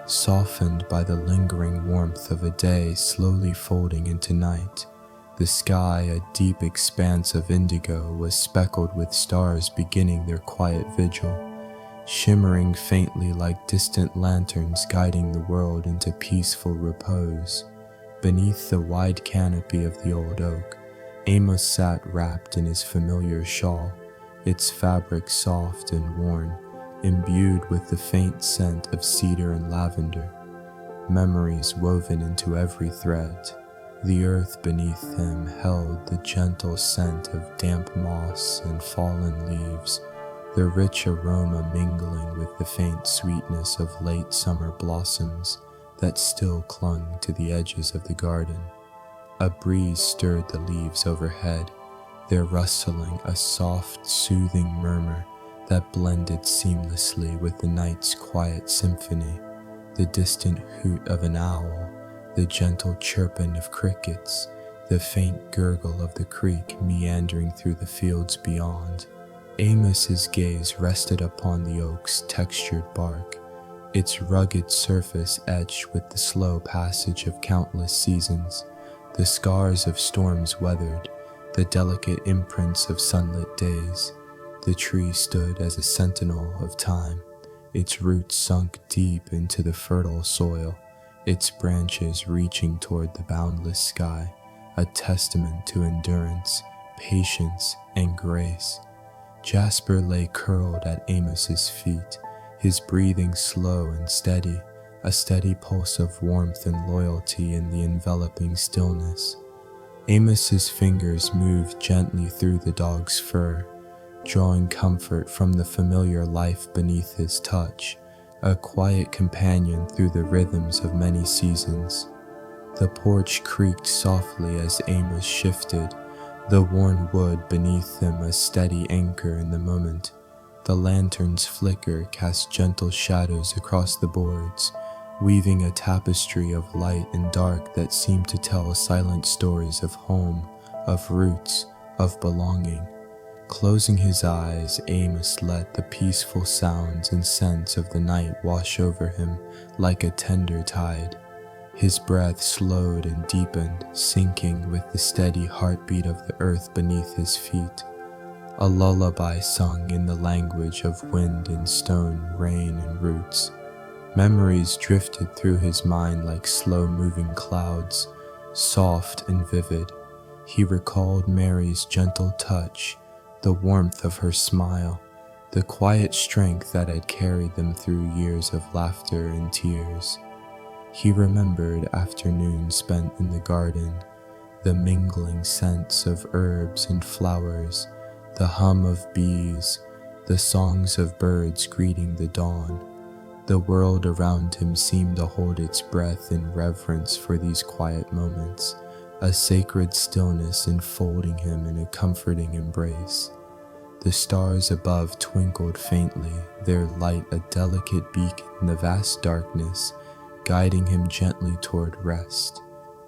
softened by the lingering warmth of a day slowly folding into night. The sky, a deep expanse of indigo, was speckled with stars beginning their quiet vigil, shimmering faintly like distant lanterns guiding the world into peaceful repose. Beneath the wide canopy of the old oak, Amos sat wrapped in his familiar shawl, its fabric soft and worn, imbued with the faint scent of cedar and lavender, memories woven into every thread. The earth beneath him held the gentle scent of damp moss and fallen leaves, the rich aroma mingling with the faint sweetness of late summer blossoms that still clung to the edges of the garden. A breeze stirred the leaves overhead, their rustling a soft, soothing murmur that blended seamlessly with the night's quiet symphony, the distant hoot of an owl, the gentle chirping of crickets, the faint gurgle of the creek meandering through the fields beyond. Amos's gaze rested upon the oak's textured bark, its rugged surface etched with the slow passage of countless seasons, the scars of storms weathered, the delicate imprints of sunlit days. The tree stood as a sentinel of time, its roots sunk deep into the fertile soil, its branches reaching toward the boundless sky, a testament to endurance, patience, and grace. Jasper lay curled at Amos's feet, his breathing slow and steady, a steady pulse of warmth and loyalty in the enveloping stillness. Amos's fingers moved gently through the dog's fur, drawing comfort from the familiar life beneath his touch, a quiet companion through the rhythms of many seasons. The porch creaked softly as Amos shifted, the worn wood beneath him a steady anchor in the moment. The lantern's flicker cast gentle shadows across the boards, weaving a tapestry of light and dark that seemed to tell silent stories of home, of roots, of belonging. Closing his eyes, Amos let the peaceful sounds and scents of the night wash over him like a tender tide. His breath slowed and deepened, syncing with the steady heartbeat of the earth beneath his feet. A lullaby sung in the language of wind and stone, rain and roots. Memories drifted through his mind like slow-moving clouds, soft and vivid. He recalled Mary's gentle touch, the warmth of her smile, the quiet strength that had carried them through years of laughter and tears. He remembered afternoons spent in the garden, the mingling scents of herbs and flowers, the hum of bees, the songs of birds greeting the dawn. The world around him seemed to hold its breath in reverence for these quiet moments, a sacred stillness enfolding him in a comforting embrace. The stars above twinkled faintly, their light a delicate beacon in the vast darkness, guiding him gently toward rest.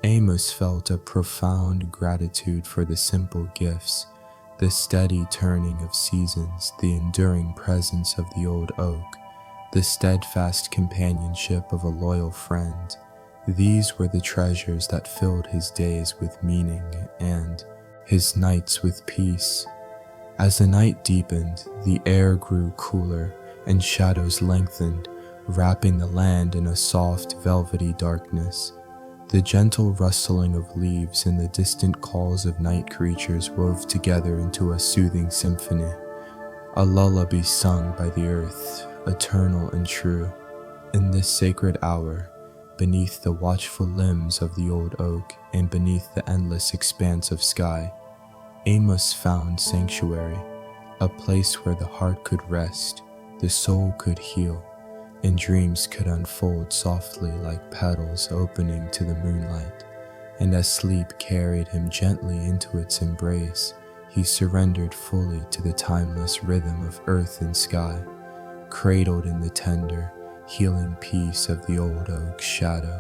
Amos felt a profound gratitude for the simple gifts, the steady turning of seasons, the enduring presence of the old oak, the steadfast companionship of a loyal friend. These were the treasures that filled his days with meaning and his nights with peace. As the night deepened, the air grew cooler and shadows lengthened, wrapping the land in a soft, velvety darkness. The gentle rustling of leaves and the distant calls of night creatures wove together into a soothing symphony, a lullaby sung by the earth, eternal and true. In this sacred hour, beneath the watchful limbs of the old oak and beneath the endless expanse of sky, Amos found sanctuary, a place where the heart could rest, the soul could heal, and dreams could unfold softly like petals opening to the moonlight. And as sleep carried him gently into its embrace, he surrendered fully to the timeless rhythm of earth and sky, cradled in the tender, healing peace of the old oak's shadow.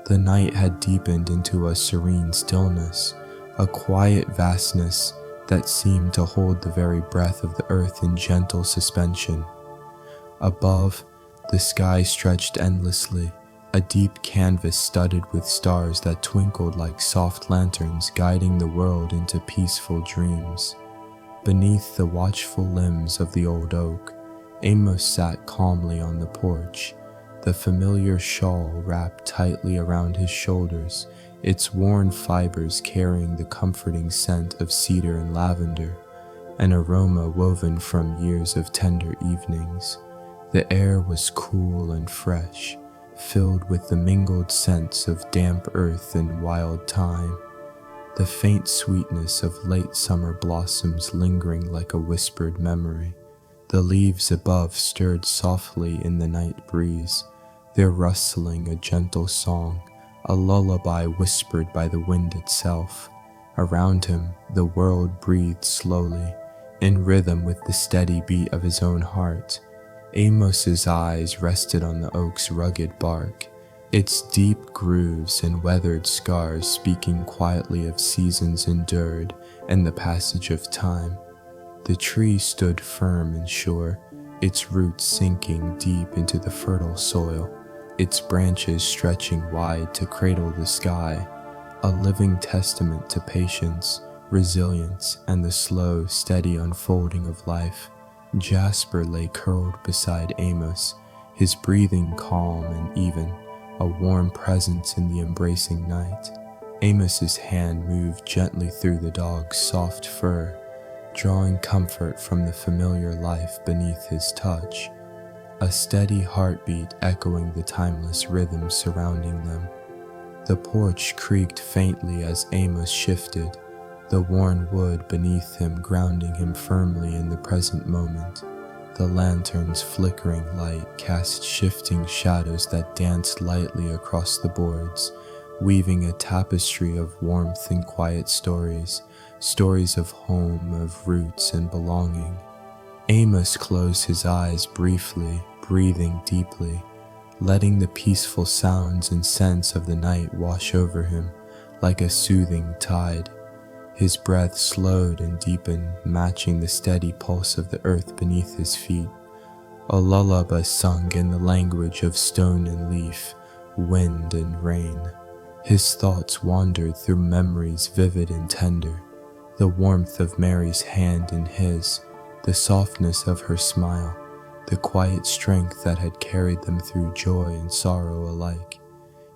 The night had deepened into a serene stillness, a quiet vastness that seemed to hold the very breath of the earth in gentle suspension. Above, the sky stretched endlessly, a deep canvas studded with stars that twinkled like soft lanterns guiding the world into peaceful dreams. Beneath the watchful limbs of the old oak, Amos sat calmly on the porch, the familiar shawl wrapped tightly around his shoulders, its worn fibers carrying the comforting scent of cedar and lavender, an aroma woven from years of tender evenings. The air was cool and fresh, filled with the mingled scents of damp earth and wild thyme, the faint sweetness of late summer blossoms lingering like a whispered memory. The leaves above stirred softly in the night breeze, their rustling a gentle song, a lullaby whispered by the wind itself. Around him, the world breathed slowly, in rhythm with the steady beat of his own heart. Amos's eyes rested on the oak's rugged bark, its deep grooves and weathered scars speaking quietly of seasons endured and the passage of time. The tree stood firm and sure, its roots sinking deep into the fertile soil, its branches stretching wide to cradle the sky, a living testament to patience, resilience, and the slow, steady unfolding of life. Jasper lay curled beside Amos, his breathing calm and even, a warm presence in the embracing night. Amos's hand moved gently through the dog's soft fur, drawing comfort from the familiar life beneath his touch, a steady heartbeat echoing the timeless rhythm surrounding them. The porch creaked faintly as Amos shifted, the worn wood beneath him grounding him firmly in the present moment. The lantern's flickering light cast shifting shadows that danced lightly across the boards, weaving a tapestry of warmth and quiet stories, stories of home, of roots and belonging. Amos closed his eyes briefly, breathing deeply, letting the peaceful sounds and scents of the night wash over him like a soothing tide. His breath slowed and deepened, matching the steady pulse of the earth beneath his feet. A lullaby sung in the language of stone and leaf, wind and rain. His thoughts wandered through memories vivid and tender, the warmth of Mary's hand in his, the softness of her smile, the quiet strength that had carried them through joy and sorrow alike.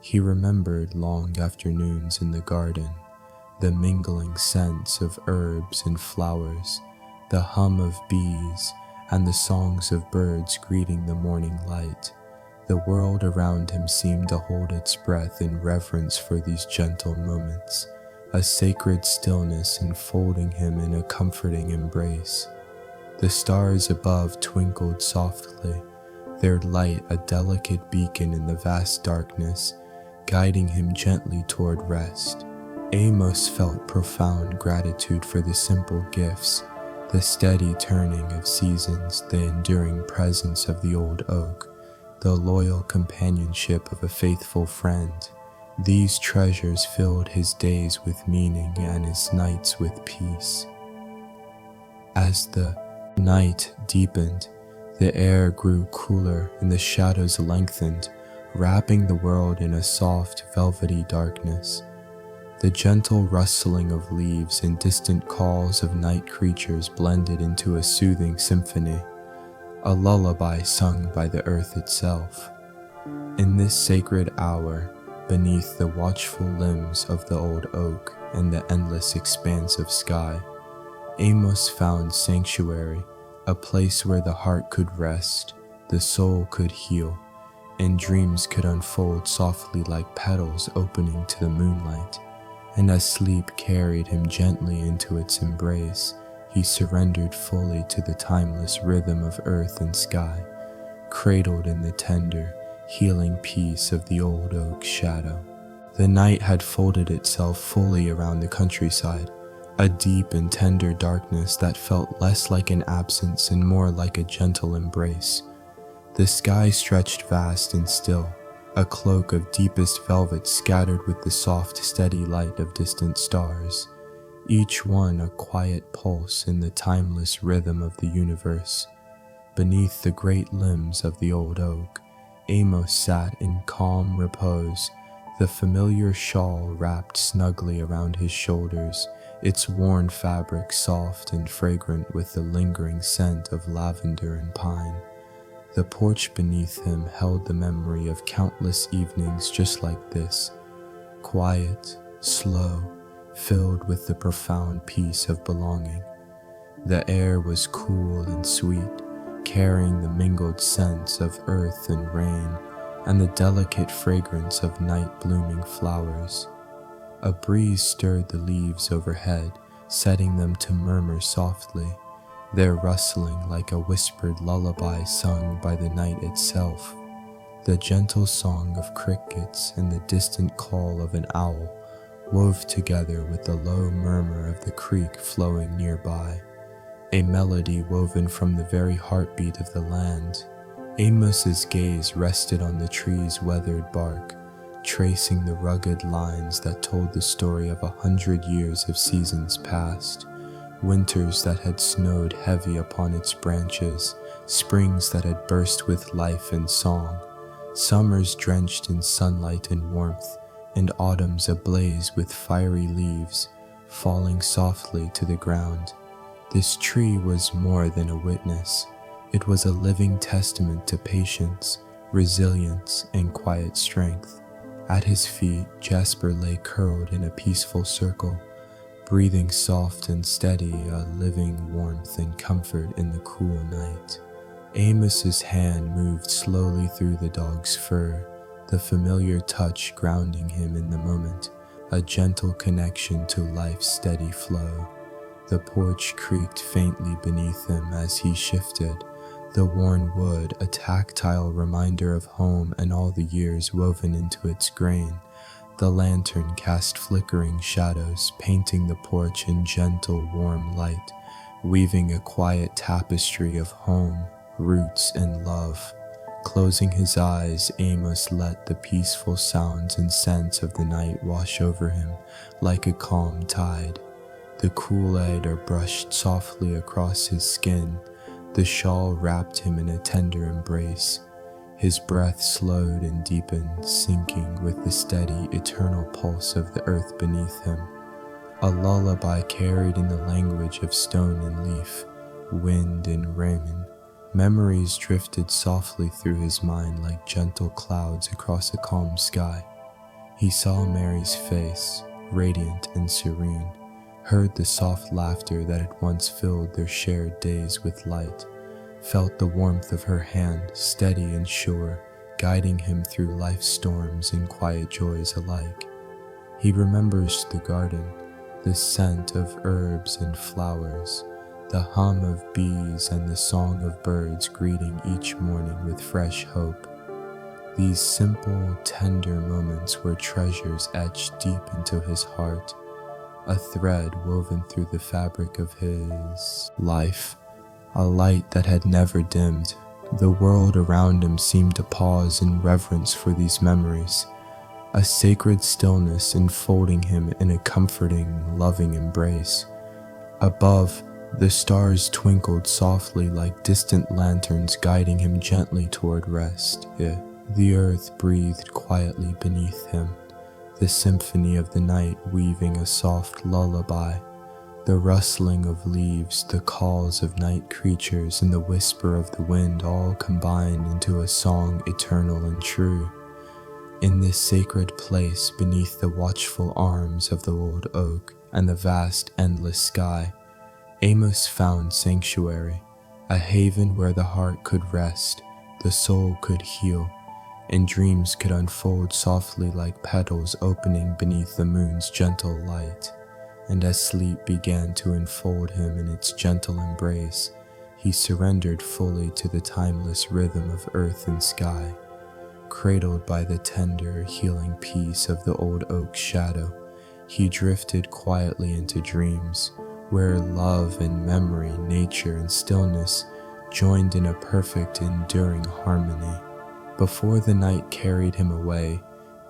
He remembered long afternoons in the garden, the mingling scents of herbs and flowers, the hum of bees, and the songs of birds greeting the morning light. The world around him seemed to hold its breath in reverence for these gentle moments, a sacred stillness enfolding him in a comforting embrace. The stars above twinkled softly, their light a delicate beacon in the vast darkness, guiding him gently toward rest. Amos felt profound gratitude for the simple gifts, the steady turning of seasons, the enduring presence of the old oak, the loyal companionship of a faithful friend. These treasures filled his days with meaning and his nights with peace. As the night deepened, the air grew cooler and the shadows lengthened, wrapping the world in a soft, velvety darkness. The gentle rustling of leaves and distant calls of night creatures blended into a soothing symphony, a lullaby sung by the earth itself. In this sacred hour, beneath the watchful limbs of the old oak and the endless expanse of sky, Amos found sanctuary, a place where the heart could rest, the soul could heal, and dreams could unfold softly like petals opening to the moonlight. And as sleep carried him gently into its embrace, he surrendered fully to the timeless rhythm of earth and sky, cradled in the tender, healing peace of the old oak's shadow. The night had folded itself fully around the countryside, a deep and tender darkness that felt less like an absence and more like a gentle embrace. The sky stretched vast and still, a cloak of deepest velvet scattered with the soft, steady light of distant stars, each one a quiet pulse in the timeless rhythm of the universe. Beneath the great limbs of the old oak, Amos sat in calm repose, the familiar shawl wrapped snugly around his shoulders, its worn fabric soft and fragrant with the lingering scent of lavender and pine. The porch beneath him held the memory of countless evenings just like this, quiet, slow, filled with the profound peace of belonging. The air was cool and sweet, carrying the mingled scents of earth and rain, and the delicate fragrance of night-blooming flowers. A breeze stirred the leaves overhead, setting them to murmur softly, their rustling like a whispered lullaby sung by the night itself. The gentle song of crickets and the distant call of an owl wove together with the low murmur of the creek flowing nearby, a melody woven from the very heartbeat of the land. Amos's gaze rested on the tree's weathered bark, tracing the rugged lines that told the story of 100 years of seasons past, winters that had snowed heavy upon its branches, springs that had burst with life and song, summers drenched in sunlight and warmth, and autumns ablaze with fiery leaves, falling softly to the ground. This tree was more than a witness. It was a living testament to patience, resilience, and quiet strength. At his feet, Jasper lay curled in a peaceful circle, breathing soft and steady, a living warmth and comfort in the cool night. Amos's hand moved slowly through the dog's fur, the familiar touch grounding him in the moment, a gentle connection to life's steady flow. The porch creaked faintly beneath him as he shifted, the worn wood a tactile reminder of home and all the years woven into its grain. The lantern cast flickering shadows, painting the porch in gentle, warm light, weaving a quiet tapestry of home, roots, and love. Closing his eyes, Amos let the peaceful sounds and scents of the night wash over him like a calm tide. The cool air brushed softly across his skin. The shawl wrapped him in a tender embrace. His breath slowed and deepened, syncing with the steady, eternal pulse of the earth beneath him. A lullaby carried in the language of stone and leaf, wind and rain. Memories drifted softly through his mind like gentle clouds across a calm sky. He saw Mary's face, radiant and serene, heard the soft laughter that had once filled their shared days with light, felt the warmth of her hand, steady and sure, guiding him through life's storms and quiet joys alike. He remembers the garden, the scent of herbs and flowers, the hum of bees and the song of birds greeting each morning with fresh hope. These simple, tender moments were treasures etched deep into his heart, a thread woven through the fabric of his life, a light that had never dimmed. The world around him seemed to pause in reverence for these memories, a sacred stillness enfolding him in a comforting, loving embrace. Above, the stars twinkled softly like distant lanterns guiding him gently toward rest. The earth breathed quietly beneath him, the symphony of the night weaving a soft lullaby. The rustling of leaves, the calls of night creatures, and the whisper of the wind all combined into a song eternal and true. In this sacred place, beneath the watchful arms of the old oak and the vast, endless sky, Amos found sanctuary, a haven where the heart could rest, the soul could heal, and dreams could unfold softly like petals opening beneath the moon's gentle light. And as sleep began to enfold him in its gentle embrace, he surrendered fully to the timeless rhythm of earth and sky. Cradled by the tender, healing peace of the old oak's shadow, he drifted quietly into dreams, where love and memory, nature and stillness joined in a perfect, enduring harmony. Before the night carried him away,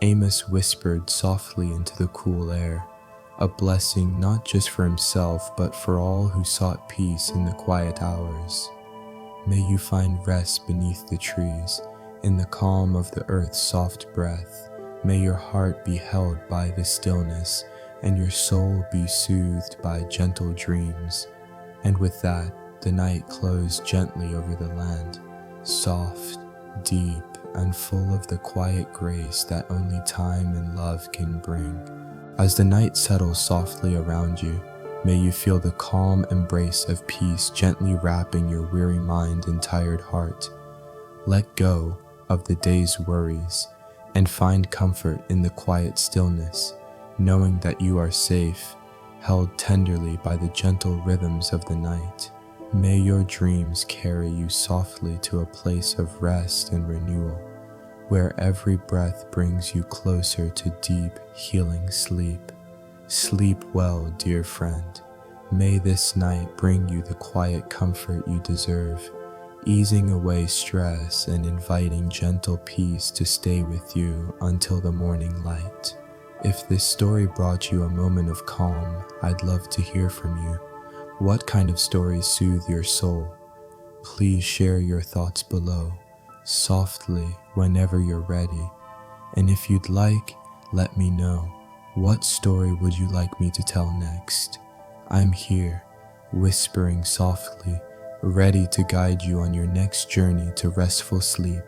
Amos whispered softly into the cool air, a blessing not just for himself but for all who sought peace in the quiet hours. May you find rest beneath the trees, in the calm of the earth's soft breath. May your heart be held by the stillness, and your soul be soothed by gentle dreams. And with that, the night closed gently over the land, soft, deep, and full of the quiet grace that only time and love can bring. As the night settles softly around you, may you feel the calm embrace of peace gently wrapping your weary mind and tired heart. Let go of the day's worries and find comfort in the quiet stillness, knowing that you are safe, held tenderly by the gentle rhythms of the night. May your dreams carry you softly to a place of rest and renewal, where every breath brings you closer to deep, healing sleep. Sleep well, dear friend. May this night bring you the quiet comfort you deserve, easing away stress and inviting gentle peace to stay with you until the morning light. If this story brought you a moment of calm, I'd love to hear from you. What kind of stories soothe your soul? Please share your thoughts below, softly whenever you're ready. And if you'd like, let me know. What story would you like me to tell next? I'm here, whispering softly, ready to guide you on your next journey to restful sleep.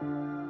you.